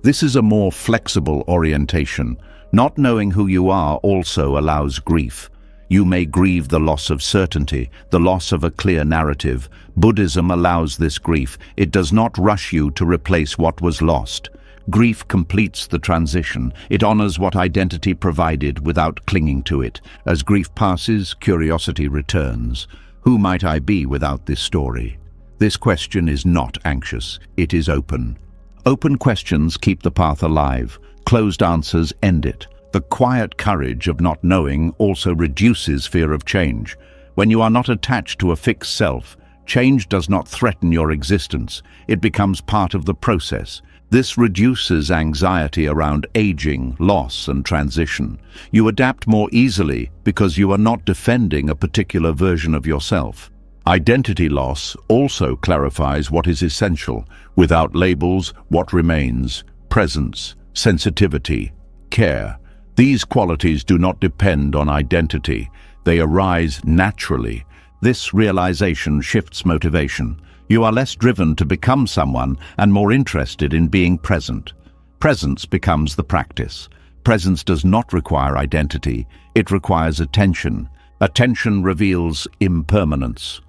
This is a more flexible orientation. Not knowing who you are also allows grief. You may grieve the loss of certainty, the loss of a clear narrative. Buddhism allows this grief. It does not rush you to replace what was lost. Grief completes the transition. It honors what identity provided without clinging to it. As grief passes, curiosity returns. Who might I be without this story? This question is not anxious. It is open. Open questions keep the path alive. Closed answers end it. The quiet courage of not knowing also reduces fear of change. When you are not attached to a fixed self, change does not threaten your existence. It becomes part of the process. This reduces anxiety around aging, loss, and transition. You adapt more easily because you are not defending a particular version of yourself. Identity loss also clarifies what is essential. Without labels, what remains? Presence, sensitivity, care. These qualities do not depend on identity. They arise naturally. This realization shifts motivation. You are less driven to become someone and more interested in being present. Presence becomes the practice. Presence does not require identity. It requires attention. Attention reveals impermanence.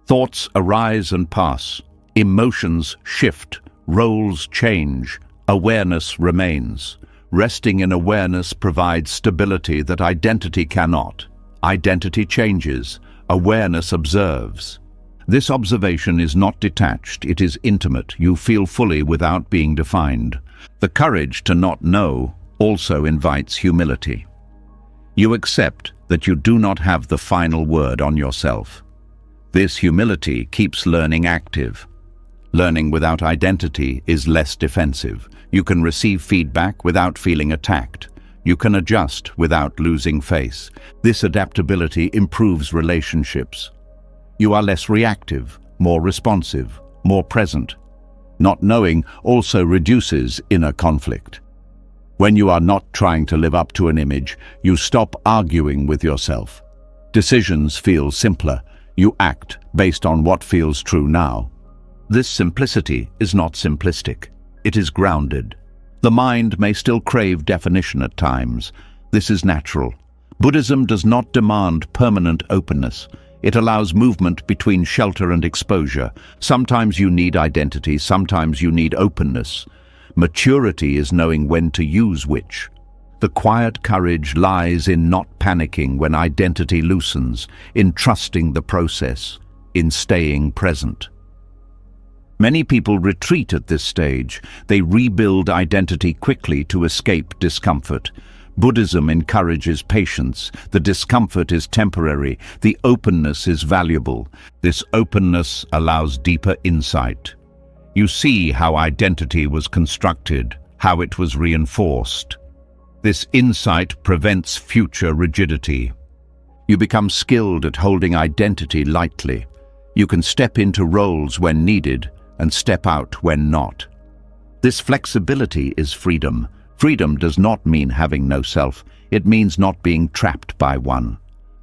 Thoughts arise and pass. Emotions shift. Roles change. Awareness remains. Resting in awareness provides stability that identity cannot. Identity changes. Awareness observes. This observation is not detached, it is intimate. You feel fully without being defined. The courage to not know also invites humility. You accept that you do not have the final word on yourself. This humility keeps learning active. Learning without identity is less defensive. You can receive feedback without feeling attacked. You can adjust without losing face. This adaptability improves relationships. You are less reactive, more responsive, more present. Not knowing also reduces inner conflict. When you are not trying to live up to an image, you stop arguing with yourself. Decisions feel simpler. You act based on what feels true now. This simplicity is not simplistic. It is grounded. The mind may still crave definition at times. This is natural. Buddhism does not demand permanent openness. It allows movement between shelter and exposure. Sometimes you need identity, sometimes you need openness. Maturity is knowing when to use which. The quiet courage lies in not panicking when identity loosens, in trusting the process, in staying present. Many people retreat at this stage. They rebuild identity quickly to escape discomfort. Buddhism encourages patience. The discomfort is temporary. The openness is valuable. This openness allows deeper insight. You see how identity was constructed, how it was reinforced. This insight prevents future rigidity. You become skilled at holding identity lightly. You can step into roles when needed and step out when not. This flexibility is freedom. Freedom does not mean having no self. It means not being trapped by one.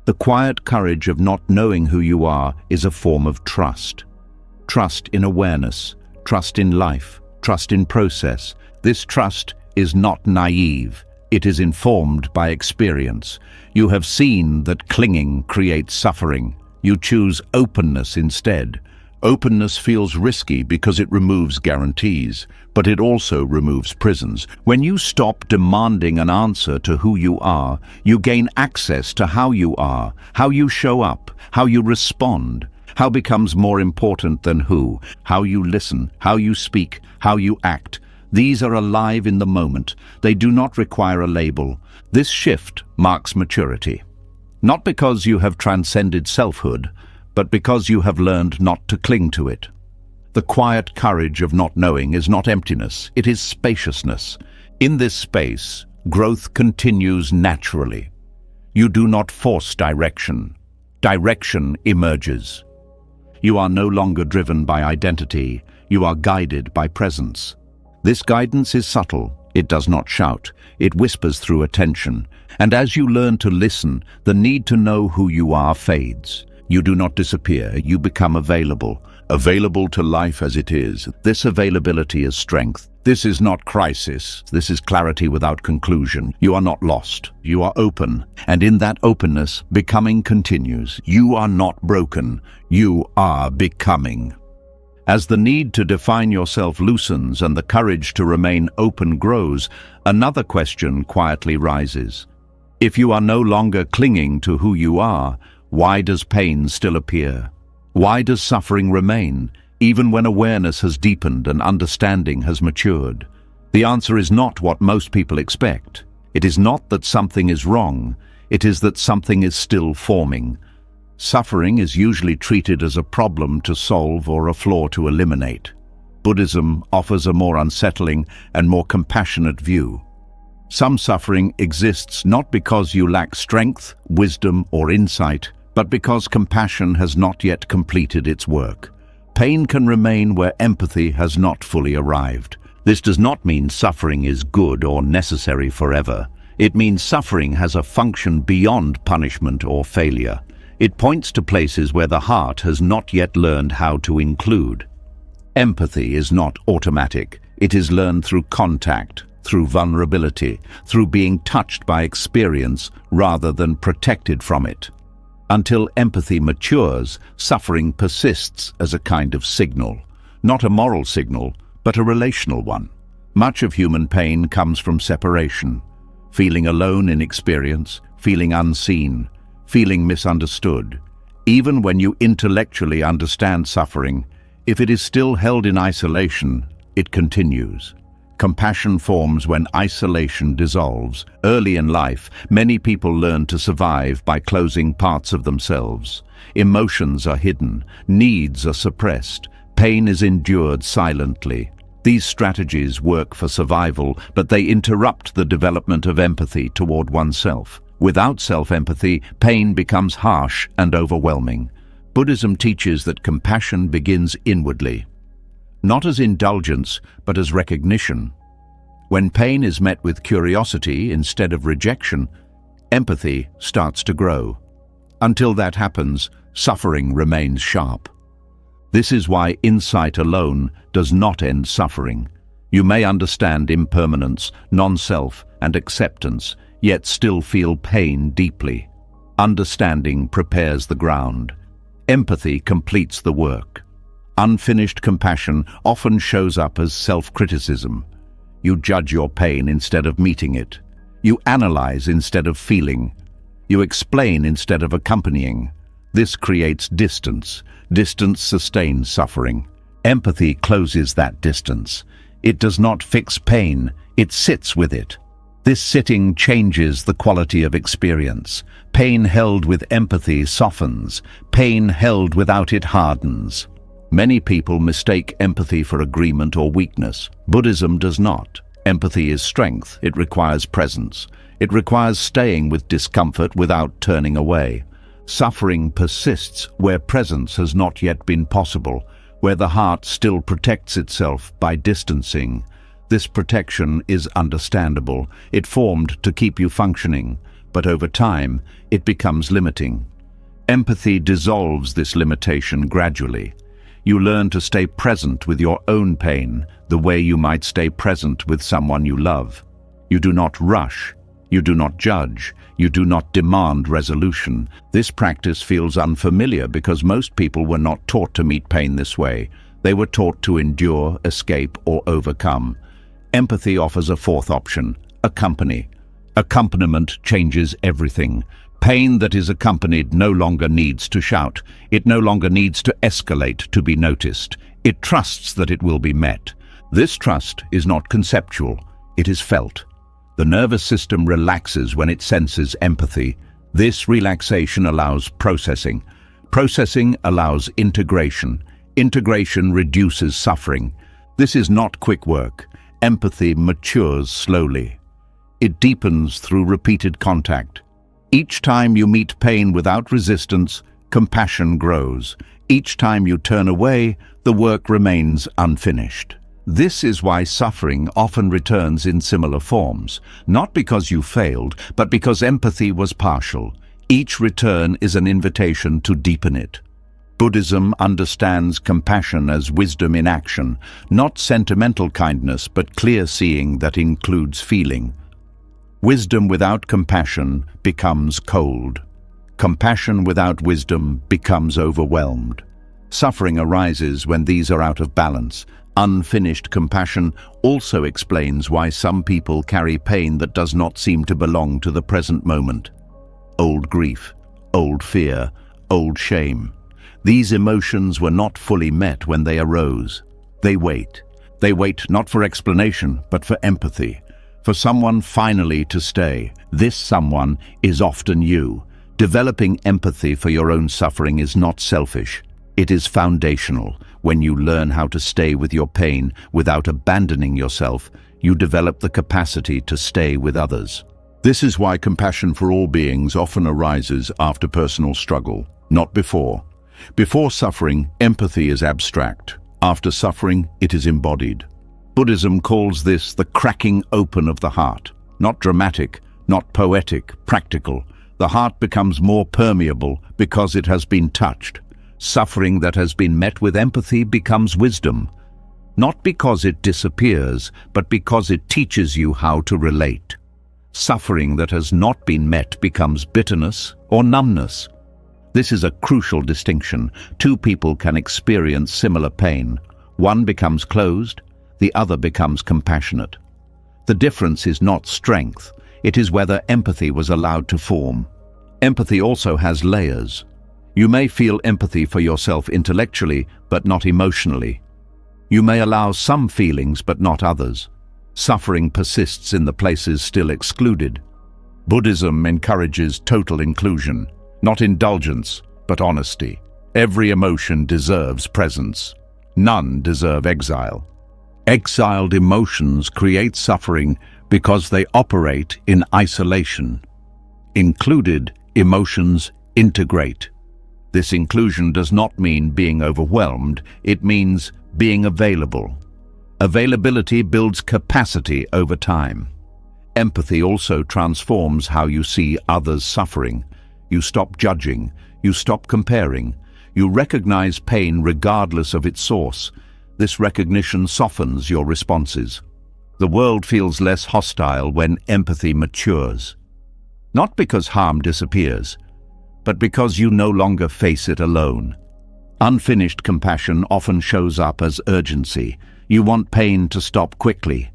The quiet courage of not knowing who you are is a form of trust. Trust in awareness, trust in life, trust in process. This trust is not naive. It is informed by experience. You have seen that clinging creates suffering. You choose openness instead. Openness feels risky because it removes guarantees, but it also removes prisons. When you stop demanding an answer to who you are, you gain access to how you are, how you show up, how you respond. How becomes more important than who, how you listen, how you speak, how you act. These are alive in the moment. They do not require a label. This shift marks maturity. Not because you have transcended selfhood, but because you have learned not to cling to it. The quiet courage of not knowing is not emptiness, it is spaciousness. In this space, growth continues naturally. You do not force direction. Direction emerges. You are no longer driven by identity, you are guided by presence. This guidance is subtle, it does not shout, it whispers through attention. And as you learn to listen, the need to know who you are fades. You do not disappear, you become available to life as it is. This availability is strength. This is not crisis, this is clarity without conclusion. You are not lost, you are open, and in that openness, becoming continues. You are not broken, you are becoming. As the need to define yourself loosens and the courage to remain open grows, another question quietly rises. If you are no longer clinging to who you are, why does pain still appear? Why does suffering remain, even when awareness has deepened and understanding has matured? The answer is not what most people expect. It is not that something is wrong, it is that something is still forming. Suffering is usually treated as a problem to solve or a flaw to eliminate. Buddhism offers a more unsettling and more compassionate view. Some suffering exists not because you lack strength, wisdom, or insight, but because compassion has not yet completed its work. Pain can remain where empathy has not fully arrived. This does not mean suffering is good or necessary forever. It means suffering has a function beyond punishment or failure. It points to places where the heart has not yet learned how to include. Empathy is not automatic. It is learned through contact, through vulnerability, through being touched by experience rather than protected from it. Until empathy matures, suffering persists as a kind of signal. Not a moral signal, but a relational one. Much of human pain comes from separation. Feeling alone in experience, feeling unseen, feeling misunderstood. Even when you intellectually understand suffering, if it is still held in isolation, it continues. Compassion forms when isolation dissolves. Early in life, many people learn to survive by closing parts of themselves. Emotions are hidden, needs are suppressed, pain is endured silently. These strategies work for survival, but they interrupt the development of empathy toward oneself. Without self-empathy, pain becomes harsh and overwhelming. Buddhism teaches that compassion begins inwardly. Not as indulgence, but as recognition. When pain is met with curiosity instead of rejection, empathy starts to grow. Until that happens, suffering remains sharp. This is why insight alone does not end suffering. You may understand impermanence, non-self, and acceptance, yet still feel pain deeply. Understanding prepares the ground. Empathy completes the work. Unfinished compassion often shows up as self-criticism. You judge your pain instead of meeting it. You analyze instead of feeling. You explain instead of accompanying. This creates distance. Distance sustains suffering. Empathy closes that distance. It does not fix pain, it sits with it. This sitting changes the quality of experience. Pain held with empathy softens. Pain held without it hardens. Many people mistake empathy for agreement or weakness. Buddhism does not. Empathy is strength. It requires presence. It requires staying with discomfort without turning away. Suffering persists where presence has not yet been possible, where the heart still protects itself by distancing. This protection is understandable. It formed to keep you functioning, but over time, it becomes limiting. Empathy dissolves this limitation gradually. You learn to stay present with your own pain, the way you might stay present with someone you love. You do not rush. You do not judge. You do not demand resolution. This practice feels unfamiliar because most people were not taught to meet pain this way. They were taught to endure, escape, or overcome. Empathy offers a fourth option: accompany. Accompaniment changes everything. Pain that is accompanied no longer needs to shout. It no longer needs to escalate to be noticed. It trusts that it will be met. This trust is not conceptual, it is felt. The nervous system relaxes when it senses empathy. This relaxation allows processing. Processing allows integration. Integration reduces suffering. This is not quick work. Empathy matures slowly. It deepens through repeated contact. Each time you meet pain without resistance, compassion grows. Each time you turn away, the work remains unfinished. This is why suffering often returns in similar forms, not because you failed, but because empathy was partial. Each return is an invitation to deepen it. Buddhism understands compassion as wisdom in action, not sentimental kindness, but clear seeing that includes feeling. Wisdom without compassion becomes cold. Compassion without wisdom becomes overwhelmed. Suffering arises when these are out of balance. Unfinished compassion also explains why some people carry pain that does not seem to belong to the present moment. Old grief, old fear, old shame. These emotions were not fully met when they arose. They wait. They wait not for explanation, but for empathy. For someone finally to stay. This someone is often you. Developing empathy for your own suffering is not selfish. It is foundational. When you learn how to stay with your pain without abandoning yourself, you develop the capacity to stay with others. This is why compassion for all beings often arises after personal struggle, not before. Before suffering, empathy is abstract. After suffering, it is embodied. Buddhism calls this the cracking open of the heart. Not dramatic, not poetic, practical. The heart becomes more permeable because it has been touched. Suffering that has been met with empathy becomes wisdom. Not because it disappears, but because it teaches you how to relate. Suffering that has not been met becomes bitterness or numbness. This is a crucial distinction. Two people can experience similar pain. One becomes closed, the other becomes compassionate. The difference is not strength, it is whether empathy was allowed to form. Empathy also has layers. You may feel empathy for yourself intellectually, but not emotionally. You may allow some feelings, but not others. Suffering persists in the places still excluded. Buddhism encourages total inclusion, not indulgence, but honesty. Every emotion deserves presence. None deserve exile. Exiled emotions create suffering because they operate in isolation. Included emotions integrate. This inclusion does not mean being overwhelmed, it means being available. Availability builds capacity over time. Empathy also transforms how you see others suffering. You stop judging, you stop comparing, you recognize pain regardless of its source. This recognition softens your responses. The world feels less hostile when empathy matures. Not because harm disappears, but because you no longer face it alone. Unfinished compassion often shows up as urgency. You want pain to stop quickly.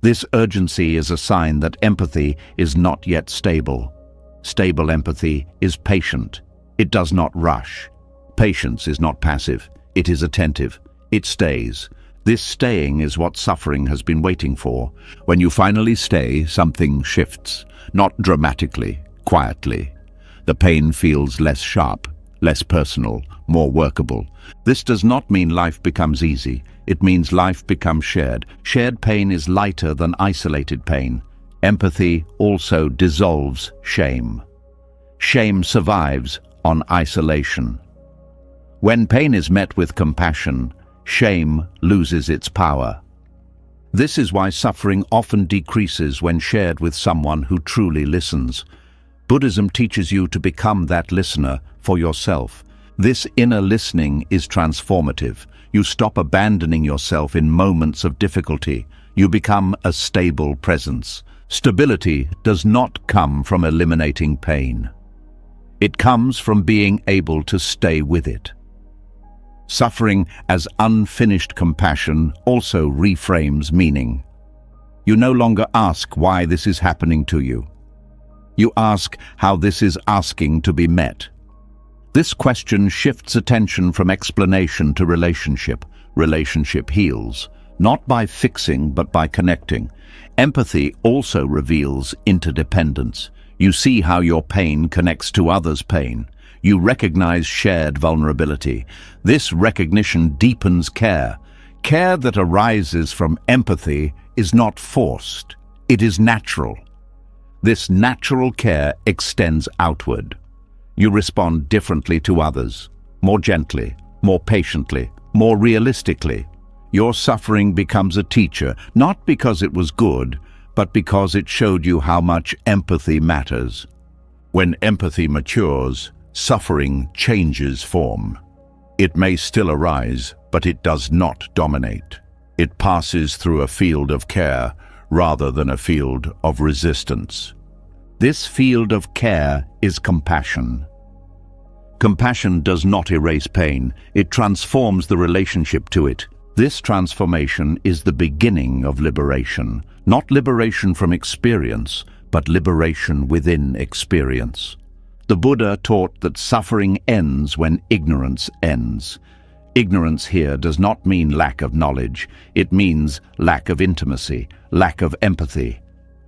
This urgency is a sign that empathy is not yet stable. Stable empathy is patient. It does not rush. Patience is not passive. It is attentive. It stays. This staying is what suffering has been waiting for. When you finally stay, something shifts. Not dramatically, quietly. The pain feels less sharp, less personal, more workable. This does not mean life becomes easy. It means life becomes shared. Shared pain is lighter than isolated pain. Empathy also dissolves shame. Shame survives on isolation. When pain is met with compassion, shame loses its power. This is why suffering often decreases when shared with someone who truly listens. Buddhism teaches you to become that listener for yourself. This inner listening is transformative. You stop abandoning yourself in moments of difficulty. You become a stable presence. Stability does not come from eliminating pain. It comes from being able to stay with it. Suffering as unfinished compassion also reframes meaning. You no longer ask why this is happening to you. You ask how this is asking to be met. This question shifts attention from explanation to relationship. Relationship heals, not by fixing but by connecting. Empathy also reveals interdependence. You see how your pain connects to others' pain. You recognize shared vulnerability. This recognition deepens care. Care that arises from empathy is not forced. It is natural. This natural care extends outward. You respond differently to others, more gently, more patiently, more realistically. Your suffering becomes a teacher, not because it was good, but because it showed you how much empathy matters. When empathy matures, suffering changes form. It may still arise, but it does not dominate. It passes through a field of care rather than a field of resistance. This field of care is compassion. Compassion does not erase pain, it transforms the relationship to it. This transformation is the beginning of liberation, not liberation from experience, but liberation within experience. The Buddha taught that suffering ends when ignorance ends. Ignorance here does not mean lack of knowledge, it means lack of intimacy, lack of empathy.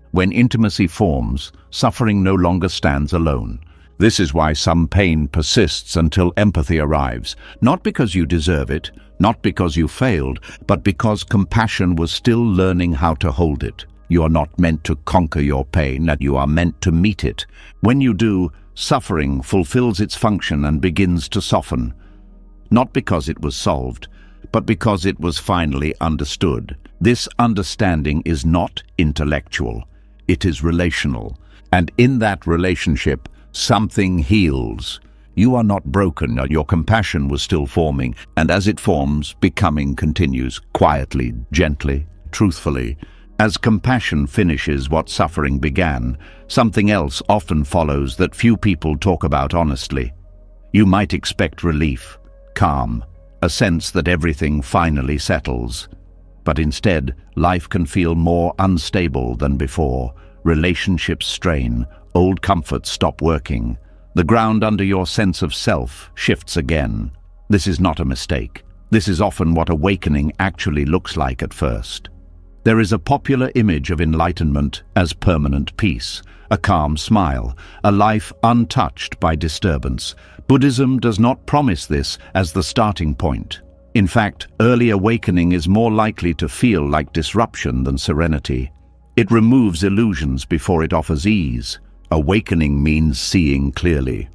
When intimacy forms, suffering no longer stands alone. This is why some pain persists until empathy arrives, not because you deserve it, not because you failed, but because compassion was still learning how to hold it. You are not meant to conquer your pain, and you are meant to meet it. When you do, suffering fulfills its function and begins to soften. Not because it was solved, but because it was finally understood. This understanding is not intellectual, it is relational. And in that relationship, something heals. You are not broken, your compassion was still forming, and as it forms, becoming continues, quietly, gently, truthfully. As compassion finishes what suffering began, something else often follows that few people talk about honestly. You might expect relief, calm, a sense that everything finally settles. But instead, life can feel more unstable than before. Relationships strain, old comforts stop working. The ground under your sense of self shifts again. This is not a mistake. This is often what awakening actually looks like at first. There is a popular image of enlightenment as permanent peace, a calm smile, a life untouched by disturbance. Buddhism does not promise this as the starting point. In fact, early awakening is more likely to feel like disruption than serenity. It removes illusions before it offers ease. Awakening means seeing clearly,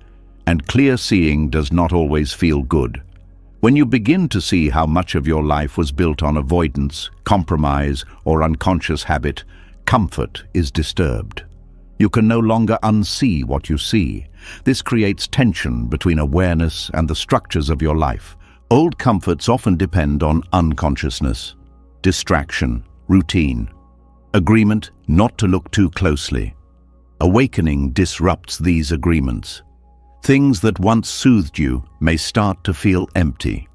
and clear seeing does not always feel good. When you begin to see how much of your life was built on avoidance, compromise, or unconscious habit, comfort is disturbed. You can no longer unsee what you see. This creates tension between awareness and the structures of your life. Old comforts often depend on unconsciousness, distraction, routine, agreement not to look too closely. Awakening disrupts these agreements. Things that once soothed you may start to feel empty.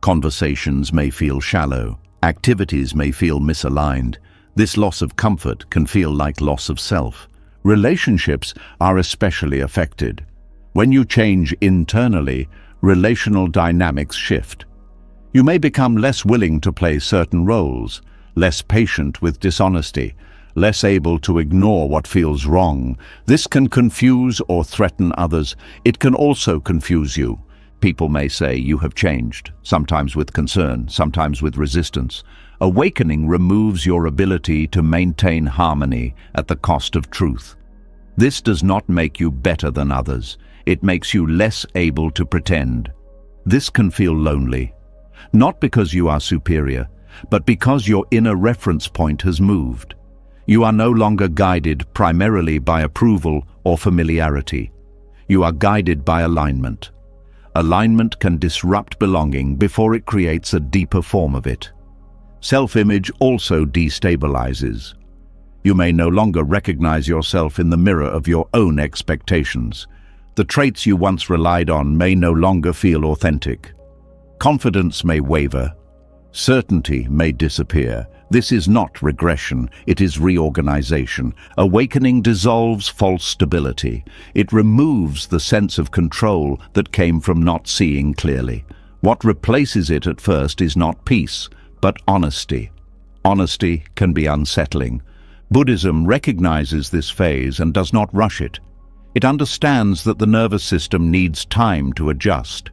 Conversations may feel shallow. Activities may feel misaligned. This loss of comfort can feel like loss of self. Relationships are especially affected. When you change internally, relational dynamics shift. You may become less willing to play certain roles, less patient with dishonesty, less able to ignore what feels wrong. This can confuse or threaten others. It can also confuse you. People may say you have changed, sometimes with concern, sometimes with resistance. Awakening removes your ability to maintain harmony at the cost of truth. This does not make you better than others. It makes you less able to pretend. This can feel lonely, not because you are superior, but because your inner reference point has moved. You are no longer guided primarily by approval or familiarity. You are guided by alignment. Alignment can disrupt belonging before it creates a deeper form of it. Self-image also destabilizes. You may no longer recognize yourself in the mirror of your own expectations. The traits you once relied on may no longer feel authentic. Confidence may waver. Certainty may disappear. This is not regression, it is reorganization. Awakening dissolves false stability. It removes the sense of control that came from not seeing clearly. What replaces it at first is not peace, but honesty. Honesty can be unsettling. Buddhism recognizes this phase and does not rush it. It understands that the nervous system needs time to adjust.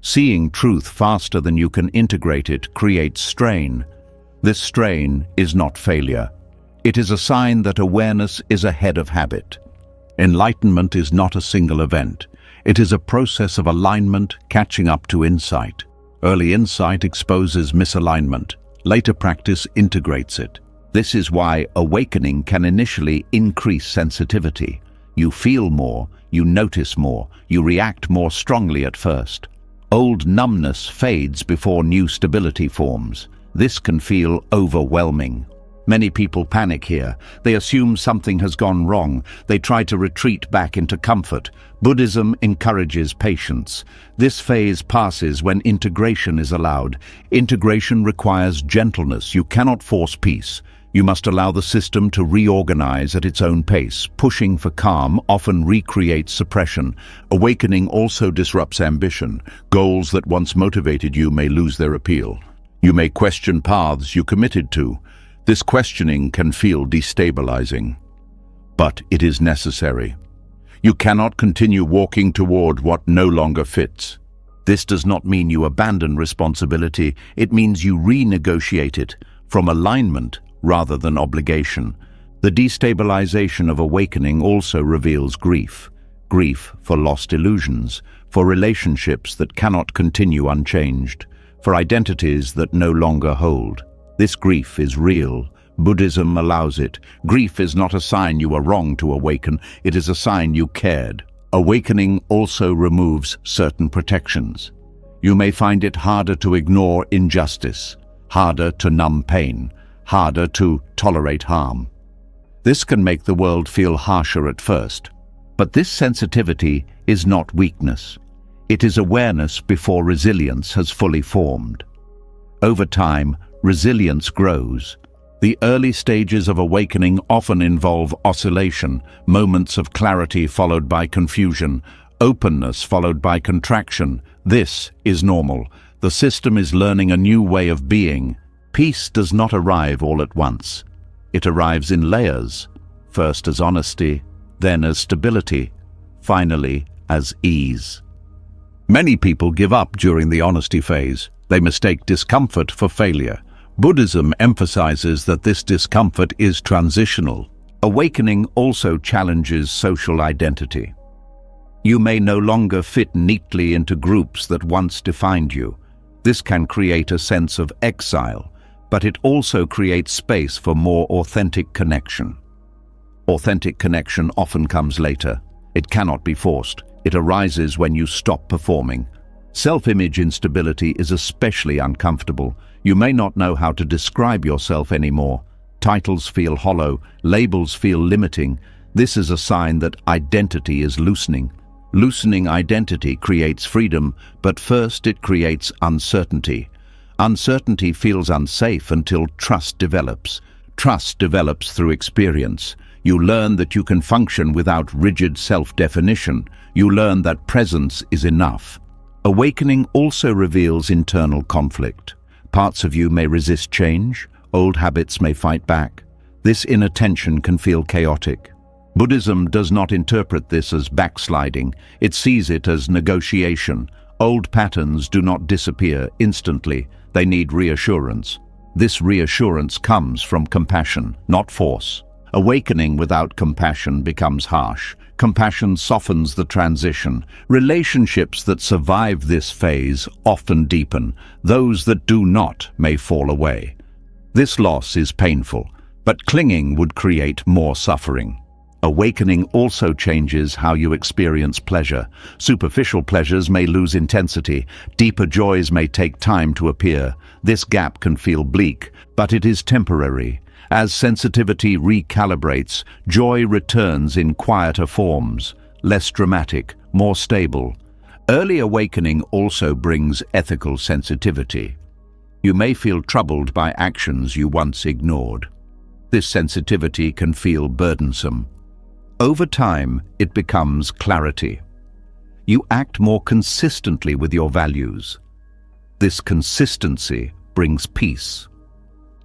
Seeing truth faster than you can integrate it creates strain. This strain is not failure. It is a sign that awareness is ahead of habit. Enlightenment is not a single event. It is a process of alignment catching up to insight. Early insight exposes misalignment. Later practice integrates it. This is why awakening can initially increase sensitivity. You feel more, you notice more, you react more strongly at first. Old numbness fades before new stability forms. This can feel overwhelming. Many people panic here. They assume something has gone wrong. They try to retreat back into comfort. Buddhism encourages patience. This phase passes when integration is allowed. Integration requires gentleness. You cannot force peace. You must allow the system to reorganize at its own pace. Pushing for calm often recreates suppression. Awakening also disrupts ambition. Goals that once motivated you may lose their appeal. You may question paths you committed to. This questioning can feel destabilizing, but it is necessary. You cannot continue walking toward what no longer fits. This does not mean you abandon responsibility. It means you renegotiate it from alignment rather than obligation. The destabilization of awakening also reveals grief. Grief for lost illusions, for relationships that cannot continue unchanged, for identities that no longer hold. This grief is real. Buddhism allows it. Grief is not a sign you are wrong to awaken, it is a sign you cared. Awakening also removes certain protections. You may find it harder to ignore injustice, harder to numb pain, harder to tolerate harm. This can make the world feel harsher at first, but this sensitivity is not weakness. It is awareness before resilience has fully formed. Over time, resilience grows. The early stages of awakening often involve oscillation, moments of clarity followed by confusion, openness followed by contraction. This is normal. The system is learning a new way of being. Peace does not arrive all at once. It arrives in layers, first as honesty, then as stability, finally as ease. Many people give up during the honesty phase. They mistake discomfort for failure. Buddhism emphasizes that this discomfort is transitional. Awakening also challenges social identity. You may no longer fit neatly into groups that once defined you. This can create a sense of exile, but it also creates space for more authentic connection. Authentic connection often comes later. It cannot be forced. It arises when you stop performing. Self-image instability is especially uncomfortable. You may not know how to describe yourself anymore. Titles feel hollow, labels feel limiting. This is a sign that identity is loosening. Loosening identity creates freedom, but first it creates uncertainty. Uncertainty feels unsafe until trust develops. Trust develops through experience. You learn that you can function without rigid self-definition. You learn that presence is enough. Awakening also reveals internal conflict. Parts of you may resist change. Old habits may fight back. This inner tension can feel chaotic. Buddhism does not interpret this as backsliding. It sees it as negotiation. Old patterns do not disappear instantly. They need reassurance. This reassurance comes from compassion, not force. Awakening without compassion becomes harsh. Compassion softens the transition. Relationships that survive this phase often deepen. Those that do not may fall away. This loss is painful, but clinging would create more suffering. Awakening also changes how you experience pleasure. Superficial pleasures may lose intensity. Deeper joys may take time to appear. This gap can feel bleak, but it is temporary. As sensitivity recalibrates, joy returns in quieter forms, less dramatic, more stable. Early awakening also brings ethical sensitivity. You may feel troubled by actions you once ignored. This sensitivity can feel burdensome. Over time, it becomes clarity. You act more consistently with your values. This consistency brings peace.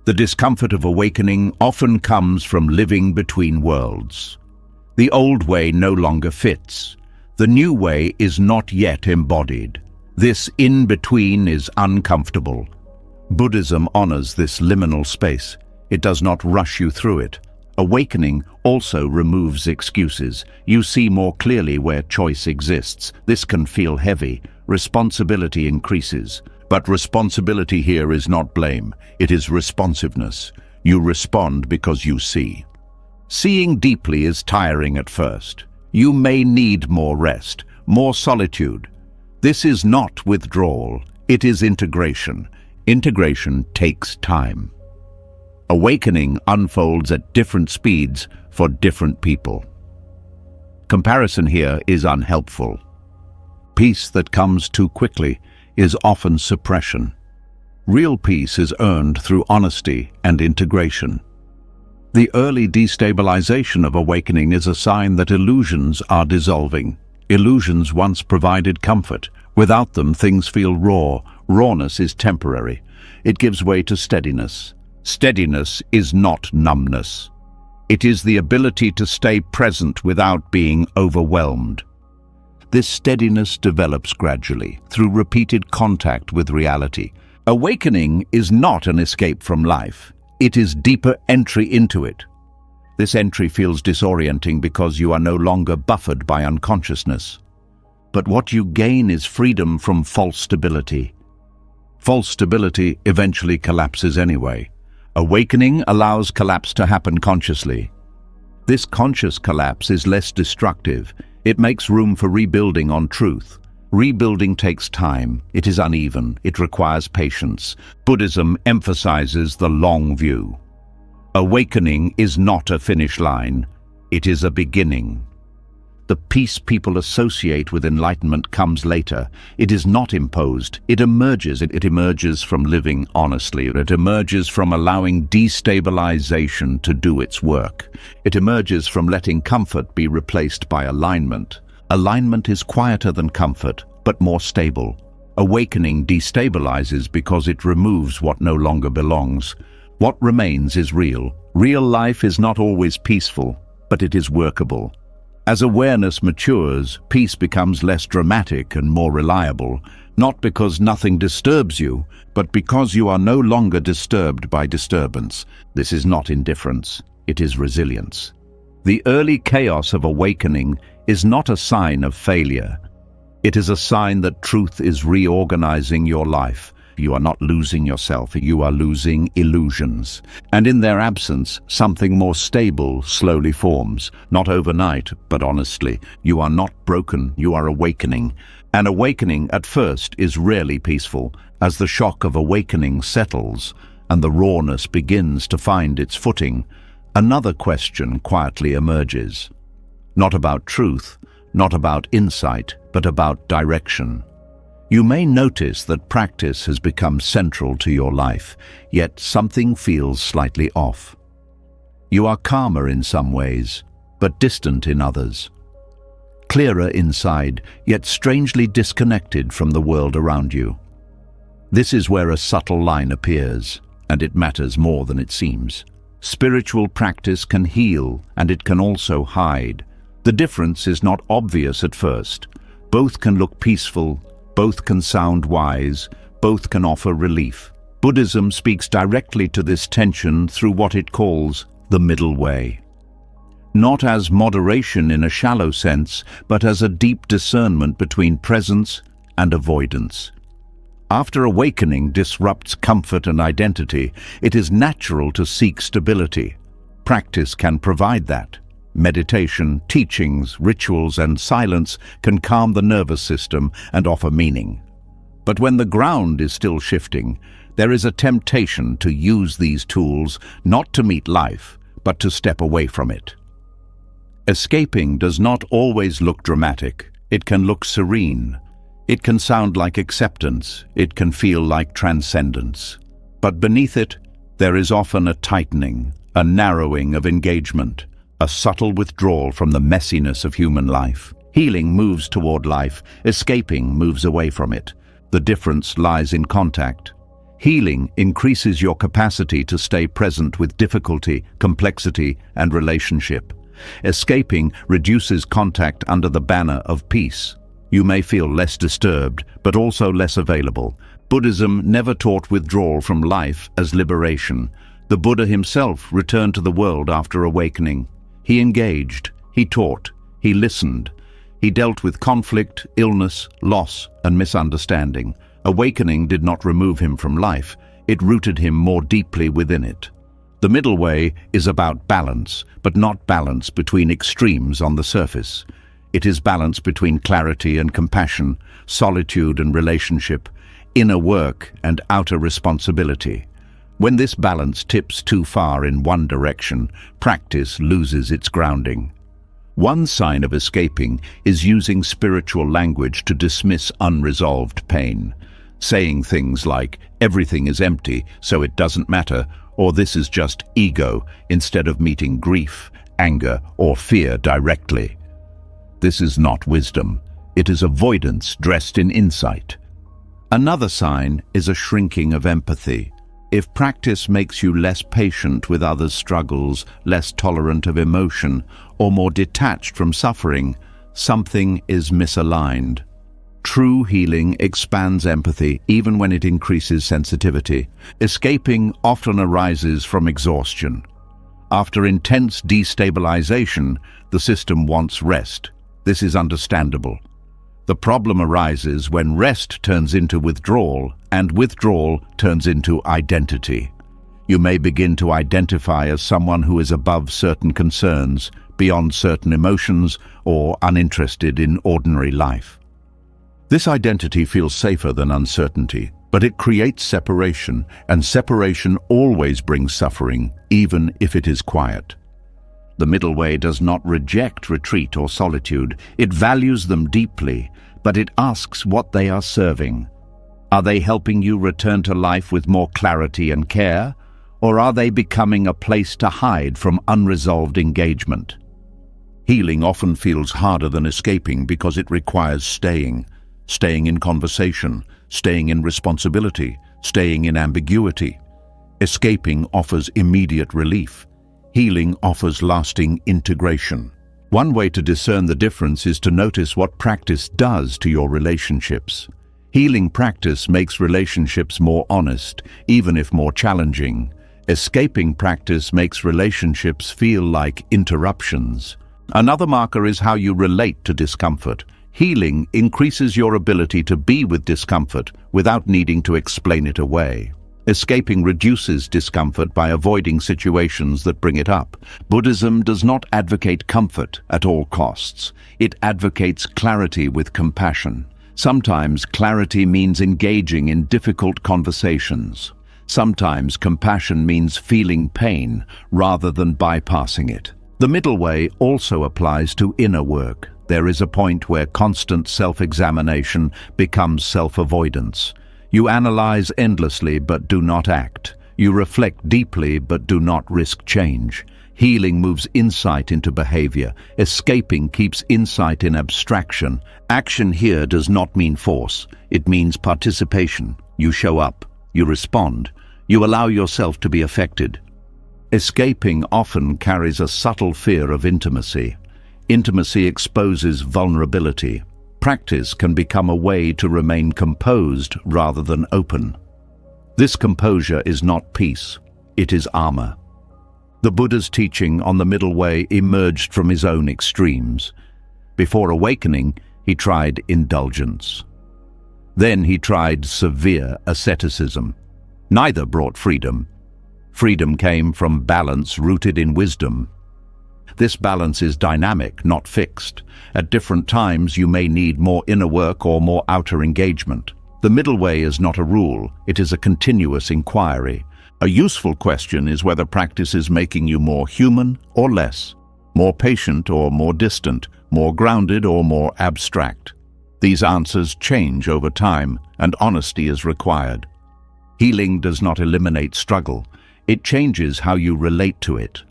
The discomfort of awakening often comes from living between worlds. The old way no longer fits. The new way is not yet embodied. This in-between is uncomfortable. Buddhism honors this liminal space. It does not rush you through it. Awakening also removes excuses. You see more clearly where choice exists. This can feel heavy. Responsibility increases. But responsibility here is not blame. It is responsiveness. You respond because you see. Seeing deeply is tiring at first. You may need more rest, more solitude. This is not withdrawal. It is integration. Integration takes time. Awakening unfolds at different speeds for different people. Comparison here is unhelpful. Peace that comes too quickly is often suppression. Real peace is earned through honesty and integration. The early destabilization of awakening is a sign that illusions are dissolving. Illusions once provided comfort. Without them, things feel raw. Rawness is temporary. It gives way to steadiness. Steadiness is not numbness. It is the ability to stay present without being overwhelmed. This steadiness develops gradually, through repeated contact with reality. Awakening is not an escape from life. It is deeper entry into it. This entry feels disorienting because you are no longer buffered by unconsciousness. But what you gain is freedom from false stability. False stability eventually collapses anyway. Awakening allows collapse to happen consciously. This conscious collapse is less destructive. It makes room for rebuilding on truth. Rebuilding takes time. It is uneven. It requires patience. Buddhism emphasizes the long view. Awakening is not a finish line. It is a beginning. The peace people associate with enlightenment comes later. It is not imposed. It emerges. It emerges from living honestly. It emerges from allowing destabilization to do its work. It emerges from letting comfort be replaced by alignment. Alignment is quieter than comfort, but more stable. Awakening destabilizes because it removes what no longer belongs. What remains is real. Real life is not always peaceful, but it is workable. As awareness matures, peace becomes less dramatic and more reliable, not because nothing disturbs you, but because you are no longer disturbed by disturbance. This is not indifference, it is resilience. The early chaos of awakening is not a sign of failure. It is a sign that truth is reorganizing your life. You are not losing yourself, you are losing illusions. And in their absence, something more stable slowly forms. Not overnight, but honestly. You are not broken, you are awakening. And awakening at first is rarely peaceful. As the shock of awakening settles and the rawness begins to find its footing, another question quietly emerges. Not about truth, not about insight, but about direction. You may notice that practice has become central to your life, yet something feels slightly off. You are calmer in some ways, but distant in others. Clearer inside, yet strangely disconnected from the world around you. This is where a subtle line appears, and it matters more than it seems. Spiritual practice can heal, and it can also hide. The difference is not obvious at first. Both can look peaceful, both can sound wise, both can offer relief. Buddhism speaks directly to this tension through what it calls the middle way. Not as moderation in a shallow sense, but as a deep discernment between presence and avoidance. After awakening disrupts comfort and identity, it is natural to seek stability. Practice can provide that. Meditation, teachings, rituals, and silence can calm the nervous system and offer meaning. But when the ground is still shifting, There is a temptation to use these tools not to meet life, but to step away from it. Escaping does not always look dramatic. It can look serene. It can sound like acceptance. It can feel like transcendence. But beneath it, there is often a tightening, a narrowing of engagement, a subtle withdrawal from the messiness of human life. Healing moves toward life. Escaping moves away from it. The difference lies in contact. Healing increases your capacity to stay present with difficulty, complexity, and relationship. Escaping reduces contact under the banner of peace. You may feel less disturbed, but also less available. Buddhism never taught withdrawal from life as liberation. The Buddha himself returned to the world after awakening. He engaged, he taught, he listened. He dealt with conflict, illness, loss, and misunderstanding. Awakening did not remove him from life. It rooted him more deeply within it. The middle way is about balance, but not balance between extremes on the surface. It is balance between clarity and compassion, solitude and relationship, inner work and outer responsibility. When this balance tips too far in one direction, practice loses its grounding. One sign of escaping is using spiritual language to dismiss unresolved pain. Saying things like, "Everything is empty, so it doesn't matter," or "This is just ego," instead of meeting grief, anger, or fear directly. This is not wisdom. It is avoidance dressed in insight. Another sign is a shrinking of empathy. If practice makes you less patient with others' struggles, less tolerant of emotion, or more detached from suffering, something is misaligned. True healing expands empathy even when it increases sensitivity. Escaping often arises from exhaustion. After intense destabilization, the system wants rest. This is understandable. The problem arises when rest turns into withdrawal, and withdrawal turns into identity. You may begin to identify as someone who is above certain concerns, beyond certain emotions, or uninterested in ordinary life. This identity feels safer than uncertainty, but it creates separation, and separation always brings suffering, even if it is quiet. The middle way does not reject retreat or solitude. It values them deeply, but it asks what they are serving. Are they helping you return to life with more clarity and care, or are they becoming a place to hide from unresolved engagement? Healing often feels harder than escaping because it requires staying in conversation, staying in responsibility, staying in ambiguity. Escaping offers immediate relief. Healing offers lasting integration. One way to discern the difference is to notice what practice does to your relationships. Healing practice makes relationships more honest, even if more challenging. Escaping practice makes relationships feel like interruptions. Another marker is how you relate to discomfort. Healing increases your ability to be with discomfort without needing to explain it away. Escaping reduces discomfort by avoiding situations that bring it up. Buddhism does not advocate comfort at all costs. It advocates clarity with compassion. Sometimes clarity means engaging in difficult conversations. Sometimes compassion means feeling pain rather than bypassing it. The middle way also applies to inner work. There is a point where constant self-examination becomes self-avoidance. You analyze endlessly but do not act. You reflect deeply but do not risk change. Healing moves insight into behavior. Escaping keeps insight in abstraction. Action here does not mean force. It means participation. You show up. You respond. You allow yourself to be affected. Escaping often carries a subtle fear of intimacy. Intimacy exposes vulnerability. Practice can become a way to remain composed rather than open. This composure is not peace, it is armor. The Buddha's teaching on the middle way emerged from his own extremes. Before awakening, he tried indulgence. Then he tried severe asceticism. Neither brought freedom. Freedom came from balance rooted in wisdom. This balance is dynamic, not fixed. At different times, you may need more inner work or more outer engagement. The middle way is not a rule, it is a continuous inquiry. A useful question is whether practice is making you more human or less, more patient or more distant, more grounded or more abstract. These answers change over time, and honesty is required. Healing does not eliminate struggle, it changes how you relate to it.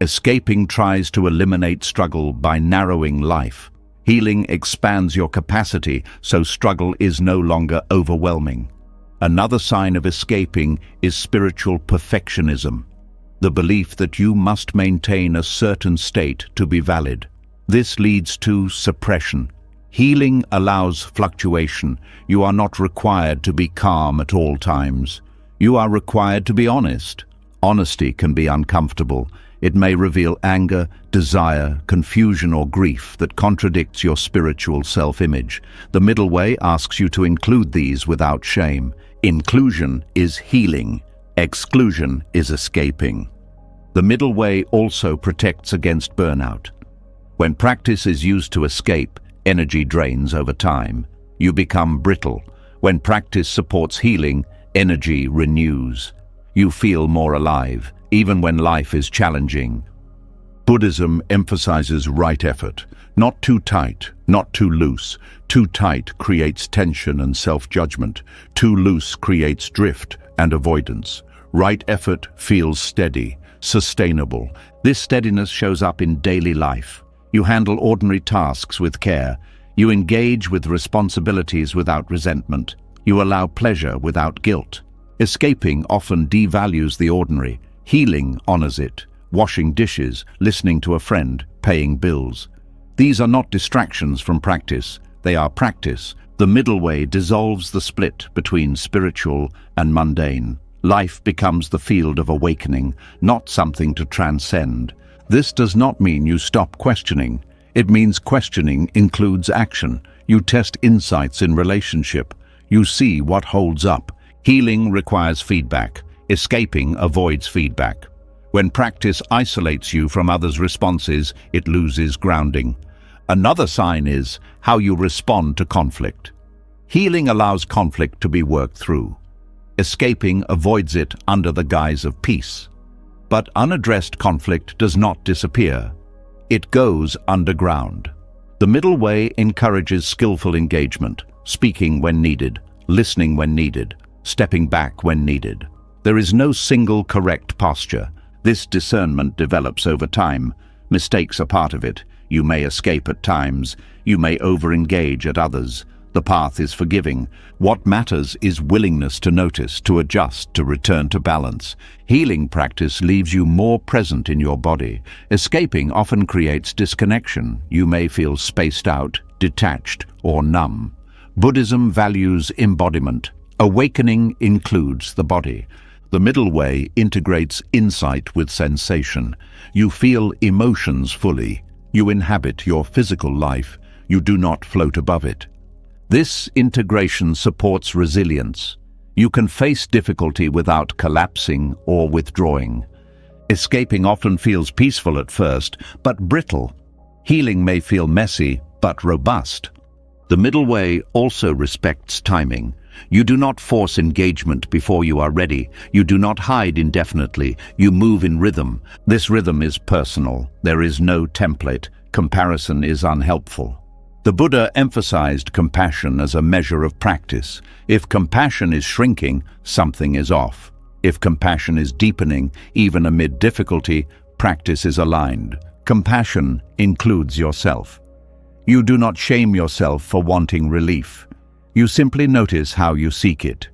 Escaping tries to eliminate struggle by narrowing life. Healing expands your capacity, so struggle is no longer overwhelming. Another sign of escaping is spiritual perfectionism, the belief that you must maintain a certain state to be valid. This leads to suppression. Healing allows fluctuation. You are not required to be calm at all times. You are required to be honest. Honesty can be uncomfortable. It may reveal anger, desire, confusion, or grief that contradicts your spiritual self-image. The middle way asks you to include these without shame. Inclusion is healing. Exclusion is escaping. The middle way also protects against burnout. When practice is used to escape, energy drains over time. You become brittle. When practice supports healing, energy renews. You feel more alive, even when life is challenging. Buddhism emphasizes right effort. Not too tight, not too loose. Too tight creates tension and self-judgment. Too loose creates drift and avoidance. Right effort feels steady, sustainable. This steadiness shows up in daily life. You handle ordinary tasks with care. You engage with responsibilities without resentment. You allow pleasure without guilt. Escaping often devalues the ordinary. Healing honors it. Washing dishes, listening to a friend, paying bills. These are not distractions from practice. They are practice. The middle way dissolves the split between spiritual and mundane. Life becomes the field of awakening, not something to transcend. This does not mean you stop questioning. It means questioning includes action. You test insights in relationship. You see what holds up. Healing requires feedback. Escaping avoids feedback. When practice isolates you from others' responses, it loses grounding. Another sign is how you respond to conflict. Healing allows conflict to be worked through. Escaping avoids it under the guise of peace. But unaddressed conflict does not disappear. It goes underground. The middle way encourages skillful engagement, speaking when needed, listening when needed, stepping back when needed. There is no single correct posture. This discernment develops over time. Mistakes are part of it. You may escape at times. You may over-engage at others. The path is forgiving. What matters is willingness to notice, to adjust, to return to balance. Healing practice leaves you more present in your body. Escaping often creates disconnection. You may feel spaced out, detached, or numb. Buddhism values embodiment. Awakening includes the body. The middle way integrates insight with sensation. You feel emotions fully. You inhabit your physical life. You do not float above it. This integration supports resilience. You can face difficulty without collapsing or withdrawing. Escaping often feels peaceful at first, but brittle. Healing may feel messy, but robust. The middle way also respects timing. You do not force engagement before you are ready. You do not hide indefinitely. You move in rhythm. This rhythm is personal. There is no template. Comparison is unhelpful. The Buddha emphasized compassion as a measure of practice. If compassion is shrinking, something is off. If compassion is deepening, even amid difficulty, practice is aligned. Compassion includes yourself. You do not shame yourself for wanting relief. You simply notice how you seek it.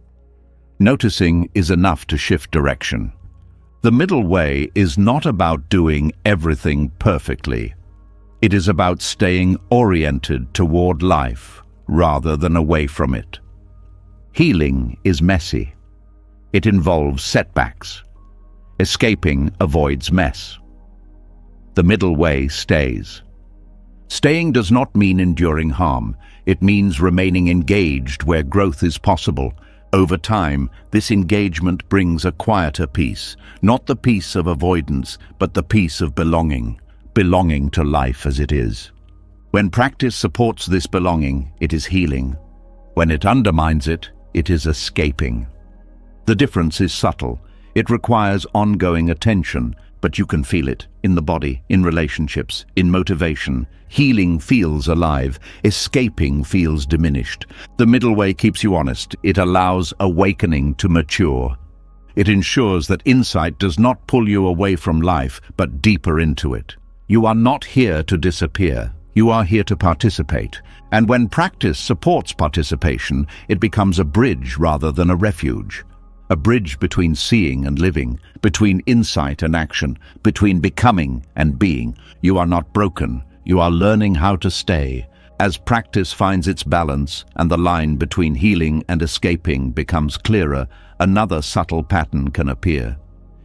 Noticing is enough to shift direction. The middle way is not about doing everything perfectly. It is about staying oriented toward life rather than away from it. Healing is messy. It involves setbacks. Escaping avoids mess. The middle way stays. Staying does not mean enduring harm. It means remaining engaged where growth is possible. Over time, this engagement brings a quieter peace, not the peace of avoidance, but the peace of belonging to life as it is. When practice supports this belonging, it is healing. When it undermines it, it is escaping. The difference is subtle. It requires ongoing attention, but you can feel it in the body, in relationships, in motivation. Healing feels alive. Escaping feels diminished. The middle way keeps you honest. It allows awakening to mature. It ensures that insight does not pull you away from life, but deeper into it. You are not here to disappear. You are here to participate. And when practice supports participation, it becomes a bridge rather than a refuge. A bridge between seeing and living, between insight and action, between becoming and being. You are not broken. You are learning how to stay. As practice finds its balance and the line between healing and escaping becomes clearer, another subtle pattern can appear.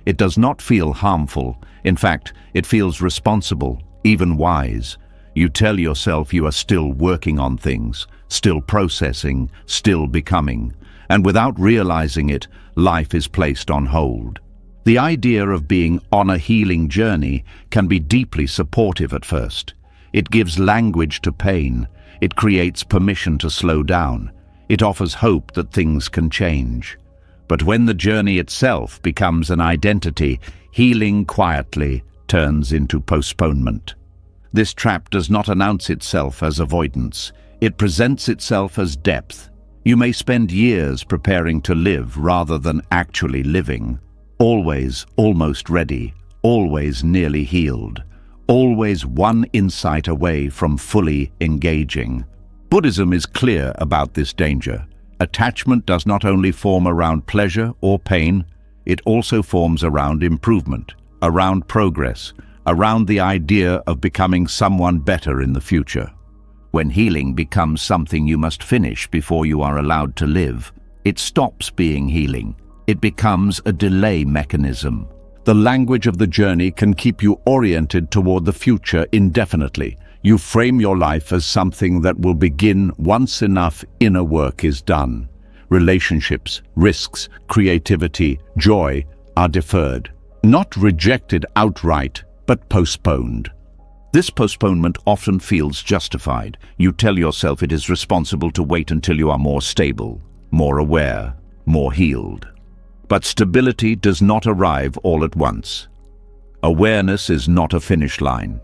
It does not feel harmful. In fact, it feels responsible, even wise. You tell yourself you are still working on things, still processing, still becoming. And without realizing it, life is placed on hold. The idea of being on a healing journey can be deeply supportive at first. It gives language to pain. It creates permission to slow down. It offers hope that things can change. But when the journey itself becomes an identity, healing quietly turns into postponement. This trap does not announce itself as avoidance. It presents itself as depth. You may spend years preparing to live rather than actually living. Always almost ready, always nearly healed, always one insight away from fully engaging. Buddhism is clear about this danger. Attachment does not only form around pleasure or pain, it also forms around improvement, around progress, around the idea of becoming someone better in the future. When healing becomes something you must finish before you are allowed to live, it stops being healing. It becomes a delay mechanism. The language of the journey can keep you oriented toward the future indefinitely. You frame your life as something that will begin once enough inner work is done. Relationships, risks, creativity, joy are deferred. Not rejected outright, but postponed. This postponement often feels justified. You tell yourself it is responsible to wait until you are more stable, more aware, more healed. But stability does not arrive all at once. Awareness is not a finish line.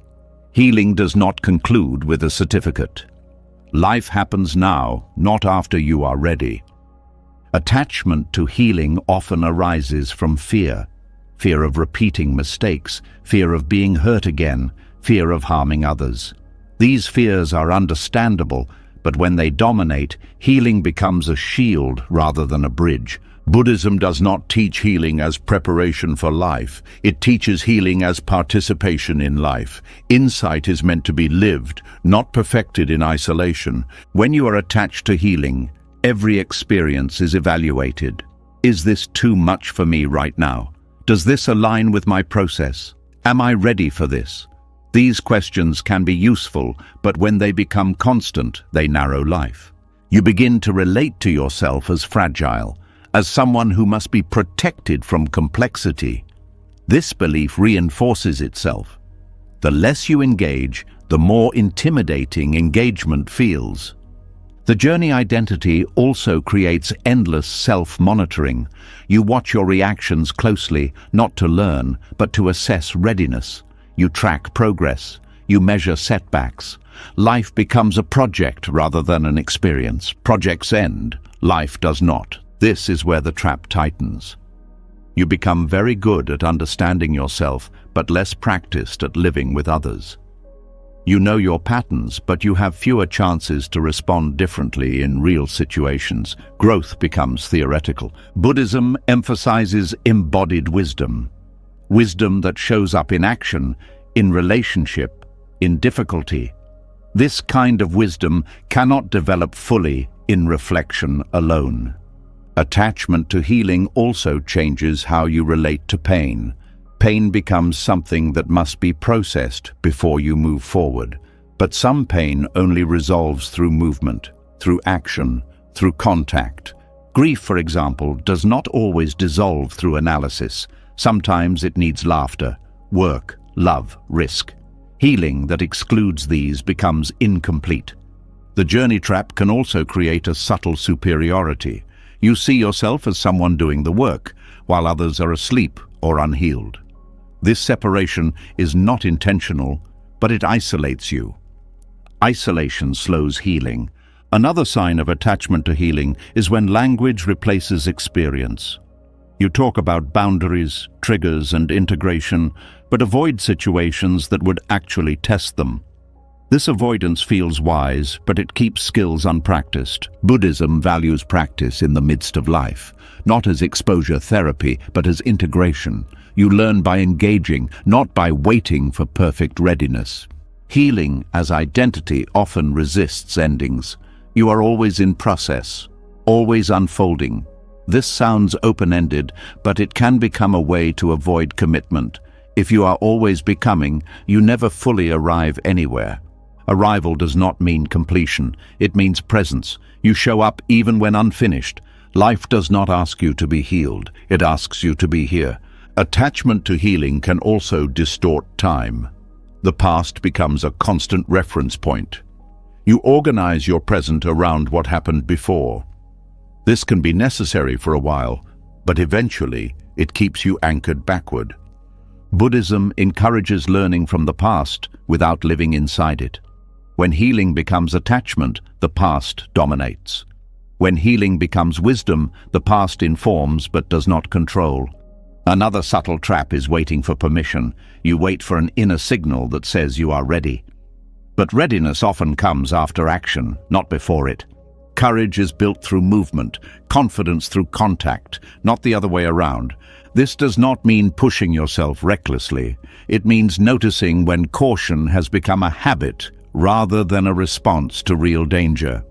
Healing does not conclude with a certificate. Life happens now, not after you are ready. Attachment to healing often arises from fear. Fear of repeating mistakes, fear of being hurt again, fear of harming others. These fears are understandable, but when they dominate, healing becomes a shield rather than a bridge. Buddhism does not teach healing as preparation for life. It teaches healing as participation in life. Insight is meant to be lived, not perfected in isolation. When you are attached to healing, every experience is evaluated. Is this too much for me right now? Does this align with my process? Am I ready for this? These questions can be useful, but when they become constant, they narrow life. You begin to relate to yourself as fragile, as someone who must be protected from complexity. This belief reinforces itself. The less you engage, the more intimidating engagement feels. The journey identity also creates endless self-monitoring. You watch your reactions closely, not to learn, but to assess readiness. You track progress. You measure setbacks. Life becomes a project rather than an experience. Projects end. Life does not. This is where the trap tightens. You become very good at understanding yourself, but less practiced at living with others. You know your patterns, but you have fewer chances to respond differently in real situations. Growth becomes theoretical. Buddhism emphasizes embodied wisdom. Wisdom that shows up in action, in relationship, in difficulty. This kind of wisdom cannot develop fully in reflection alone. Attachment to healing also changes how you relate to pain. Pain becomes something that must be processed before you move forward. But some pain only resolves through movement, through action, through contact. Grief, for example, does not always dissolve through analysis. Sometimes it needs laughter, work, love, risk. Healing that excludes these becomes incomplete. The journey trap can also create a subtle superiority. You see yourself as someone doing the work, while others are asleep or unhealed. This separation is not intentional, but it isolates you. Isolation slows healing. Another sign of attachment to healing is when language replaces experience. You talk about boundaries, triggers, and integration, but avoid situations that would actually test them. This avoidance feels wise, but it keeps skills unpracticed. Buddhism values practice in the midst of life, not as exposure therapy, but as integration. You learn by engaging, not by waiting for perfect readiness. Healing as identity often resists endings. You are always in process, always unfolding. This sounds open-ended, but it can become a way to avoid commitment. If you are always becoming, you never fully arrive anywhere. Arrival does not mean completion. It means presence. You show up even when unfinished. Life does not ask you to be healed. It asks you to be here. Attachment to healing can also distort time. The past becomes a constant reference point. You organize your present around what happened before. This can be necessary for a while, but eventually it keeps you anchored backward. Buddhism encourages learning from the past without living inside it. When healing becomes attachment, the past dominates. When healing becomes wisdom, the past informs but does not control. Another subtle trap is waiting for permission. You wait for an inner signal that says you are ready. But readiness often comes after action, not before it. Courage is built through movement, confidence through contact, not the other way around. This does not mean pushing yourself recklessly. It means noticing when caution has become a habit rather than a response to real danger.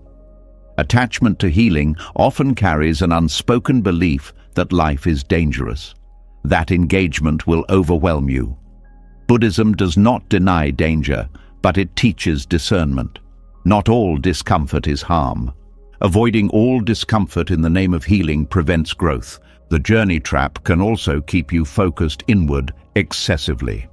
Attachment to healing often carries an unspoken belief that life is dangerous. That engagement will overwhelm you. Buddhism does not deny danger, but it teaches discernment. Not all discomfort is harm. Avoiding all discomfort in the name of healing prevents growth. The journey trap can also keep you focused inward excessively.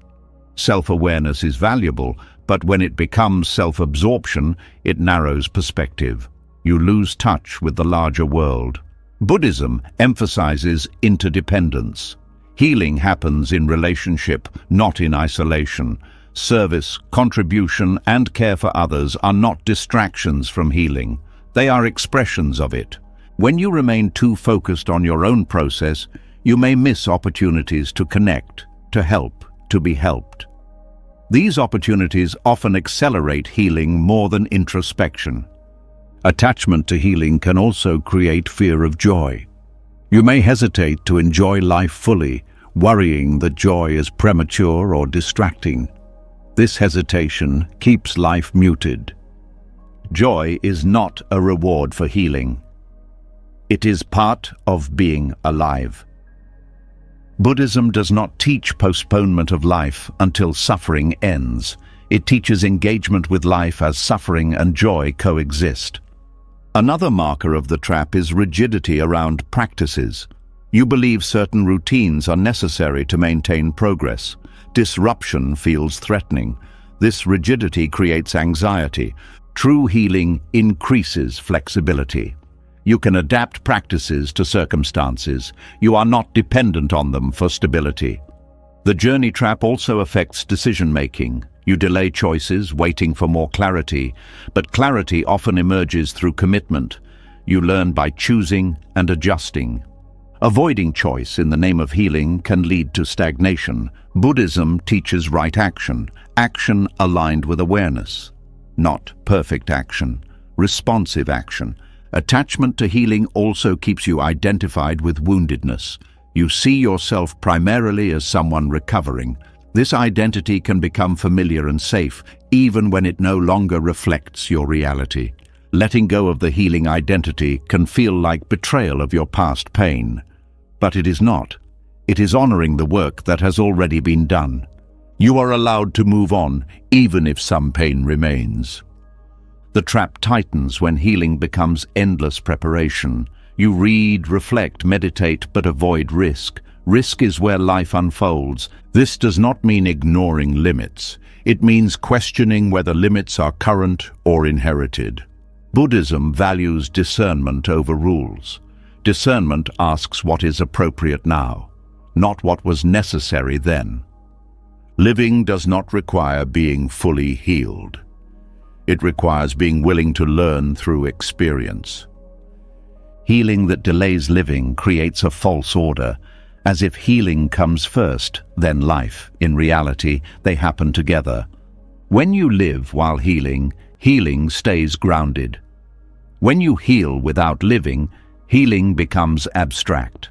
Self-awareness is valuable, but when it becomes self-absorption, it narrows perspective. You lose touch with the larger world. Buddhism emphasizes interdependence. Healing happens in relationship, not in isolation. Service, contribution, and care for others are not distractions from healing. They are expressions of it. When you remain too focused on your own process, you may miss opportunities to connect, to help, to be helped. These opportunities often accelerate healing more than introspection. Attachment to healing can also create fear of joy. You may hesitate to enjoy life fully, worrying that joy is premature or distracting. This hesitation keeps life muted. Joy is not a reward for healing. It is part of being alive. Buddhism does not teach postponement of life until suffering ends. It teaches engagement with life as suffering and joy coexist. Another marker of the trap is rigidity around practices. You believe certain routines are necessary to maintain progress. Disruption feels threatening. This rigidity creates anxiety. True healing increases flexibility. You can adapt practices to circumstances. You are not dependent on them for stability. The journey trap also affects decision-making. You delay choices, waiting for more clarity, but clarity often emerges through commitment. You learn by choosing and adjusting. Avoiding choice in the name of healing can lead to stagnation. Buddhism teaches right action, action aligned with awareness. Not perfect action, responsive action. Attachment to healing also keeps you identified with woundedness. You see yourself primarily as someone recovering. This identity can become familiar and safe, even when it no longer reflects your reality. Letting go of the healing identity can feel like betrayal of your past pain. But it is not. It is honoring the work that has already been done. You are allowed to move on, even if some pain remains. The trap tightens when healing becomes endless preparation. You read, reflect, meditate, but avoid risk. Risk is where life unfolds. This does not mean ignoring limits. It means questioning whether limits are current or inherited. Buddhism values discernment over rules. Discernment asks what is appropriate now, not what was necessary then. Living does not require being fully healed. It requires being willing to learn through experience. Healing that delays living creates a false order, as if healing comes first, then life. In reality, they happen together. When you live while healing, healing stays grounded. When you heal without living, healing becomes abstract.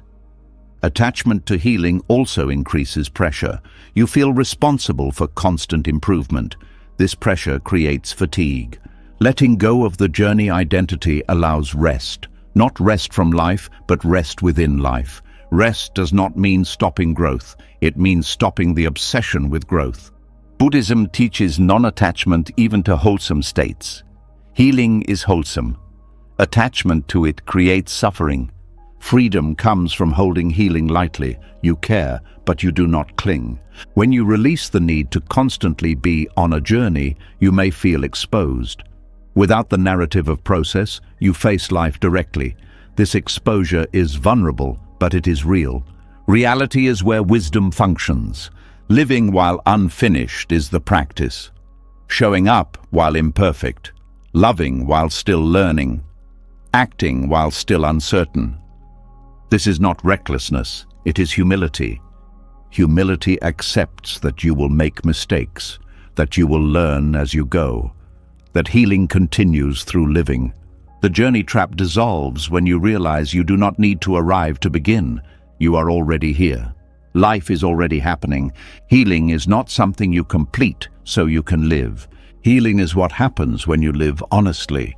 Attachment to healing also increases pressure. You feel responsible for constant improvement. This pressure creates fatigue. Letting go of the journey identity allows rest. Not rest from life, but rest within life. Rest does not mean stopping growth. It means stopping the obsession with growth. Buddhism teaches non-attachment even to wholesome states. Healing is wholesome. Attachment to it creates suffering. Freedom comes from holding healing lightly. You care, but you do not cling. When you release the need to constantly be on a journey, you may feel exposed. Without the narrative of process, you face life directly. This exposure is vulnerable, but it is real. Reality is where wisdom functions. Living while unfinished is the practice. Showing up while imperfect. Loving while still learning. Acting while still uncertain. This is not recklessness, it is humility. Humility accepts that you will make mistakes, that you will learn as you go, that healing continues through living. The journey trap dissolves when you realize you do not need to arrive to begin. You are already here. Life is already happening. Healing is not something you complete so you can live. Healing is what happens when you live honestly.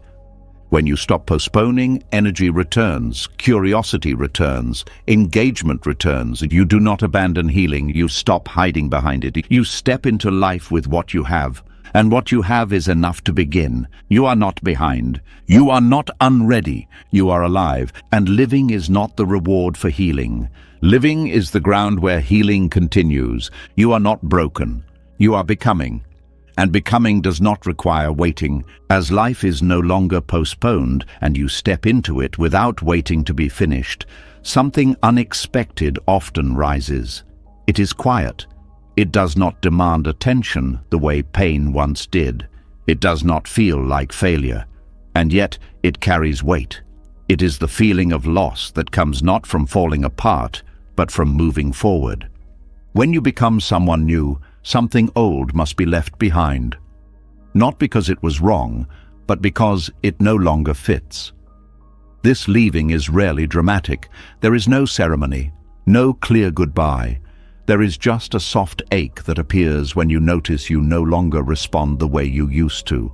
When you stop postponing, energy returns, curiosity returns, engagement returns. You do not abandon healing, you stop hiding behind it. You step into life with what you have, and what you have is enough to begin. You are not behind. You are not unready. You are alive, and living is not the reward for healing. Living is the ground where healing continues. You are not broken. You are becoming. And becoming does not require waiting, as life is no longer postponed and you step into it without waiting to be finished. Something unexpected often rises. It is quiet. It does not demand attention the way pain once did. It does not feel like failure, and yet it carries weight. It is the feeling of loss that comes not from falling apart, but from moving forward. When you become someone new, something old must be left behind. Not because it was wrong, but because it no longer fits. This leaving is rarely dramatic. There is no ceremony, no clear goodbye. There is just a soft ache that appears when you notice you no longer respond the way you used to.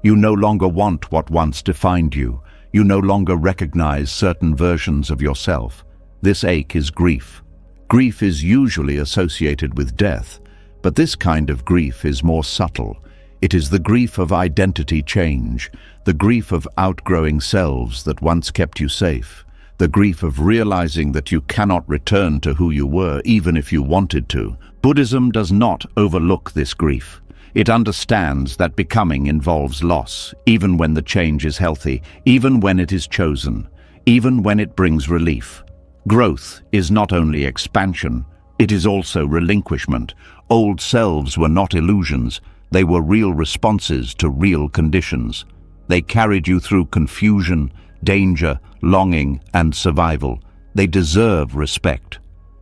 You no longer want what once defined you. You no longer recognize certain versions of yourself. This ache is grief. Grief is usually associated with death, but this kind of grief is more subtle. It is the grief of identity change, the grief of outgrowing selves that once kept you safe, the grief of realizing that you cannot return to who you were even if you wanted to. Buddhism does not overlook this grief. It understands that becoming involves loss, even when the change is healthy, even when it is chosen, even when it brings relief. Growth is not only expansion, it is also relinquishment. Old selves were not illusions, they were real responses to real conditions. They carried you through confusion, danger, longing, and survival. They deserve respect.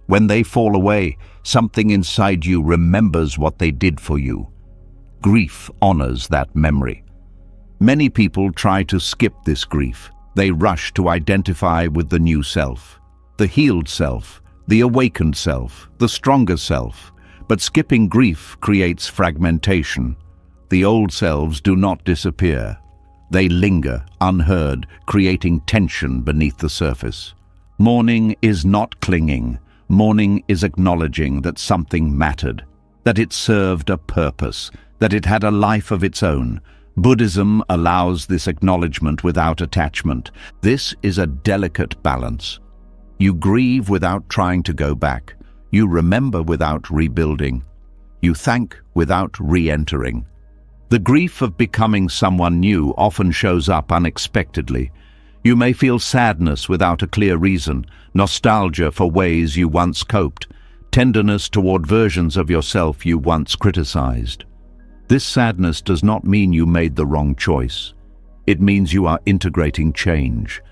When they fall away, something inside you remembers what they did for you. Grief honors that memory. Many people try to skip this grief. They rush to identify with the new self, the healed self, the awakened self, the stronger self. But skipping grief creates fragmentation. The old selves do not disappear. They linger, unheard, creating tension beneath the surface. Mourning is not clinging. Mourning is acknowledging that something mattered, that it served a purpose, that it had a life of its own. Buddhism allows this acknowledgement without attachment. This is a delicate balance. You grieve without trying to go back. You remember without rebuilding. You thank without re-entering. The grief of becoming someone new often shows up unexpectedly. You may feel sadness without a clear reason, nostalgia for ways you once coped, tenderness toward versions of yourself you once criticized. This sadness does not mean you made the wrong choice. It means you are integrating change.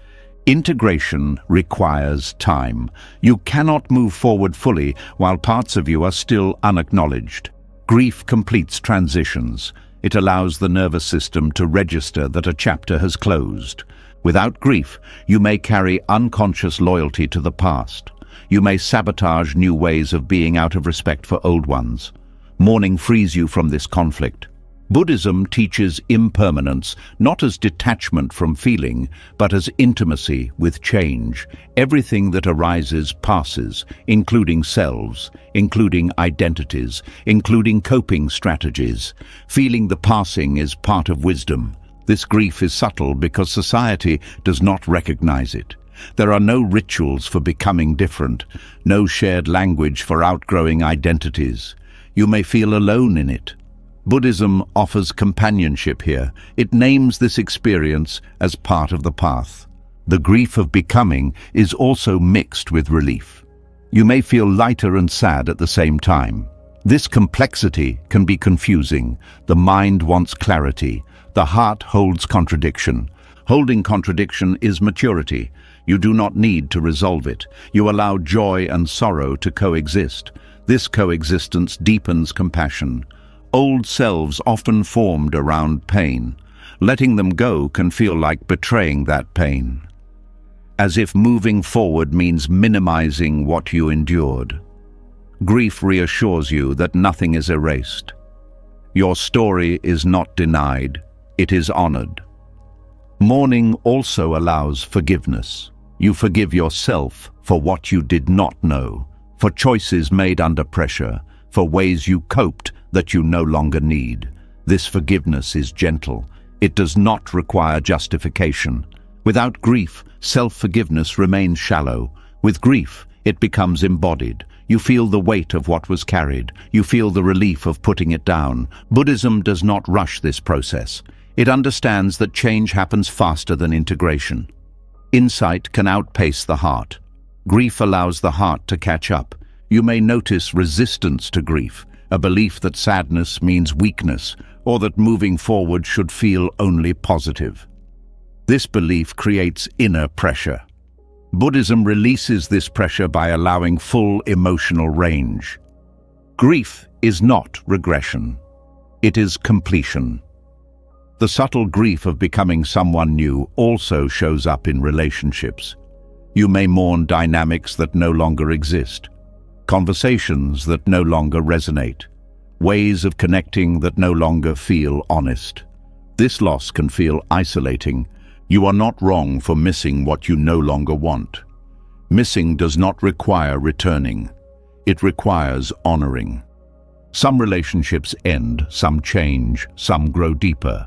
Integration requires time. You cannot move forward fully while parts of you are still unacknowledged. Grief completes transitions. It allows the nervous system to register that a chapter has closed. Without grief, you may carry unconscious loyalty to the past. You may sabotage new ways of being out of respect for old ones. Mourning frees you from this conflict. Buddhism teaches impermanence, not as detachment from feeling, but as intimacy with change. Everything that arises passes, including selves, including identities, including coping strategies. Feeling the passing is part of wisdom. This grief is subtle because society does not recognize it. There are no rituals for becoming different, no shared language for outgrowing identities. You may feel alone in it. Buddhism offers companionship here. It names this experience as part of the path. The grief of becoming is also mixed with relief. You may feel lighter and sad at the same time. This complexity can be confusing. The mind wants clarity. The heart holds contradiction. Holding contradiction is maturity. You do not need to resolve it. You allow joy and sorrow to coexist. This coexistence deepens compassion. Old selves often formed around pain. Letting them go can feel like betraying that pain. As if moving forward means minimizing what you endured. Grief reassures you that nothing is erased. Your story is not denied, it is honored. Mourning also allows forgiveness. You forgive yourself for what you did not know, for choices made under pressure, for ways you coped that you no longer need. This forgiveness is gentle. It does not require justification. Without grief, self-forgiveness remains shallow. With grief, it becomes embodied. You feel the weight of what was carried. You feel the relief of putting it down. Buddhism does not rush this process. It understands that change happens faster than integration. Insight can outpace the heart. Grief allows the heart to catch up. You may notice resistance to grief, a belief that sadness means weakness, or that moving forward should feel only positive. This belief creates inner pressure. Buddhism releases this pressure by allowing full emotional range. Grief is not regression. It is completion. The subtle grief of becoming someone new also shows up in relationships. You may mourn dynamics that no longer exist, conversations that no longer resonate, ways of connecting that no longer feel honest. This loss can feel isolating. You are not wrong for missing what you no longer want. Missing does not require returning. It requires honoring. Some relationships end, some change, some grow deeper.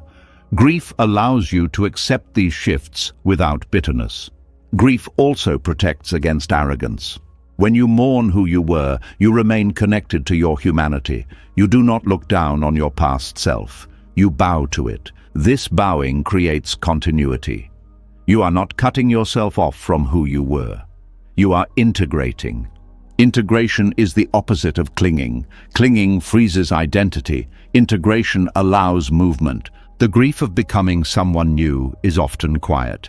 Grief allows you to accept these shifts without bitterness. Grief also protects against arrogance. When you mourn who you were, you remain connected to your humanity. You do not look down on your past self. You bow to it. This bowing creates continuity. You are not cutting yourself off from who you were. You are integrating. Integration is the opposite of clinging. Clinging freezes identity. Integration allows movement. The grief of becoming someone new is often quiet.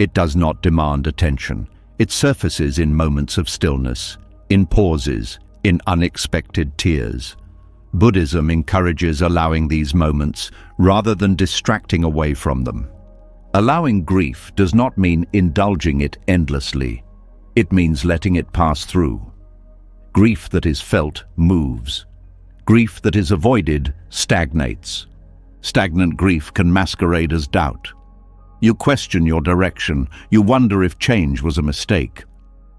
It does not demand attention. It surfaces in moments of stillness, in pauses, in unexpected tears. Buddhism encourages allowing these moments rather than distracting away from them. Allowing grief does not mean indulging it endlessly. It means letting it pass through. Grief that is felt moves. Grief that is avoided stagnates. Stagnant grief can masquerade as doubt. You question your direction. You wonder if change was a mistake.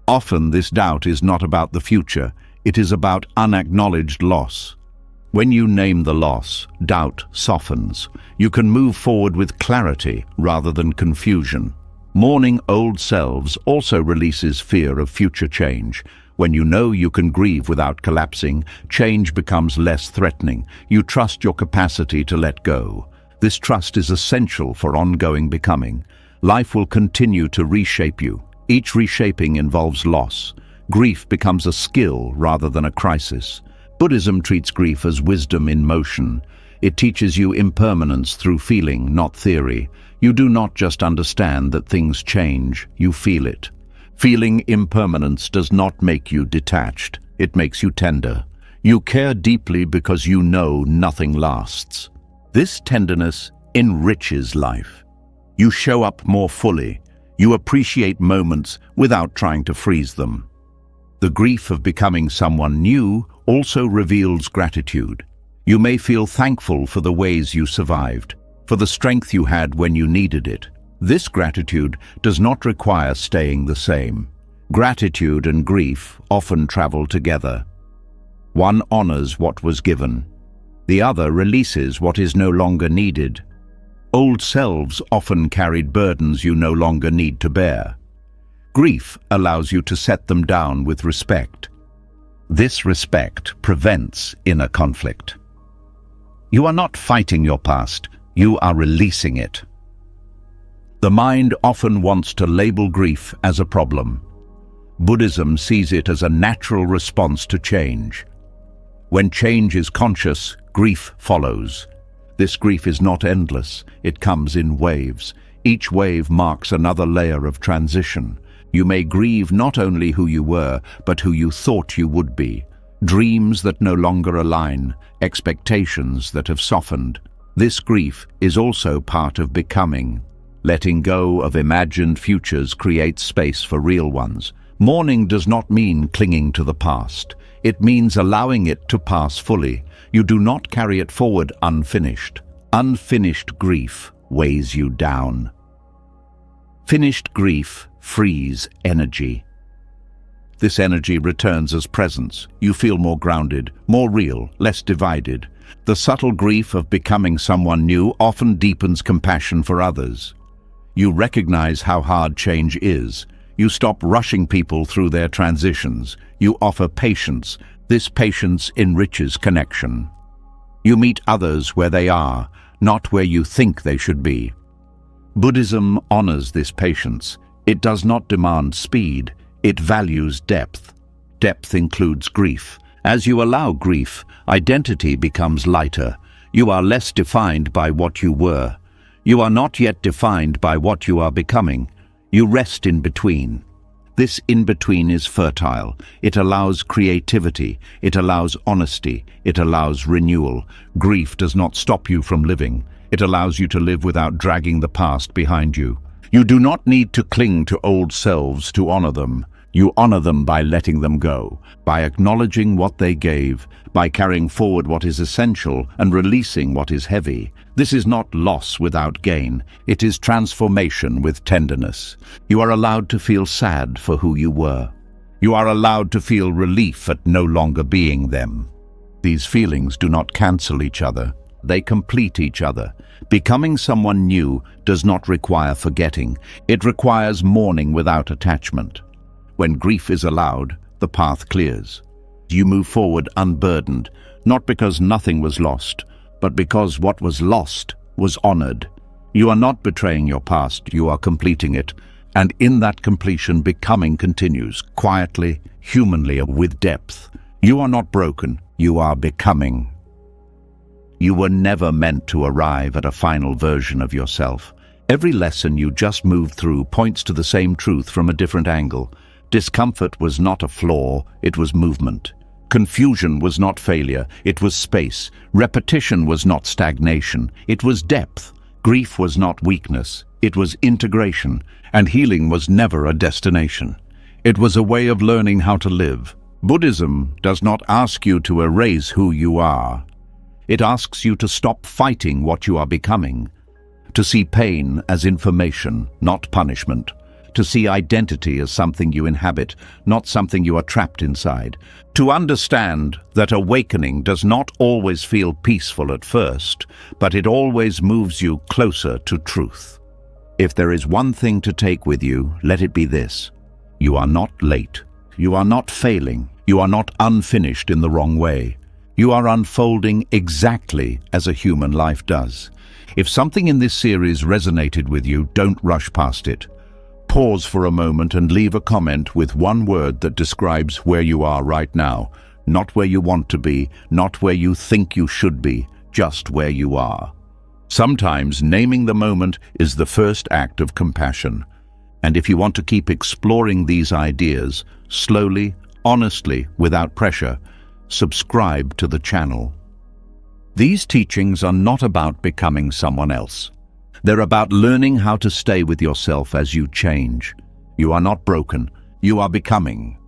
Often this doubt is not about the future. It is about unacknowledged loss. When you name the loss, doubt softens. You can move forward with clarity rather than confusion. Mourning old selves also releases fear of future change. When you know you can grieve without collapsing, change becomes less threatening. You trust your capacity to let go. This trust is essential for ongoing becoming. Life will continue to reshape you. Each reshaping involves loss. Grief becomes a skill rather than a crisis. Buddhism treats grief as wisdom in motion. It teaches you impermanence through feeling, not theory. You do not just understand that things change, you feel it. Feeling impermanence does not make you detached. It makes you tender. You care deeply because you know nothing lasts. This tenderness enriches life. You show up more fully. You appreciate moments without trying to freeze them. The grief of becoming someone new also reveals gratitude. You may feel thankful for the ways you survived, for the strength you had when you needed it. This gratitude does not require staying the same. Gratitude and grief often travel together. One honors what was given. The other releases what is no longer needed. Old selves often carried burdens you no longer need to bear. Grief allows you to set them down with respect. This respect prevents inner conflict. You are not fighting your past, you are releasing it. The mind often wants to label grief as a problem. Buddhism sees it as a natural response to change. When change is conscious, grief follows. This grief is not endless, it comes in waves. Each wave marks another layer of transition. You may grieve not only who you were, but who you thought you would be. Dreams that no longer align, expectations that have softened. This grief is also part of becoming. Letting go of imagined futures creates space for real ones. Mourning does not mean clinging to the past. It means allowing it to pass fully. You do not carry it forward unfinished. Unfinished grief weighs you down. Finished grief frees energy. This energy returns as presence. You feel more grounded, more real, less divided. The subtle grief of becoming someone new often deepens compassion for others. You recognize how hard change is. You stop rushing people through their transitions. You offer patience. This patience enriches connection. You meet others where they are, not where you think they should be. Buddhism honors this patience. It does not demand speed. It values depth. Depth includes grief. As you allow grief, identity becomes lighter. You are less defined by what you were. You are not yet defined by what you are becoming. You rest in between. This in-between is fertile. It allows creativity. It allows honesty. It allows renewal. Grief does not stop you from living. It allows you to live without dragging the past behind you. You do not need to cling to old selves to honor them. You honor them by letting them go, by acknowledging what they gave, by carrying forward what is essential and releasing what is heavy. This is not loss without gain. It is transformation with tenderness. You are allowed to feel sad for who you were. You are allowed to feel relief at no longer being them. These feelings do not cancel each other. They complete each other. Becoming someone new does not require forgetting. It requires mourning without attachment. When grief is allowed, the path clears. You move forward unburdened, not because nothing was lost, but because what was lost was honored. You are not betraying your past, you are completing it. And in that completion, becoming continues, quietly, humanly, with depth. You are not broken, you are becoming. You were never meant to arrive at a final version of yourself. Every lesson you just moved through points to the same truth from a different angle. Discomfort was not a flaw, it was movement. Confusion was not failure, it was space. Repetition was not stagnation, it was depth. Grief was not weakness, it was integration. And healing was never a destination. It was a way of learning how to live. Buddhism does not ask you to erase who you are. It asks you to stop fighting what you are becoming, to see pain as information, not punishment, to see identity as something you inhabit, not something you are trapped inside, to understand that awakening does not always feel peaceful at first, but it always moves you closer to truth. If there is one thing to take with you, let it be this: you are not late, you are not failing, you are not unfinished in the wrong way. You are unfolding exactly as a human life does. If something in this series resonated with you, don't rush past it. Pause for a moment and leave a comment with one word that describes where you are right now. Not where you want to be, not where you think you should be, just where you are. Sometimes naming the moment is the first act of compassion. And if you want to keep exploring these ideas, slowly, honestly, without pressure, subscribe to the channel. These teachings are not about becoming someone else. They're about learning how to stay with yourself as you change. You are not broken. You are becoming.